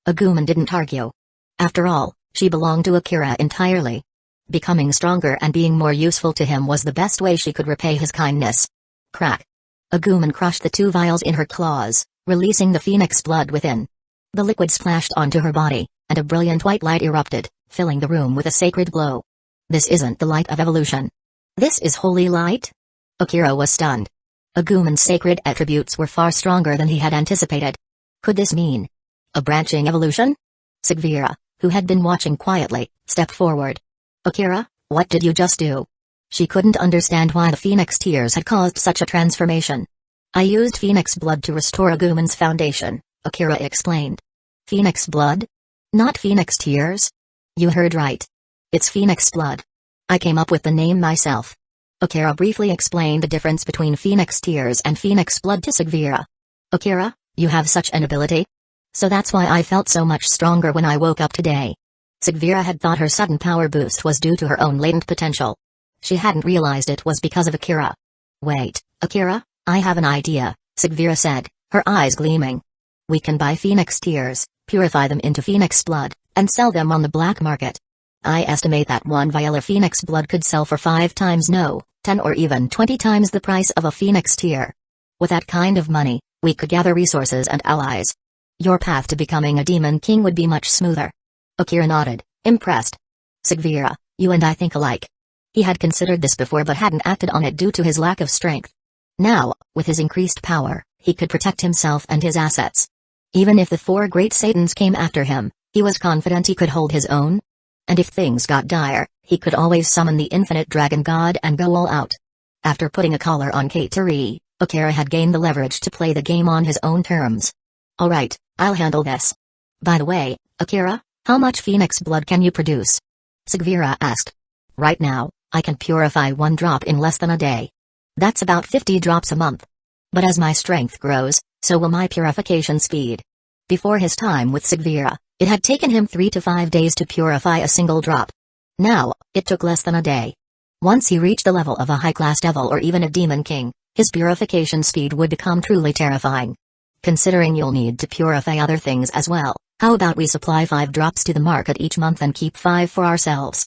Aguman didn't argue. After all, she belonged to Akira entirely. Becoming stronger and being more useful to him was the best way she could repay his kindness. Crack. Aguman crushed the 2 vials in her claws, releasing the phoenix blood within. The liquid splashed onto her body, and a brilliant white light erupted, filling the room with a sacred glow. This isn't the light of evolution. This is holy light? Akira was stunned. Aguman's sacred attributes were far stronger than he had anticipated. Could this mean a branching evolution? Vera, who had been watching quietly, stepped forward. Akira, what did you just do? She couldn't understand why the phoenix tears had caused such a transformation. I used phoenix blood to restore Aguman's foundation, Akira explained. Phoenix blood? Not phoenix tears? You heard right. It's phoenix blood. I came up with the name myself. Akira briefly explained the difference between phoenix tears and phoenix blood to Vera. Akira, you have such an ability? So that's why I felt so much stronger when I woke up today. Vera had thought her sudden power boost was due to her own latent potential. She hadn't realized it was because of Akira. Wait, Akira, I have an idea, Vera said, her eyes gleaming. We can buy phoenix tears, purify them into phoenix blood, and sell them on the black market. I estimate that 1 vial of phoenix blood could sell for 5 times no, 10 or even 20 times the price of a phoenix tear. With that kind of money, we could gather resources and allies. Your path to becoming a demon king would be much smoother. Akira nodded, impressed. Vera, you and I think alike. He had considered this before but hadn't acted on it due to his lack of strength. Now, with his increased power, he could protect himself and his assets. Even if the 4 great Satans came after him, he was confident he could hold his own. And if things got dire, he could always summon the infinite dragon god and go all out. After putting a collar on Katria, Akira had gained the leverage to play the game on his own terms. Alright, I'll handle this. By the way, Akira, how much phoenix blood can you produce? Vera asked. Right now, I can purify 1 drop in less than a day. That's about 50 drops a month. But as my strength grows, so will my purification speed. Before his time with Vera, it had taken him 3 to 5 days to purify a single drop. Now, it took less than a day. Once he reached the level of a high-class devil or even a demon king, his purification speed would become truly terrifying. Considering you'll need to purify other things as well, how about we supply 5 drops to the market each month and keep 5 for ourselves?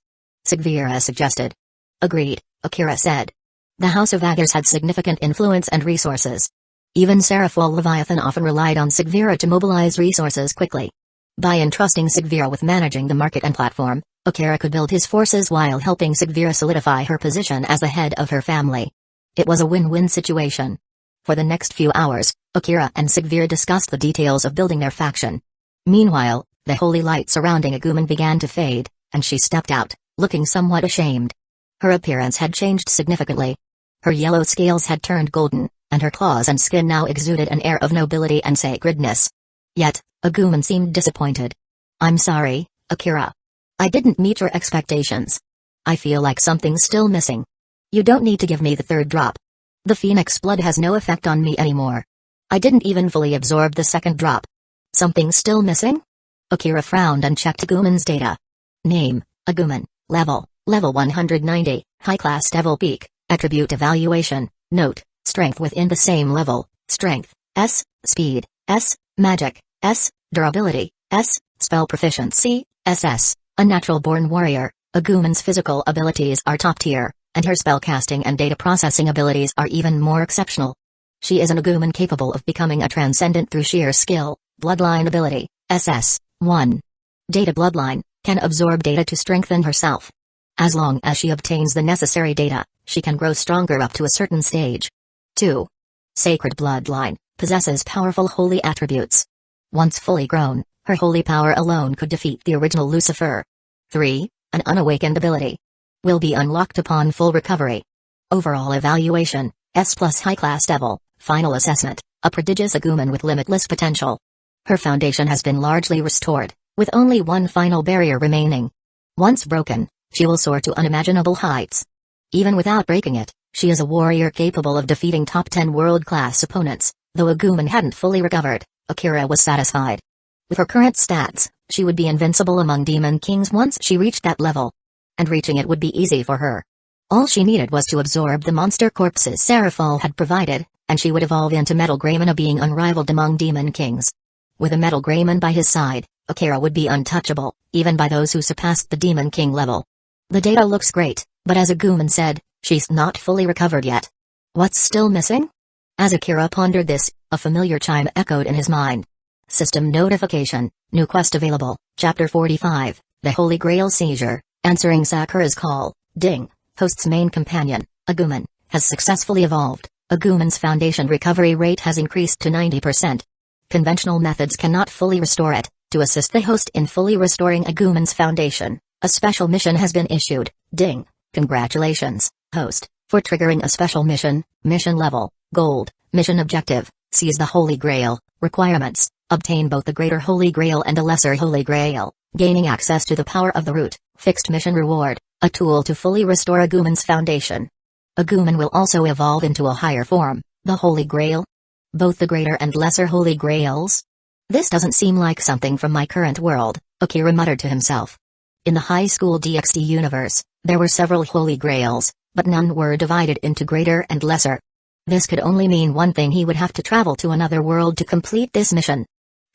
Vera suggested. Agreed, Akira said. The House of Agars had significant influence and resources. Even Seraphol Leviathan often relied on Vera to mobilize resources quickly. By entrusting Vera with managing the market and platform, Akira could build his forces while helping Vera solidify her position as the head of her family. It was a win-win situation. For the next few hours, Akira and Vera discussed the details of building their faction. Meanwhile, the holy light surrounding Aguman began to fade, and she stepped out, looking somewhat ashamed. Her appearance had changed significantly. Her yellow scales had turned golden, and her claws and skin now exuded an air of nobility and sacredness. Yet, Aguman seemed disappointed. I'm sorry, Akira. I didn't meet your expectations. I feel like something's still missing. You don't need to give me the 3rd drop. The phoenix blood has no effect on me anymore. I didn't even fully absorb the second drop. Something still missing? Akira frowned and checked Aguman's data. Name, Aguman. Level 190, high-class devil peak. Attribute evaluation. Note, strength within the same level. Strength, S. Speed, S. Magic, S. Durability, S. Spell proficiency, SS. A natural-born warrior, Aguman's physical abilities are top-tier, and her spellcasting and data processing abilities are even more exceptional. She is an Aguman capable of becoming a transcendent through sheer skill. Bloodline ability, SS. 1. Data bloodline, can absorb data to strengthen herself. As long as she obtains the necessary data, she can grow stronger up to a certain stage. 2. Sacred bloodline, possesses powerful holy attributes. Once fully grown, her holy power alone could defeat the original Lucifer. 3. An unawakened ability. Will be unlocked upon full recovery. Overall evaluation, S+ high-class devil, final assessment, a prodigious Aguman with limitless potential. Her foundation has been largely restored, with only one final barrier remaining. Once broken, she will soar to unimaginable heights. Even without breaking it, she is a warrior capable of defeating top 10 world-class opponents. Though Aguman hadn't fully recovered, Akira was satisfied. With her current stats, she would be invincible among demon kings once she reached that level. And reaching it would be easy for her. All she needed was to absorb the monster corpses Seraphal had provided, and she would evolve into Metal Greymon, a being unrivaled among demon kings. With a Metal Greymon by his side, Akira would be untouchable, even by those who surpassed the demon king level. The data looks great, but as Aguman said, she's not fully recovered yet. What's still missing? As Akira pondered this, a familiar chime echoed in his mind. System notification, new quest available, Chapter 45, The Holy Grail Seizure, answering Sakura's call, ding, host's main companion, Aguman, has successfully evolved. Aguman's foundation recovery rate has increased to 90%. Conventional methods cannot fully restore it. To assist the host in fully restoring Aguman's foundation, a special mission has been issued, ding, congratulations, host, for triggering a special mission, mission level, gold, mission objective, seize the Holy Grail, requirements, obtain both the Greater Holy Grail and a Lesser Holy Grail, gaining access to the power of the root, fixed mission reward, a tool to fully restore Aguman's foundation. Aguman will also evolve into a higher form, the Holy Grail. Both the Greater and Lesser Holy Grails? This doesn't seem like something from my current world, Akira muttered to himself. In the high school DxD universe, there were several Holy Grails, but none were divided into Greater and Lesser. This could only mean one thing: he would have to travel to another world to complete this mission.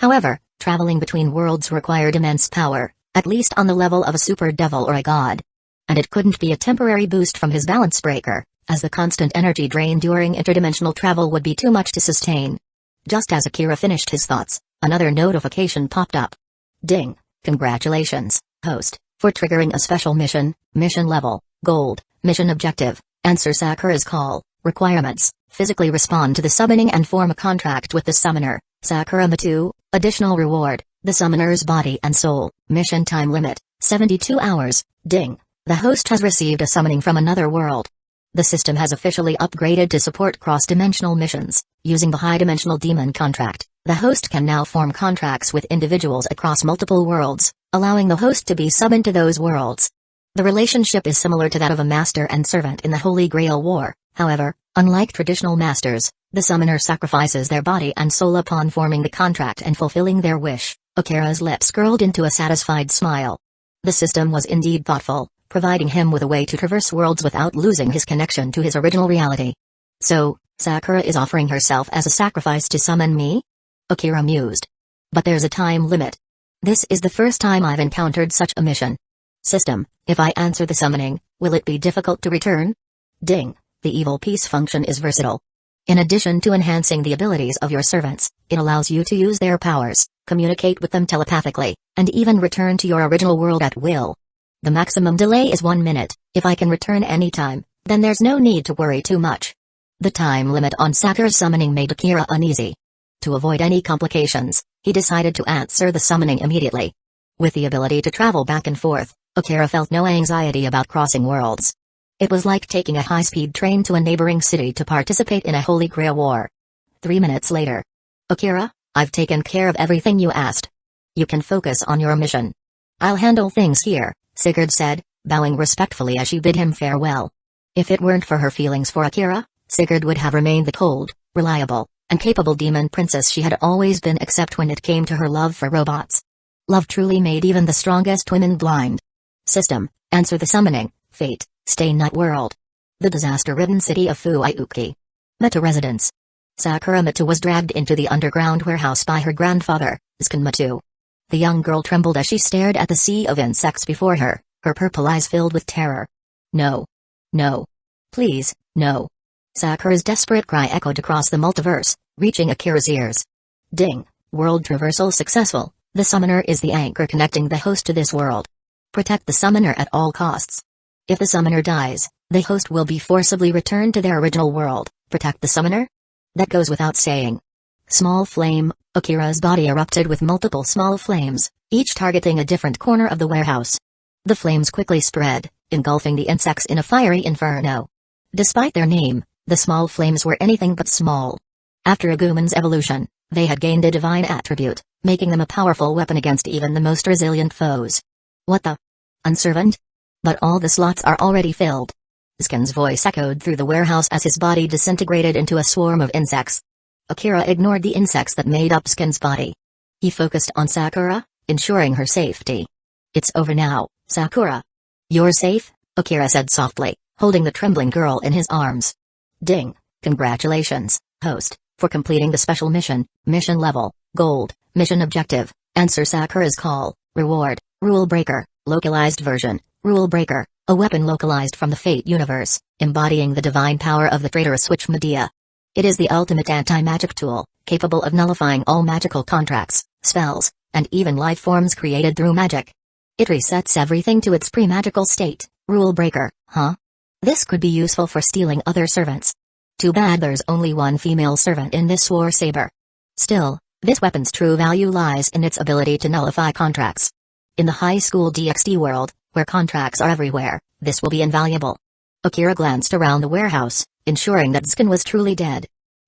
However, traveling between worlds required immense power, at least on the level of a super devil or a god. And it couldn't be a temporary boost from his balance breaker, as the constant energy drain during interdimensional travel would be too much to sustain. Just as Akira finished his thoughts, another notification popped up. Ding, congratulations, host, for triggering a special mission, mission level, gold, mission objective, answer Sakura's call, requirements, physically respond to the summoning and form a contract with the summoner, Sakura Matu, additional reward, the summoner's body and soul, mission time limit, 72 hours, ding, the host has received a summoning from another world. The system has officially upgraded to support cross-dimensional missions. Using the high-dimensional demon contract, the host can now form contracts with individuals across multiple worlds, allowing the host to be summoned to those worlds. The relationship is similar to that of a master and servant in the Holy Grail War. However, unlike traditional masters, the summoner sacrifices their body and soul upon forming the contract and fulfilling their wish. Akira's lips curled into a satisfied smile. The system was indeed thoughtful, providing him with a way to traverse worlds without losing his connection to his original reality. So, Sakura is offering herself as a sacrifice to summon me? Akira mused. But there's a time limit. This is the first time I've encountered such a mission. System, if I answer the summoning, will it be difficult to return? Ding, the evil peace function is versatile. In addition to enhancing the abilities of your servants, it allows you to use their powers, communicate with them telepathically, and even return to your original world at will. The maximum delay is 1 minute. If I can return anytime, then there's no need to worry too much. The time limit on Sakura's summoning made Akira uneasy. To avoid any complications, he decided to answer the summoning immediately. With the ability to travel back and forth, Akira felt no anxiety about crossing worlds. It was like taking a high-speed train to a neighboring city to participate in a Holy Grail war. 3 minutes later. Akira, I've taken care of everything you asked. You can focus on your mission. I'll handle things here, Sigurd said, bowing respectfully as she bid him farewell. If it weren't for her feelings for Akira, Sigurd would have remained the cold, reliable, An capable demon princess she had always been, except when it came to her love for robots. Love truly made even the strongest women blind. System: answer the summoning. Fate: stay night world. The disaster-ridden city of Fuiuki. Meta residence. Sakura Mita was dragged into the underground warehouse by her grandfather, Matu. The young girl trembled as she stared at the sea of insects before her, her purple eyes filled with terror. No. No. Please, no. Sakura's desperate cry echoed across the multiverse, reaching Akira's ears. Ding. World traversal successful. The summoner is the anchor connecting the host to this world. Protect the summoner at all costs. If the summoner dies, the host will be forcibly returned to their original world. Protect the summoner? That goes without saying. Small flame. Akira's body erupted with multiple small flames, each targeting a different corner of the warehouse. The flames quickly spread, engulfing the insects in a fiery inferno. Despite their name, the small flames were anything but small. After Aguman's evolution, they had gained a divine attribute, making them a powerful weapon against even the most resilient foes. What the? Unservant? But all the slots are already filled. Skin's voice echoed through the warehouse as his body disintegrated into a swarm of insects. Akira ignored the insects that made up Skin's body. He focused on Sakura, ensuring her safety. It's over now, Sakura. You're safe, Akira said softly, holding the trembling girl in his arms. Ding. Congratulations, host, for completing the special mission. Mission level, gold. Mission objective: answer Sakura's call. Reward: Rule Breaker, localized version. Rule Breaker, a weapon localized from the Fate universe, embodying the divine power of the traitorous Switch Medea. It is the ultimate anti-magic tool, capable of nullifying all magical contracts, spells, and even life forms created through magic. It resets everything to its pre-magical state. Rule Breaker, huh? This could be useful for stealing other servants. Too bad there's only one female servant in this war saber. Still, this weapon's true value lies in its ability to nullify contracts. In the high school DxD world, where contracts are everywhere, this will be invaluable. Akira glanced around the warehouse, ensuring that Skin was truly dead.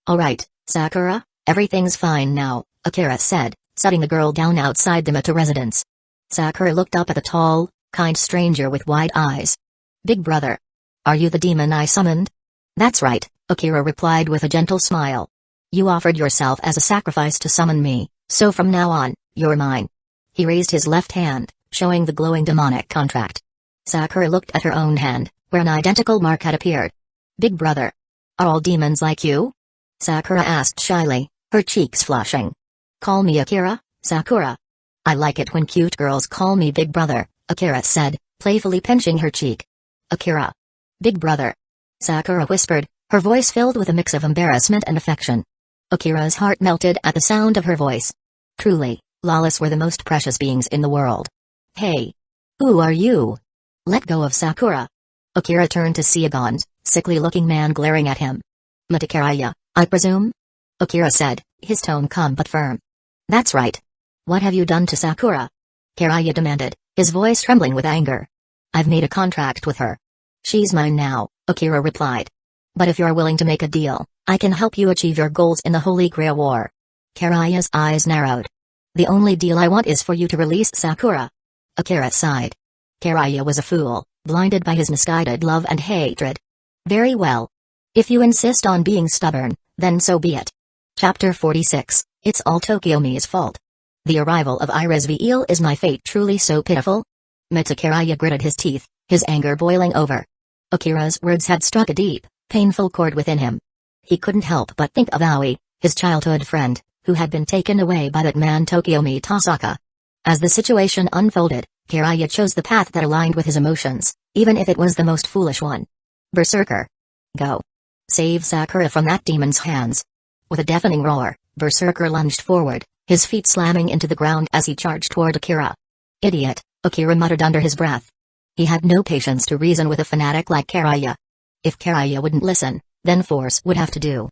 Alright, Sakura, everything's fine now, Akira said, setting the girl down outside the Meta residence. Sakura looked up at the tall, kind stranger with wide eyes. Big brother. Are you the demon I summoned? That's right, Akira replied with a gentle smile. You offered yourself as a sacrifice to summon me, so from now on, you're mine. He raised his left hand, showing the glowing demonic contract. Sakura looked at her own hand, where an identical mark had appeared. Big brother. Are all demons like you? Sakura asked shyly, her cheeks flushing. Call me Akira, Sakura. I like it when cute girls call me big brother, Akira said, playfully pinching her cheek. Akira. Big brother. Sakura whispered, her voice filled with a mix of embarrassment and affection. Akira's heart melted at the sound of her voice. Truly, Lawless were the most precious beings in the world. Hey. Who are you? Let go of Sakura. Akira turned to see a gaunt, sickly-looking man glaring at him. Matakaraya, I presume? Akira said, his tone calm but firm. That's right. What have you done to Sakura? Karaya demanded, his voice trembling with anger. I've made a contract with her. She's mine now, Akira replied. But if you're willing to make a deal, I can help you achieve your goals in the Holy Grail War. Karaya's eyes narrowed. The only deal I want is for you to release Sakura. Akira sighed. Karaya was a fool, blinded by his misguided love and hatred. Very well. If you insist on being stubborn, then so be it. Chapter 46, It's all Tokyomi's fault. The arrival of Iris Viel is my fate truly so pitiful? Mitakaraya gritted his teeth, his anger boiling over. Akira's words had struck a deep, painful chord within him. He couldn't help but think of Aoi, his childhood friend, who had been taken away by that man Tokyomi Tasaka. As the situation unfolded, Karaya chose the path that aligned with his emotions, even if it was the most foolish one. Berserker. Go. Save Sakura from that demon's hands. With a deafening roar, Berserker lunged forward, his feet slamming into the ground as he charged toward Akira. Idiot, Akira muttered under his breath. He had no patience to reason with a fanatic like Karaya. If Karaya wouldn't listen, then force would have to do.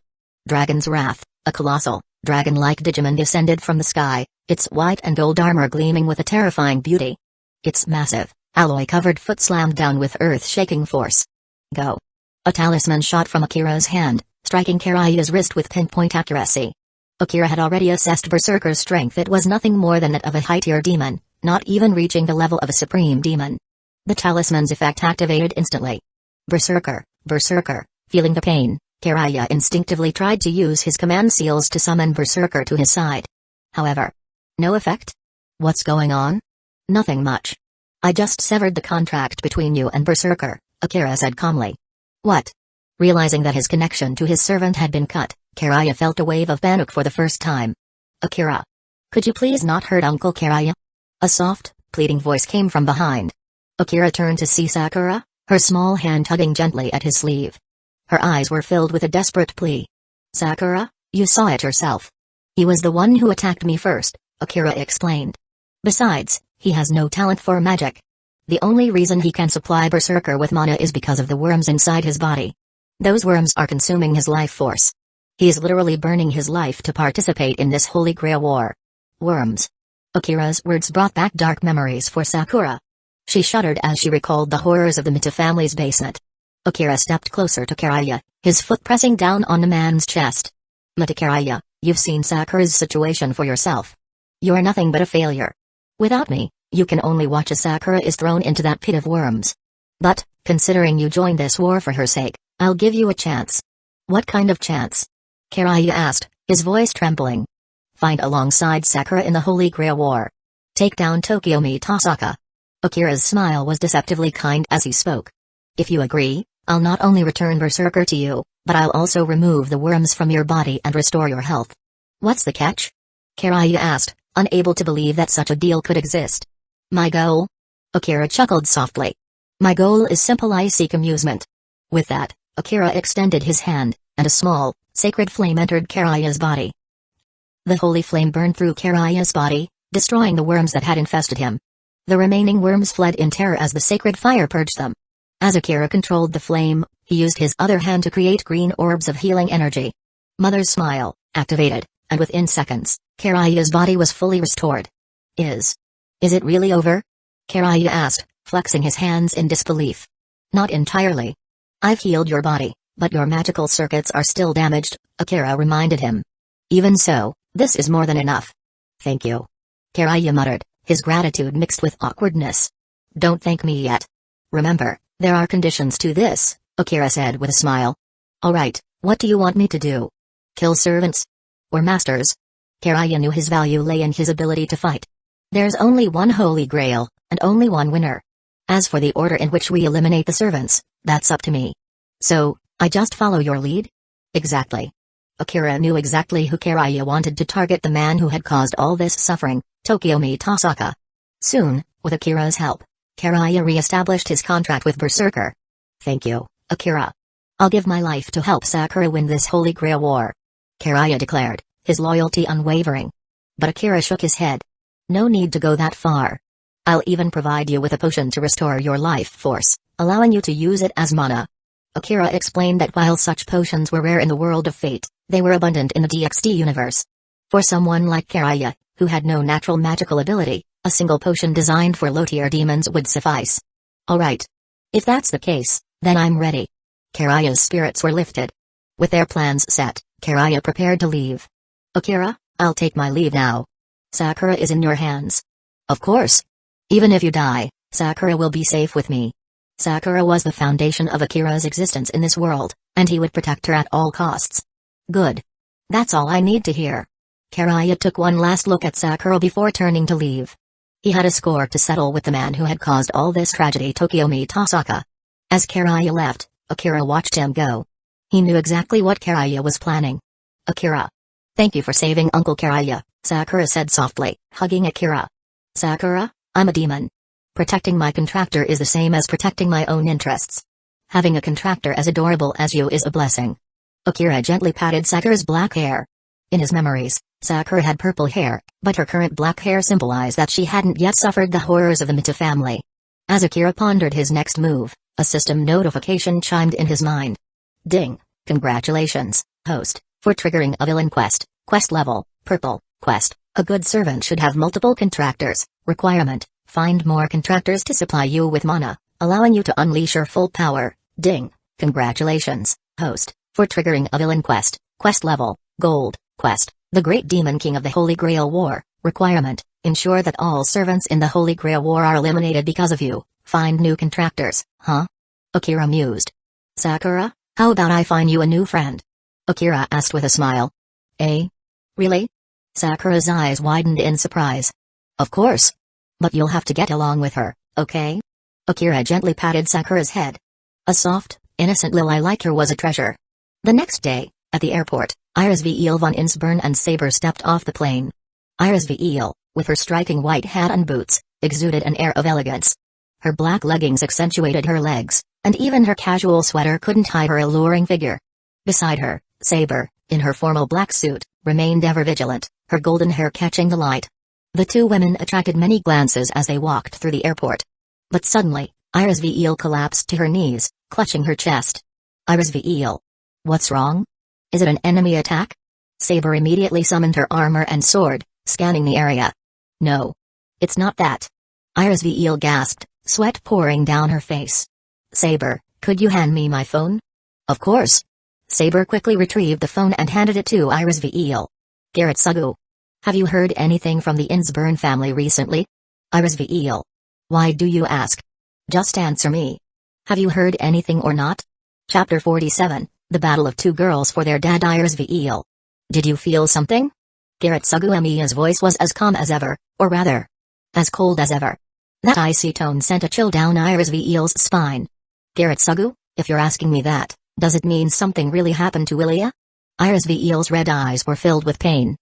Dragon's Wrath, a colossal, dragon-like Digimon descended from the sky, its white and gold armor gleaming with a terrifying beauty. Its massive, alloy-covered foot slammed down with earth-shaking force. Go. A talisman shot from Akira's hand, striking Karaya's wrist with pinpoint accuracy. Akira had already assessed Berserker's strength. It was nothing more than that of a high-tier demon, not even reaching the level of a supreme demon. The talisman's effect activated instantly. Berserker, Berserker, feeling the pain, Kiraya instinctively tried to use his command seals to summon Berserker to his side. However, no effect? What's going on? Nothing much. I just severed the contract between you and Berserker, Akira said calmly. What? Realizing that his connection to his servant had been cut, Kiraya felt a wave of panic for the first time. Akira. Could you please not hurt Uncle Kiraya? A soft, pleading voice came from behind. Akira turned to see Sakura, her small hand tugging gently at his sleeve. Her eyes were filled with a desperate plea. Sakura, you saw it yourself. He was the one who attacked me first, Akira explained. Besides, he has no talent for magic. The only reason he can supply Berserker with mana is because of the worms inside his body. Those worms are consuming his life force. He is literally burning his life to participate in this Holy Grail war. Worms. Akira's words brought back dark memories for Sakura. She shuddered as she recalled the horrors of the Mita family's basement. Akira stepped closer to Kiraya, his foot pressing down on the man's chest. Mita Kiraya, you've seen Sakura's situation for yourself. You're nothing but a failure. Without me, you can only watch as Sakura is thrown into that pit of worms. But, considering you joined this war for her sake, I'll give you a chance. What kind of chance? Kiraya asked, his voice trembling. Find alongside Sakura in the Holy Grail War. Take down Tokyomi Tasaka. Akira's smile was deceptively kind as he spoke. If you agree, I'll not only return Berserker to you, but I'll also remove the worms from your body and restore your health. What's the catch? Kiraya asked, unable to believe that such a deal could exist. My goal? Akira chuckled softly. My goal is simple, I seek amusement. With that, Akira extended his hand, and a small, sacred flame entered Kiraya's body. The holy flame burned through Kiraya's body, destroying the worms that had infested him. The remaining worms fled in terror as the sacred fire purged them. As Akira controlled the flame, he used his other hand to create green orbs of healing energy. Mother's smile, activated, and within seconds, Kiraya's body was fully restored. Is it really over? Kiraya asked, flexing his hands in disbelief. Not entirely. I've healed your body, but your magical circuits are still damaged, Akira reminded him. Even so, this is more than enough. Thank you. Kiraya muttered, his gratitude mixed with awkwardness. Don't thank me yet. Remember, there are conditions to this, Akira said with a smile. Alright, what do you want me to do? Kill servants? Or masters? Kiraya knew his value lay in his ability to fight. There's only one Holy Grail, and only one winner. As for the order in which we eliminate the servants, that's up to me. So, I just follow your lead? Exactly. Akira knew exactly who Kiraya wanted to target, the man who had caused all this suffering, Tokyomi Tasaka. Soon, with Akira's help, Kiraya re-established his contract with Berserker. Thank you, Akira. I'll give my life to help Sakura win this Holy Grail war. Kiraya declared, his loyalty unwavering. But Akira shook his head. No need to go that far. I'll even provide you with a potion to restore your life force, allowing you to use it as mana. Akira explained that while such potions were rare in the world of fate, they were abundant in the DxD universe. For someone like Kiraya, who had no natural magical ability, a single potion designed for low-tier demons would suffice. Alright. If that's the case, then I'm ready. Kiraya's spirits were lifted. With their plans set, Kiraya prepared to leave. Akira, I'll take my leave now. Sakura is in your hands. Of course. Even if you die, Sakura will be safe with me. Sakura was the foundation of Akira's existence in this world, and he would protect her at all costs. Good. That's all I need to hear. Kiraya took one last look at Sakura before turning to leave. He had a score to settle with the man who had caused all this tragedy, Tokyomi Tasaka. As Kiraya left, Akira watched him go. He knew exactly what Kiraya was planning. Akira. Thank you for saving Uncle Kiraya, Sakura said softly, hugging Akira. Sakura, I'm a demon. Protecting my contractor is the same as protecting my own interests. Having a contractor as adorable as you is a blessing. Akira gently patted Sakura's black hair. In his memories, Sakura had purple hair, but her current black hair symbolized that she hadn't yet suffered the horrors of the Mita family. As Akira pondered his next move, a system notification chimed in his mind. Ding! Congratulations, host, for triggering a villain quest. Quest level, purple, quest. A good servant should have multiple contractors. Requirement, find more contractors to supply you with mana, allowing you to unleash your full power. Ding! Congratulations, host, for triggering a villain quest. Quest level, gold, quest. The Great Demon King of the Holy Grail War. Requirement, ensure that all servants in the Holy Grail War are eliminated because of you. Find new contractors, huh? Akira mused. Sakura, How about I find you a new friend? Akira asked with a smile. Eh? Really? Sakura's eyes widened in surprise. Of course. But you'll have to get along with her, okay? Akira gently patted Sakura's head. A soft, innocent lily like her was a treasure. The next day, at the airport, Iris Viel von Insbern and Saber stepped off the plane. Iris Viel, with her striking white hat and boots, exuded an air of elegance. Her black leggings accentuated her legs, and even her casual sweater couldn't hide her alluring figure. Beside her, Saber, in her formal black suit, remained ever vigilant, her golden hair catching the light. The two women attracted many glances as they walked through the airport. But suddenly, Iris Viel collapsed to her knees, clutching her chest. Iris Viel. What's wrong? Is it an enemy attack? Saber immediately summoned her armor and sword, scanning the area. No. It's not that. Iris Viel gasped, sweat pouring down her face. Saber, could you hand me my phone? Of course. Saber quickly retrieved the phone and handed it to Iris Viel. Garrett Sugu. Have you heard anything from the Insbern family recently? Iris Viel. Why do you ask? Just answer me. Have you heard anything or not? Chapter 47, The Battle of Two Girls for Their Dad. Iris Viel. Did you feel something? Garrett Sugumiya's voice was as calm as ever, or rather, as cold as ever. That icy tone sent a chill down Iris Viel's spine. Garrett Sugu, if you're asking me that, does it mean something really happened to Ilya? Iris Viel's red eyes were filled with pain.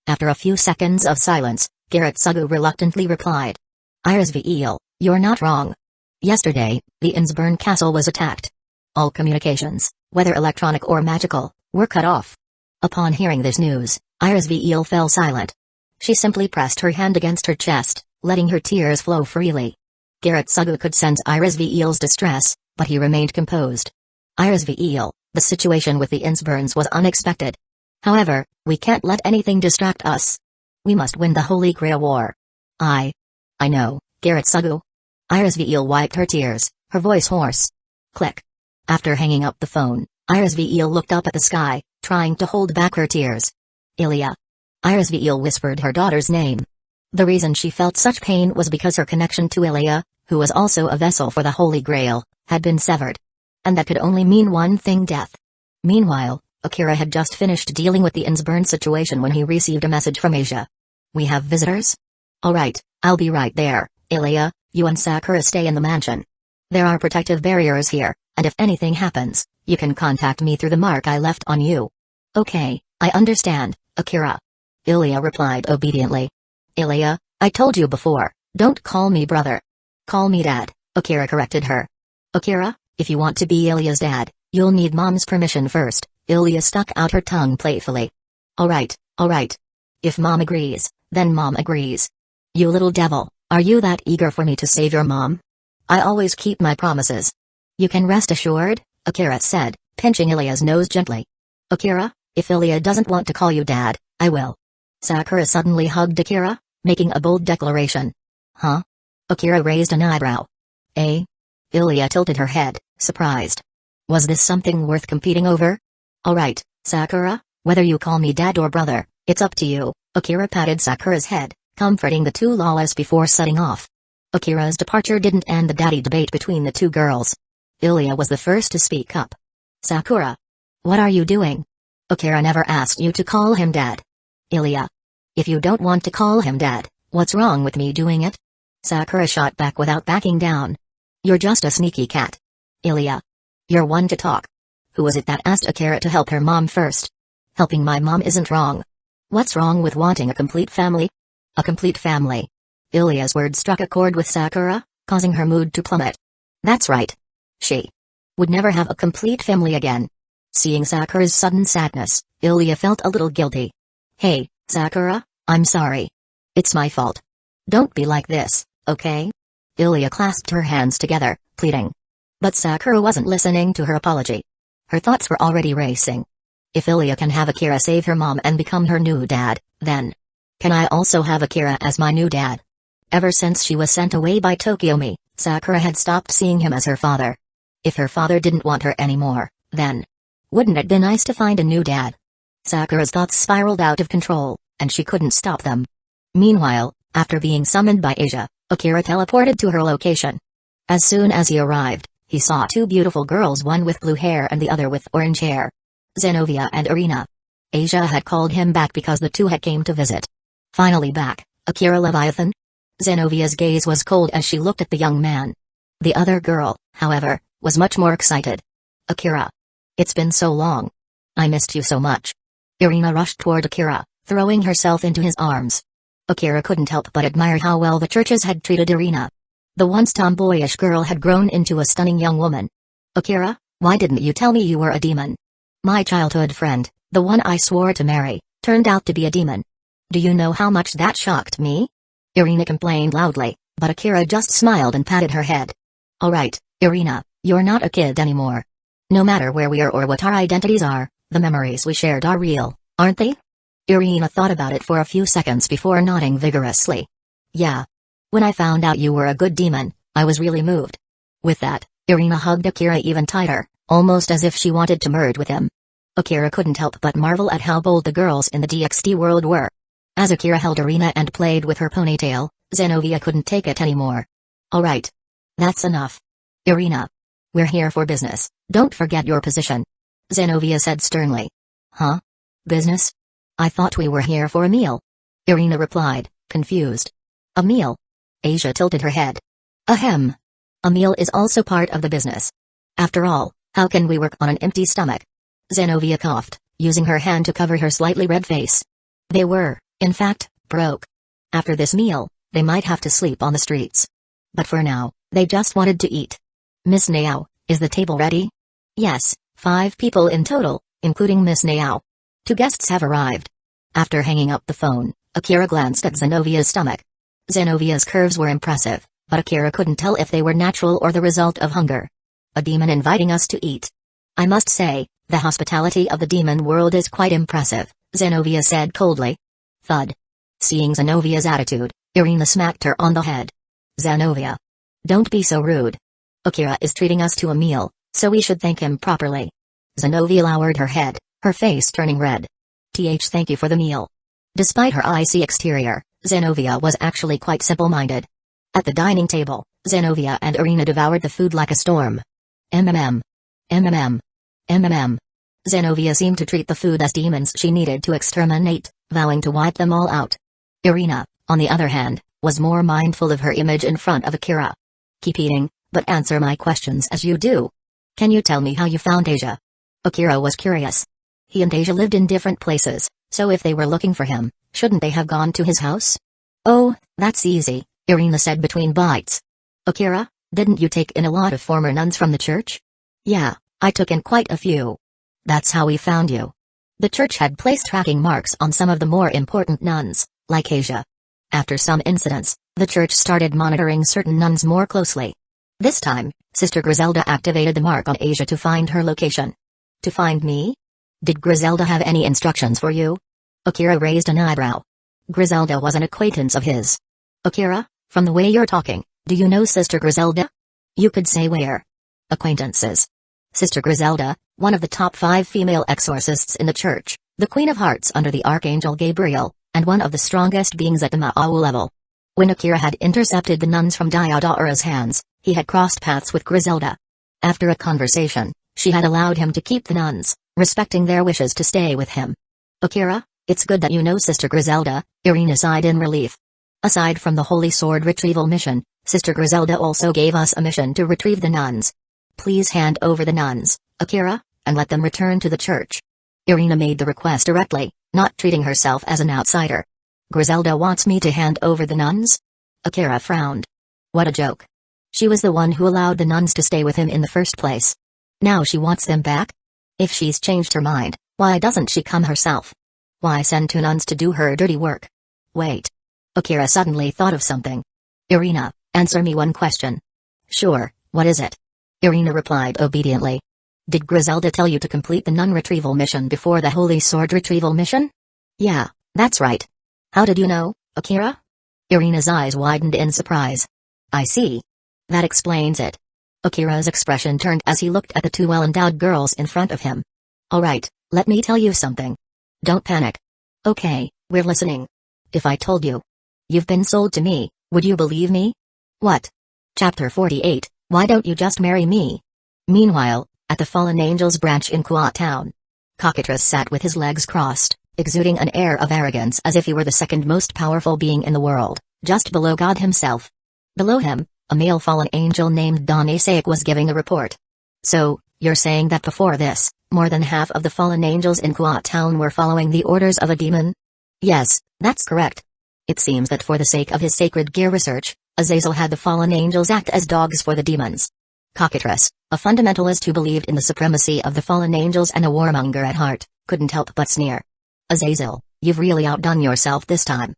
After a few seconds of silence, Garrett Sugu reluctantly replied. Iris Viel, you're not wrong. Yesterday, the Insbern castle was attacked. All communications, whether electronic or magical, were cut off. Upon hearing this news, Iris Viel fell silent. She simply pressed her hand against her chest, letting her tears flow freely. Garrett Sugu could sense Iris Viel's distress, but he remained composed. Iris Viel, the situation with the Insberns was unexpected. However, we can't let anything distract us. We must win the Holy Grail War. I know, Garrett Sugu. Iris Viel wiped her tears, her voice hoarse. Click. After hanging up the phone, Iris Viel looked up at the sky, trying to hold back her tears. Ilya. Iris Viel whispered her daughter's name. The reason she felt such pain was because her connection to Ilya, who was also a vessel for the Holy Grail, had been severed. And that could only mean one thing: death. Meanwhile, Akira had just finished dealing with the Insbern situation when he received a message from Asia. We have visitors? Alright, I'll be right there, Ilya, you and Sakura stay in the mansion. There are protective barriers here, and if anything happens, you can contact me through the mark I left on you. Okay, I understand, Akira. Ilya replied obediently. Ilya, I told you before, don't call me brother. Call me dad, Akira corrected her. Akira, if you want to be Ilya's dad, you'll need mom's permission first, Ilya stuck out her tongue playfully. Alright. If mom agrees, then mom agrees. You little devil, are you that eager for me to save your mom? I always keep my promises. You can rest assured, Akira said, pinching Ilya's nose gently. Akira, if Ilya doesn't want to call you dad, I will. Sakura suddenly hugged Akira, making a bold declaration. Huh? Akira raised an eyebrow. Eh? Ilya tilted her head, surprised. Was this something worth competing over? Alright, Sakura, whether you call me dad or brother, it's up to you, Akira patted Sakura's head, comforting the two lawless before setting off. Akira's departure didn't end the daddy debate between the two girls. Ilya was the first to speak up. Sakura. What are you doing? Akira never asked you to call him dad. Ilya. If you don't want to call him dad, what's wrong with me doing it? Sakura shot back without backing down. You're just a sneaky cat. Ilya. You're one to talk. Who was it that asked Akira to help her mom first? Helping my mom isn't wrong. What's wrong with wanting a complete family? A complete family. Ilya's words struck a chord with Sakura, causing her mood to plummet. That's right. She would never have a complete family again. Seeing Sakura's sudden sadness, Ilya felt a little guilty. Hey, Sakura, I'm sorry. It's my fault. Don't be like this, okay? Ilya clasped her hands together, pleading. But Sakura wasn't listening to her apology. Her thoughts were already racing. If Ilya can have Akira save her mom and become her new dad, then can I also have Akira as my new dad? Ever since she was sent away by Tokyomi, Sakura had stopped seeing him as her father. If her father didn't want her anymore, then wouldn't it be nice to find a new dad? Sakura's thoughts spiraled out of control, and she couldn't stop them. Meanwhile, after being summoned by Asia, Akira teleported to her location. As soon as he arrived, He saw two beautiful girls, one with blue hair and the other with orange hair. Zenovia and Irina. Asia had called him back because the two had came to visit. Finally back, Akira Leviathan? Zenovia's gaze was cold as she looked at the young man. The other girl, however, was much more excited. Akira. It's been so long. I missed you so much. Irina rushed toward Akira, throwing herself into his arms. Akira couldn't help but admire how well the churches had treated Irina. The once tomboyish girl had grown into a stunning young woman. Akira, why didn't you tell me you were a demon? My childhood friend, the one I swore to marry, turned out to be a demon. Do you know how much that shocked me? Irina complained loudly, but Akira just smiled and patted her head. Alright, Irina, you're not a kid anymore. No matter where we are or what our identities are, the memories we shared are real, aren't they? Irina thought about it for a few seconds before nodding vigorously. Yeah. When I found out you were a good demon, I was really moved. With that, Irina hugged Akira even tighter, almost as if she wanted to merge with him. Akira couldn't help but marvel at how bold the girls in the DxD world were. As Akira held Irina and played with her ponytail, Zenovia couldn't take it anymore. Alright. That's enough. Irina. We're here for business, don't forget your position. Zenovia said sternly. Huh? Business? I thought we were here for a meal. Irina replied, confused. A meal? Asia tilted her head. Ahem. A meal is also part of the business. After all, how can we work on an empty stomach? Zenovia coughed, using her hand to cover her slightly red face. They were, in fact, broke. After this meal, they might have to sleep on the streets. But for now, they just wanted to eat. Miss Nao, is the table ready? Yes, 5 people in total, including Miss Nao. 2 guests have arrived. After hanging up the phone, Akira glanced at Zenovia's stomach. Zenovia's curves were impressive, but Akira couldn't tell if they were natural or the result of hunger. A demon inviting us to eat. I must say, the hospitality of the demon world is quite impressive, Zenovia said coldly. Thud. Seeing Zenovia's attitude, Irina smacked her on the head. Zenovia. Don't be so rude. Akira is treating us to a meal, so we should thank him properly. Zenovia lowered her head, her face turning red. Thank you for the meal. Despite her icy exterior, Zenovia was actually quite simple-minded. At the dining table, Zenovia and Irina devoured the food like a storm. MMM. MMM. MMM. Zenovia seemed to treat the food as demons she needed to exterminate, vowing to wipe them all out. Irina, on the other hand, was more mindful of her image in front of Akira. Keep eating, but answer my questions as you do. Can you tell me how you found Asia? Akira was curious. He and Asia lived in different places, so if they were looking for him, shouldn't they have gone to his house? Oh, that's easy, Irina said between bites. Akira, didn't you take in a lot of former nuns from the church? Yeah, I took in quite a few. That's how we found you. The church had placed tracking marks on some of the more important nuns, like Asia. After some incidents, the church started monitoring certain nuns more closely. This time, Sister Griselda activated the mark on Asia to find her location. To find me? Did Griselda have any instructions for you? Akira raised an eyebrow. Griselda was an acquaintance of his. Akira, from the way you're talking, do you know Sister Griselda? You could say we're acquaintances. Sister Griselda, one of the top 5 female exorcists in the church, the Queen of Hearts under the Archangel Gabriel, and one of the strongest beings at the Ma'au level. When Akira had intercepted the nuns from Diodora's hands, he had crossed paths with Griselda. After a conversation, she had allowed him to keep the nuns, respecting their wishes to stay with him. Akira, it's good that you know Sister Griselda, Irina sighed in relief. Aside from the Holy Sword retrieval mission, Sister Griselda also gave us a mission to retrieve the nuns. Please hand over the nuns, Akira, and let them return to the church. Irina made the request directly, not treating herself as an outsider. Griselda wants me to hand over the nuns? Akira frowned. What a joke. She was the one who allowed the nuns to stay with him in the first place. Now she wants them back? If she's changed her mind, why doesn't she come herself? Why send 2 nuns to do her dirty work? Wait. Akira suddenly thought of something. Irina, answer me one question. Sure, what is it? Irina replied obediently. Did Griselda tell you to complete the nun retrieval mission before the Holy Sword retrieval mission? Yeah, that's right. How did you know, Akira? Irina's eyes widened in surprise. I see. That explains it. Akira's expression turned as he looked at the 2 well-endowed girls in front of him. Alright, let me tell you something. Don't panic. Okay, we're listening. If I told you you've been sold to me, would you believe me? What? Chapter 48, Why don't you just marry me? Meanwhile, at the Fallen Angels branch in Kuat Town, Cockatrice sat with his legs crossed, exuding an air of arrogance as if he were the second most powerful being in the world, just below God himself. Below him, a male fallen angel named Donasaic was giving a report. So, you're saying that before this, more than half of the fallen angels in Kuat Town were following the orders of a demon? Yes, that's correct. It seems that for the sake of his sacred gear research, Azazel had the fallen angels act as dogs for the demons. Cockatrice, a fundamentalist who believed in the supremacy of the fallen angels and a warmonger at heart, couldn't help but sneer. Azazel, you've really outdone yourself this time.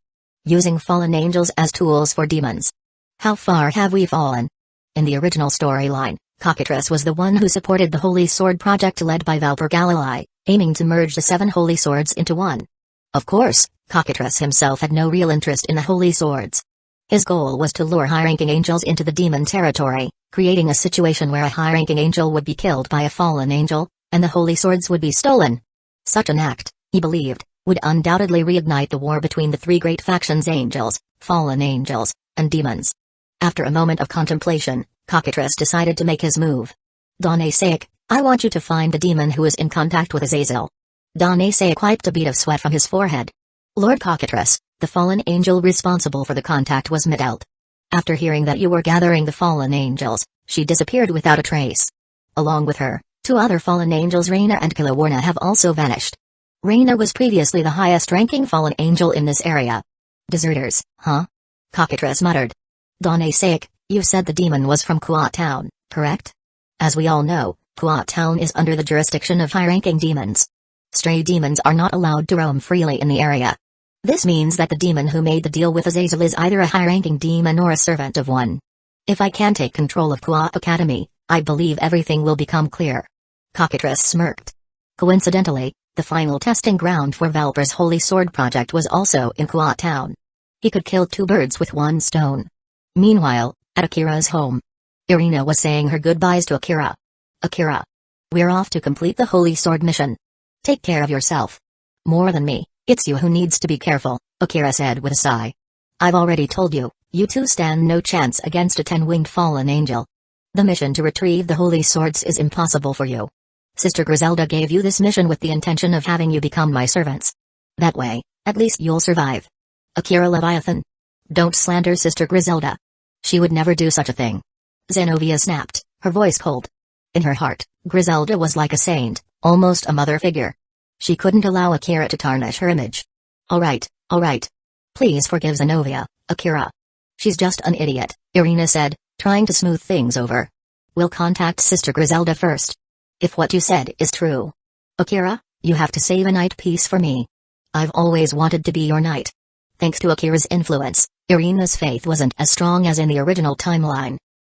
Using fallen angels as tools for demons. How far have we fallen? In the original storyline, Cockatrice was the one who supported the Holy Sword project led by Valper Galilei, aiming to merge the 7 holy swords into one. Of course, Cockatrice himself had no real interest in the holy swords. His goal was to lure high-ranking angels into the demon territory, creating a situation where a high-ranking angel would be killed by a fallen angel, and the holy swords would be stolen. Such an act, he believed, would undoubtedly reignite the war between the 3 great factions: angels, fallen angels, and demons. After a moment of contemplation, Cockatrice decided to make his move. Donasaic, I want you to find the demon who is in contact with Azazel. Donasaic wiped a bead of sweat from his forehead. Lord Cockatrice, the fallen angel responsible for the contact was Midelt. After hearing that you were gathering the fallen angels, she disappeared without a trace. Along with her, 2 other fallen angels, Raina and Kilawarna, have also vanished. Raina was previously the highest-ranking fallen angel in this area. Deserters, huh? Cockatrice muttered. Donasaic, you said the demon was from Kuat Town, correct? As we all know, Kuat Town is under the jurisdiction of high-ranking demons. Stray demons are not allowed to roam freely in the area. This means that the demon who made the deal with Azazel is either a high-ranking demon or a servant of one. If I can take control of Kuat Academy, I believe everything will become clear. Cockatrice smirked. Coincidentally, the final testing ground for Valper's Holy Sword project was also in Kuat Town. He could kill 2 birds with 1 stone. Meanwhile, at Akira's home, Irina was saying her goodbyes to Akira. Akira, we're off to complete the Holy Sword mission. Take care of yourself. More than me, it's you who needs to be careful, Akira said with a sigh. I've already told you, you 2 stand no chance against a 10-winged fallen angel. The mission to retrieve the Holy Swords is impossible for you. Sister Griselda gave you this mission with the intention of having you become my servants. That way, at least you'll survive. Akira Leviathan. Don't slander Sister Griselda. She would never do such a thing. Zenobia snapped, her voice cold. In her heart, Griselda was like a saint, almost a mother figure. She couldn't allow Akira to tarnish her image. Alright. Please forgive Zenobia, Akira. She's just an idiot, Irina said, trying to smooth things over. We'll contact Sister Griselda first. If what you said is true. Akira, you have to save a night piece for me. I've always wanted to be your knight. Thanks to Akira's influence, Irina's faith wasn't as strong as in the original timeline.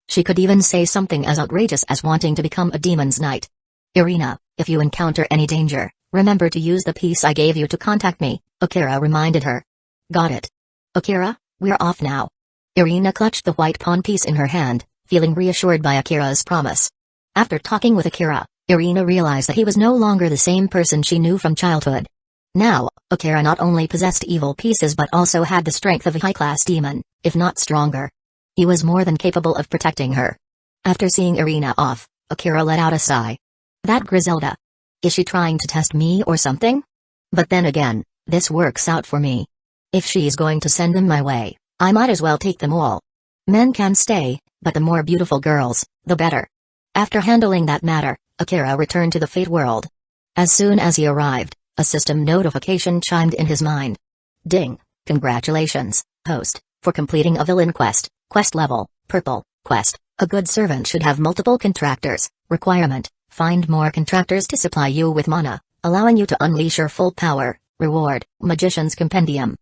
She could even say something as outrageous as wanting to become a demon's knight. Irina, if you encounter any danger, remember to use the piece I gave you to contact me, Akira reminded her. Got it. Akira, we're off now. Irina clutched the white pawn piece in her hand, feeling reassured by Akira's promise. After talking with Akira, Irina realized that he was no longer the same person she knew from childhood. Now, Akira not only possessed evil pieces but also had the strength of a high-class demon, if not stronger. He was more than capable of protecting her. After seeing Irina off, Akira let out a sigh. That Griselda. Is she trying to test me or something? But then again, this works out for me. If she's going to send them my way, I might as well take them all. Men can stay, but the more beautiful girls, the better. After handling that matter, Akira returned to the Fate world. As soon as he arrived, a system notification chimed in his mind. Ding, congratulations, host, for completing a villain quest, quest level, purple, quest, a good servant should have multiple contractors, requirement, find more contractors to supply you with mana, allowing you to unleash your full power, reward, Magician's Compendium,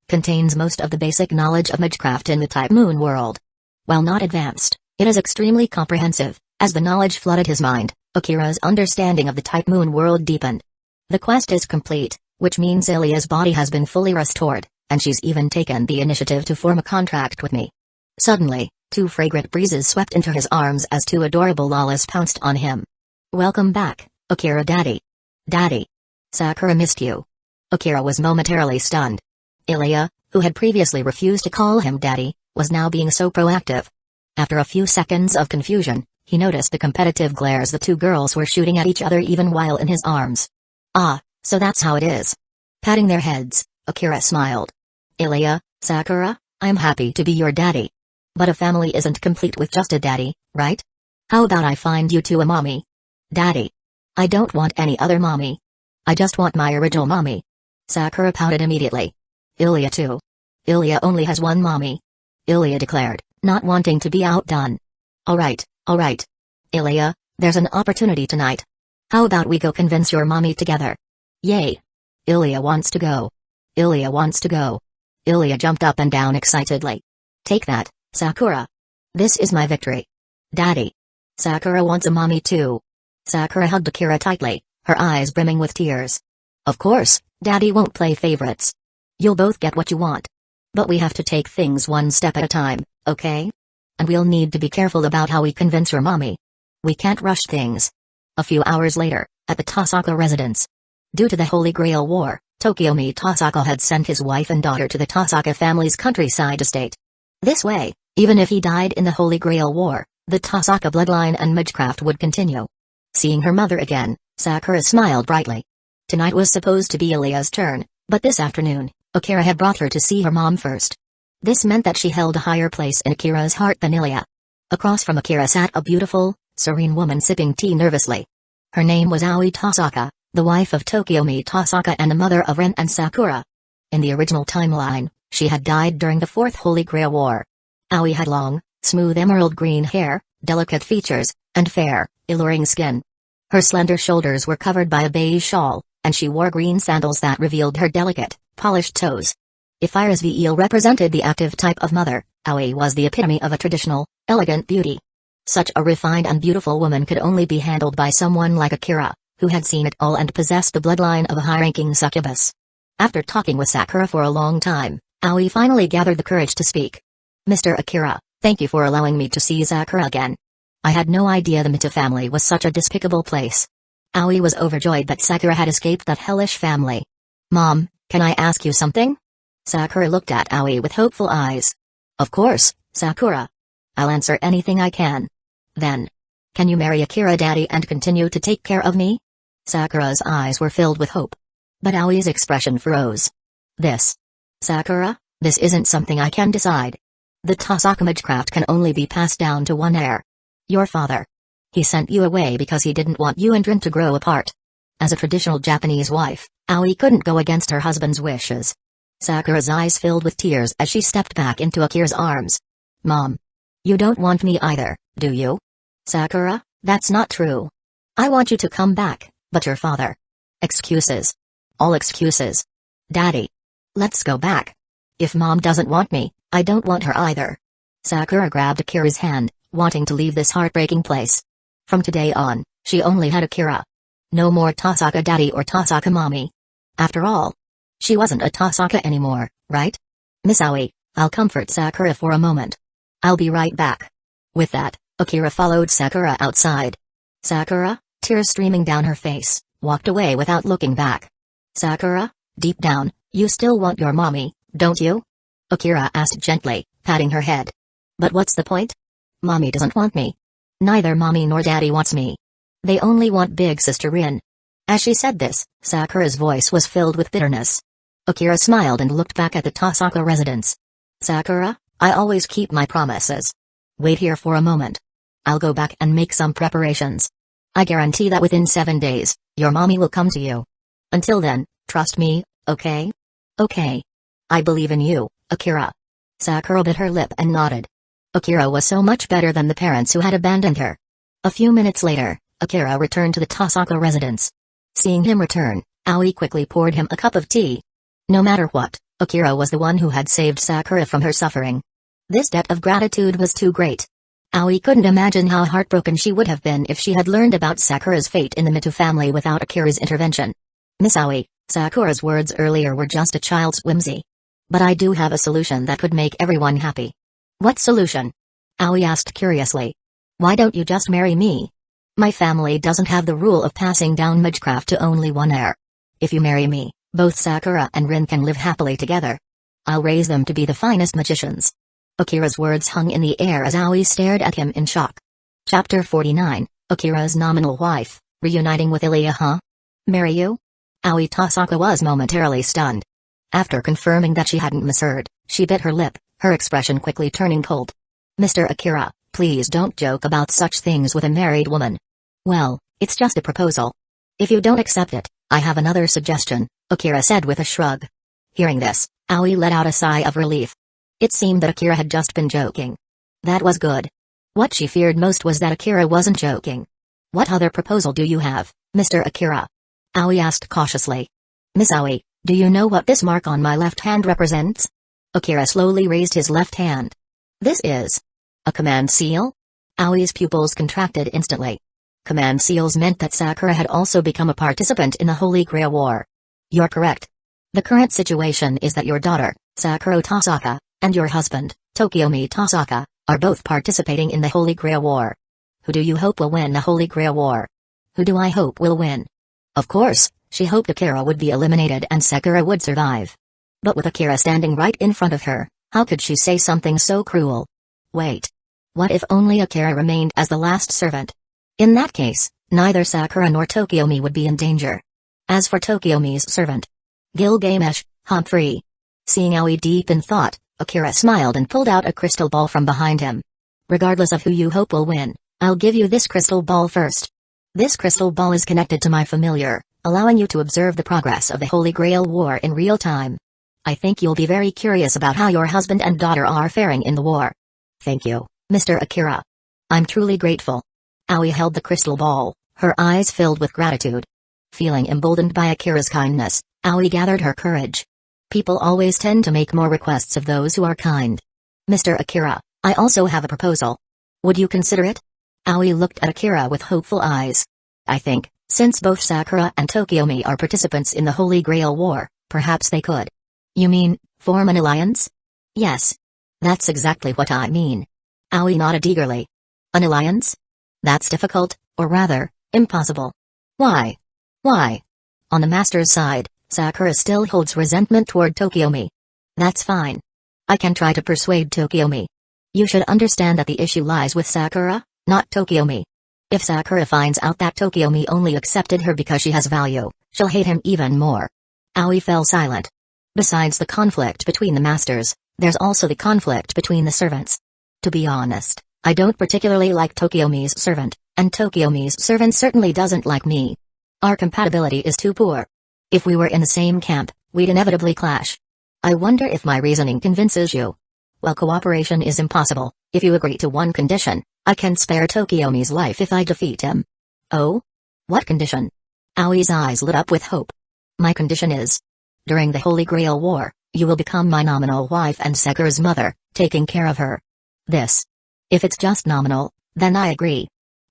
contains most of the basic knowledge of magecraft in the Type Moon world. While not advanced, it is extremely comprehensive. As the knowledge flooded his mind, Akira's understanding of the Type Moon world deepened. The quest is complete, which means Ilia's body has been fully restored, and she's even taken the initiative to form a contract with me. Suddenly, 2 fragrant breezes swept into his arms as 2 adorable lollas pounced on him. Welcome back, Akira Daddy. Daddy. Sakura missed you. Akira was momentarily stunned. Ilia, who had previously refused to call him Daddy, was now being so proactive. After a few seconds of confusion, he noticed the competitive glares the two girls were shooting at each other even while in his arms. Ah, so that's how it is. Patting their heads, Akira smiled. Ilya, Sakura, I'm happy to be your daddy. But a family isn't complete with just a daddy, right? How about I find you two a mommy? Daddy. I don't want any other mommy. I just want my original mommy. Sakura pouted immediately. Ilya too. Ilya only has one mommy. Ilya declared, not wanting to be outdone. Alright. Ilya, there's an opportunity tonight. How about we go convince your mommy together? Yay. Ilya wants to go. Ilya wants to go. Ilya jumped up and down excitedly. Take that, Sakura. This is my victory. Daddy. Sakura wants a mommy too. Sakura hugged Akira tightly, her eyes brimming with tears. Of course, Daddy won't play favorites. You'll both get what you want. But we have to take things one step at a time, okay? And we'll need to be careful about how we convince your mommy. We can't rush things. A few hours later, at the Tasaka residence. Due to the Holy Grail War, Tokiomi Tasaka had sent his wife and daughter to the Tasaka family's countryside estate. This way, even if he died in the Holy Grail War, the Tasaka bloodline and magecraft would continue. Seeing her mother again, Sakura smiled brightly. Tonight was supposed to be Ilya's turn, but this afternoon, Akira had brought her to see her mom first. This meant that she held a higher place in Akira's heart than Ilya. Across from Akira sat a beautiful, serene woman sipping tea nervously. Her name was Aoi Tasaka, the wife of Tokiomi Tasaka and the mother of Ren and Sakura. In the original timeline, she had died during the Fourth Holy Grail War. Aoi had long, smooth emerald green hair, delicate features, and fair, alluring skin. Her slender shoulders were covered by a beige shawl, and she wore green sandals that revealed her delicate, polished toes. If Iris Viel represented the active type of mother, Aoi was the epitome of a traditional, elegant beauty. Such a refined and beautiful woman could only be handled by someone like Akira, who had seen it all and possessed the bloodline of a high-ranking succubus. After talking with Sakura for a long time, Aoi finally gathered the courage to speak. Mr. Akira, thank you for allowing me to see Sakura again. I had no idea the Mita family was such a despicable place. Aoi was overjoyed that Sakura had escaped that hellish family. Mom, can I ask you something? Sakura looked at Aoi with hopeful eyes. Of course, Sakura. I'll answer anything I can. Then. Can you marry Akira daddy and continue to take care of me? Sakura's eyes were filled with hope. But Aoi's expression froze. Sakura, this isn't something I can decide. The Tasaka magecraft can only be passed down to one heir. Your father. He sent you away because he didn't want you and Rin to grow apart. As a traditional Japanese wife, Aoi couldn't go against her husband's wishes. Sakura's eyes filled with tears as she stepped back into Akira's arms. Mom. You don't want me either, do you? Sakura, that's not true. I want you to come back, but your father. Excuses. All excuses. Daddy. Let's go back. If Mom doesn't want me, I don't want her either. Sakura grabbed Akira's hand, wanting to leave this heartbreaking place. From today on, she only had Akira. No more Tasaka daddy or Tasaka mommy. After all, she wasn't a Tasaka anymore, right? Miss Aoi, I'll comfort Sakura for a moment. I'll be right back. With that, Akira followed Sakura outside. Sakura, tears streaming down her face, walked away without looking back. Sakura, deep down, you still want your mommy, don't you? Akira asked gently, patting her head. But what's the point? Mommy doesn't want me. Neither mommy nor daddy wants me. They only want big sister Rin. As she said this, Sakura's voice was filled with bitterness. Akira smiled and looked back at the Tasaka residence. Sakura, I always keep my promises. Wait here for a moment. I'll go back and make some preparations. I guarantee that within 7 days, your mommy will come to you. Until then, trust me, okay? Okay. I believe in you, Akira. Sakura bit her lip and nodded. Akira was so much better than the parents who had abandoned her. A few minutes later, Akira returned to the Tasaka residence. Seeing him return, Aoi quickly poured him a cup of tea. No matter what, Akira was the one who had saved Sakura from her suffering. This debt of gratitude was too great. Aoi couldn't imagine how heartbroken she would have been if she had learned about Sakura's fate in the Mito family without Akira's intervention. Miss Aoi, Sakura's words earlier were just a child's whimsy. But I do have a solution that could make everyone happy. What solution? Aoi asked curiously. Why don't you just marry me? My family doesn't have the rule of passing down magecraft to only one heir. If you marry me, both Sakura and Rin can live happily together. I'll raise them to be the finest magicians. Akira's words hung in the air as Aoi stared at him in shock. Chapter 49, Akira's nominal wife, reuniting with Ilya, huh? Marry you? Aoi Tasaka was momentarily stunned. After confirming that she hadn't misheard, she bit her lip, her expression quickly turning cold. Mr. Akira, please don't joke about such things with a married woman. Well, it's just a proposal. If you don't accept it, I have another suggestion, Akira said with a shrug. Hearing this, Aoi let out a sigh of relief. It seemed that Akira had just been joking. That was good. What she feared most was that Akira wasn't joking. What other proposal do you have, Mr. Akira? Aoi asked cautiously. Miss Aoi, do you know what this mark on my left hand represents? Akira slowly raised his left hand. This is a command seal? Aoi's pupils contracted instantly. Command seals meant that Sakura had also become a participant in the Holy Grail War. You're correct. The current situation is that your daughter, Sakura Tasaka, and your husband, Tokiyomi Tasaka, are both participating in the Holy Grail War. Who do you hope will win the Holy Grail War? Who do I hope will win? Of course, she hoped Akira would be eliminated and Sakura would survive. But with Akira standing right in front of her, how could she say something so cruel? Wait. What if only Akira remained as the last servant? In that case, neither Sakura nor Tokiyomi would be in danger. As for Tokiyomi's servant, Gilgamesh, Humphrey. Seeing Aoi deep in thought, Akira smiled and pulled out a crystal ball from behind him. Regardless of who you hope will win, I'll give you this crystal ball first. This crystal ball is connected to my familiar, allowing you to observe the progress of the Holy Grail War in real time. I think you'll be very curious about how your husband and daughter are faring in the war. Thank you, Mr. Akira. I'm truly grateful. Aoi held the crystal ball, her eyes filled with gratitude. Feeling emboldened by Akira's kindness, Aoi gathered her courage. People always tend to make more requests of those who are kind. Mr. Akira, I also have a proposal. Would you consider it? Aoi looked at Akira with hopeful eyes. I think, since both Sakura and Tokiyomi are participants in the Holy Grail War, perhaps they could. You mean, form an alliance? Yes. That's exactly what I mean. Aoi nodded eagerly. An alliance? That's difficult, or rather, impossible. Why? Why? On the master's side, Sakura still holds resentment toward Tokiyomi. That's fine. I can try to persuade Tokiyomi. You should understand that the issue lies with Sakura, not Tokiyomi. If Sakura finds out that Tokiyomi only accepted her because she has value, she'll hate him even more. Aoi fell silent. Besides the conflict between the masters, there's also the conflict between the servants. To be honest, I don't particularly like Tokiyomi's servant, and Tokiyomi's servant certainly doesn't like me. Our compatibility is too poor. If we were in the same camp, we'd inevitably clash. I wonder if my reasoning convinces you. Well, cooperation is impossible. If you agree to one condition, I can spare Tokiyomi's life if I defeat him. Oh? What condition? Aoi's eyes lit up with hope. My condition is, during the Holy Grail War, you will become my nominal wife and Sakura's mother, taking care of her. This. If it's just nominal, then I agree.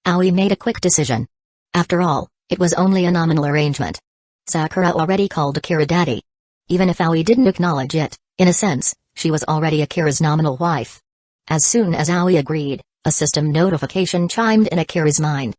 Aoi made a quick decision. After all, it was only a nominal arrangement. Sakura already called Akira daddy. Even if Aoi didn't acknowledge it, in a sense, she was already Akira's nominal wife. As soon as Aoi agreed, a system notification chimed in Akira's mind.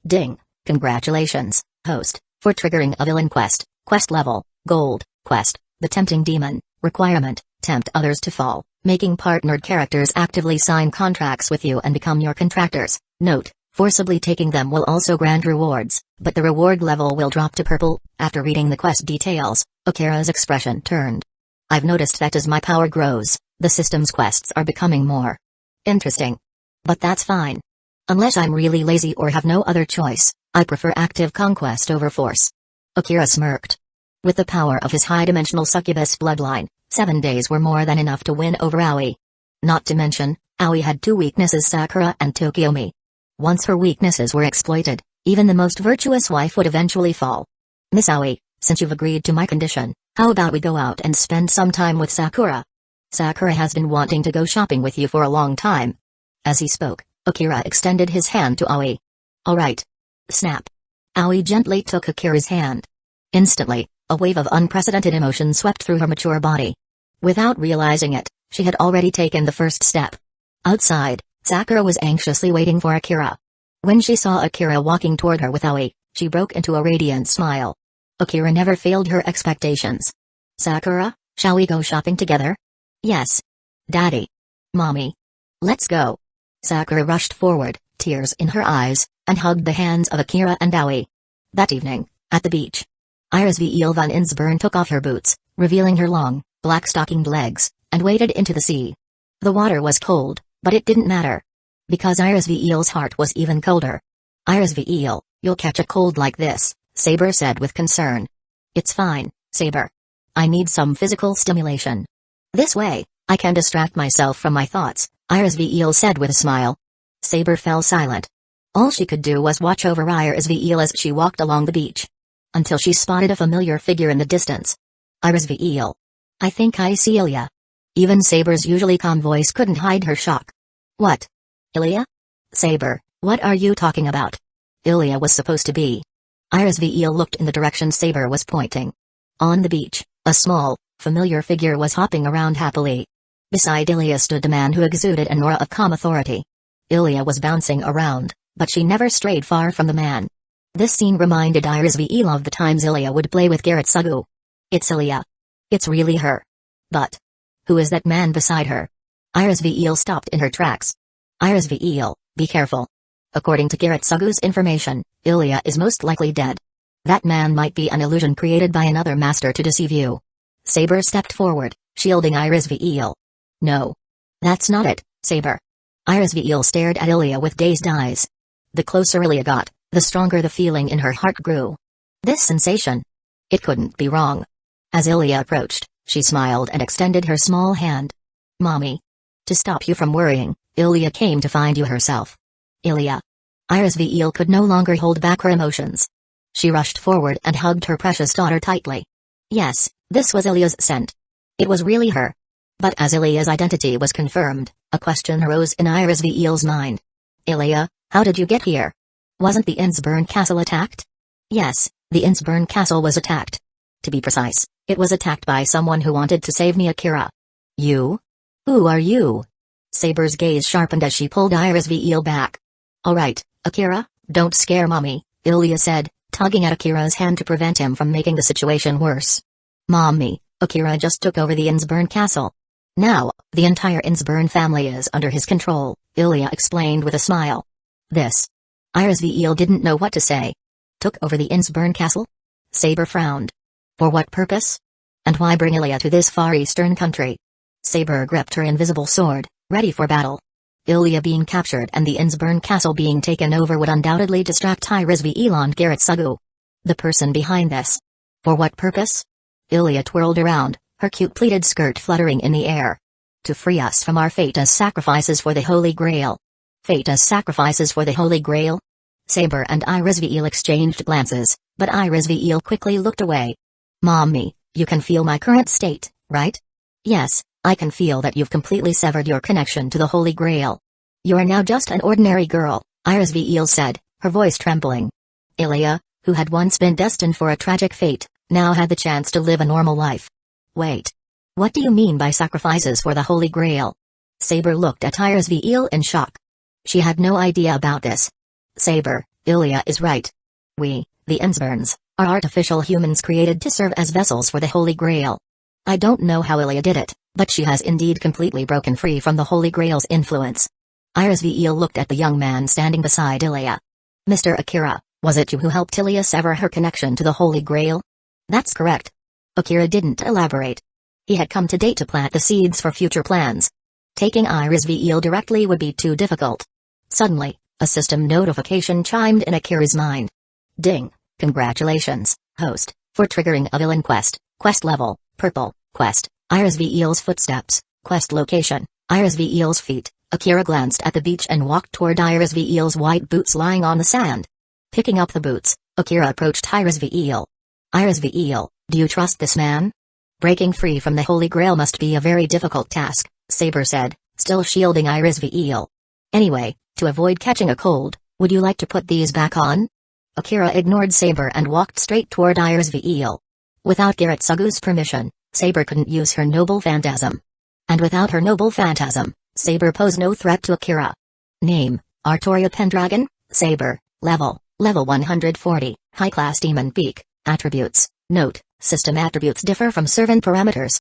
Ding, congratulations, host, for triggering a villain quest, quest level, gold, quest, the tempting demon, requirement, tempt others to fall, making partnered characters actively sign contracts with you and become your contractors. Note, forcibly taking them will also grant rewards, but the reward level will drop to purple. After reading the quest details, Akira's expression turned. I've noticed that as my power grows, the system's quests are becoming more interesting. But that's fine. Unless I'm really lazy or have no other choice, I prefer active conquest over force. Akira smirked. With the power of his high-dimensional succubus bloodline, 7 days were more than enough to win over Aoi. Not to mention, Aoi had two weaknesses: Sakura and Tokiyomi. Once her weaknesses were exploited, even the most virtuous wife would eventually fall. Miss Aoi, since you've agreed to my condition, how about we go out and spend some time with Sakura? Sakura has been wanting to go shopping with you for a long time. As he spoke, Akira extended his hand to Aoi. All right. Snap. Aoi gently took Akira's hand. Instantly, a wave of unprecedented emotion swept through her mature body. Without realizing it, she had already taken the first step. Outside, Sakura was anxiously waiting for Akira. When she saw Akira walking toward her with Aoi, she broke into a radiant smile. Akira never failed her expectations. Sakura, shall we go shopping together? Yes. Daddy. Mommy. Let's go. Sakura rushed forward, tears in her eyes, and hugged the hands of Akira and Aoi. That evening, at the beach, Iris Viel van Insburn took off her boots, revealing her long, black-stockinged legs, and waded into the sea. The water was cold, but it didn't matter. Because Iris Viel's heart was even colder. Iris Viel, you'll catch a cold like this, Saber said with concern. It's fine, Saber. I need some physical stimulation. This way, I can distract myself from my thoughts, Iris Viel said with a smile. Saber fell silent. All she could do was watch over Iris Viel as she walked along the beach. Until she spotted a familiar figure in the distance. Iris Viel. I think I see Ilya. Even Saber's usually calm voice couldn't hide her shock. What? Ilya? Saber, what are you talking about? Ilya was supposed to be. Iris Viel looked in the direction Saber was pointing. On the beach, a small, familiar figure was hopping around happily. Beside Ilya stood a man who exuded an aura of calm authority. Ilya was bouncing around, but she never strayed far from the man. This scene reminded Iris Viel of the times Ilya would play with Garrett Sugu. It's Ilya. It's really her. But who is that man beside her? Iris Viel stopped in her tracks. Iris Viel, be careful. According to Garrett Sugu's information, Ilya is most likely dead. That man might be an illusion created by another master to deceive you. Saber stepped forward, shielding Iris Viel. No. That's not it, Saber. Iris Viel stared at Ilya with dazed eyes. The closer Ilya got, the stronger the feeling in her heart grew. This sensation. It couldn't be wrong. As Ilya approached, she smiled and extended her small hand. Mommy. To stop you from worrying, Ilya came to find you herself. Ilya. Iris Viel could no longer hold back her emotions. She rushed forward and hugged her precious daughter tightly. Yes, this was Ilya's scent. It was really her. But as Ilya's identity was confirmed, a question arose in Iris Viel's mind. Ilya, how did you get here? Wasn't the Insburn castle attacked? Yes, the Insburn castle was attacked. To be precise, it was attacked by someone who wanted to save me, Akira. You? Who are you? Saber's gaze sharpened as she pulled Iris Viel back. Alright, Akira, don't scare Mommy, Ilya said, tugging at Akira's hand to prevent him from making the situation worse. Mommy, Akira just took over the Insburn castle. Now, the entire Insburn family is under his control, Ilya explained with a smile. This. Iris Viel didn't know what to say. Took over the Insburn castle? Saber frowned. For what purpose? And why bring Ilya to this far eastern country? Saber gripped her invisible sword, ready for battle. Ilya being captured and the Insburn castle being taken over would undoubtedly distract Iris Viel and Garrett Sugu. The person behind this. For what purpose? Ilya twirled around, her cute pleated skirt fluttering in the air. To free us from our fate as sacrifices for the Holy Grail. Fate as sacrifices for the Holy Grail? Saber and Iris Viel exchanged glances, but Iris Viel quickly looked away. Mommy, you can feel my current state, right? Yes, I can feel that you've completely severed your connection to the Holy Grail. You are now just an ordinary girl, Iris Viel said, her voice trembling. Ilya, who had once been destined for a tragic fate, now had the chance to live a normal life. Wait. What do you mean by sacrifices for the Holy Grail? Saber looked at Iris Viel in shock. She had no idea about this. Saber, Ilya is right. We, the Insburns, are artificial humans created to serve as vessels for the Holy Grail. I don't know how Ilya did it, but she has indeed completely broken free from the Holy Grail's influence. Iris Viel looked at the young man standing beside Ilya. Mr. Akira, was it you who helped Ilya sever her connection to the Holy Grail? That's correct. Akira didn't elaborate. He had come to date to plant the seeds for future plans. Taking Iris Viel directly would be too difficult. Suddenly, a system notification chimed in Akira's mind. Ding, congratulations, host, for triggering a villain quest, quest level, purple, quest, Iris Viel's footsteps, quest location, Iris Viel's feet. Akira glanced at the beach and walked toward Iris Viel's white boots lying on the sand. Picking up the boots, Akira approached Iris Viel. Iris Viel, do you trust this man? Breaking free from the Holy Grail must be a very difficult task, Saber said, still shielding Iris Viel. Anyway, to avoid catching a cold, would you like to put these back on? Akira ignored Saber and walked straight toward Iris Viel. Without Garrett Sugu's permission, Saber couldn't use her noble phantasm. And without her noble phantasm, Saber posed no threat to Akira. Name, Artoria Pendragon, Saber, level 140, high-class demon peak, attributes, note, system attributes differ from servant parameters.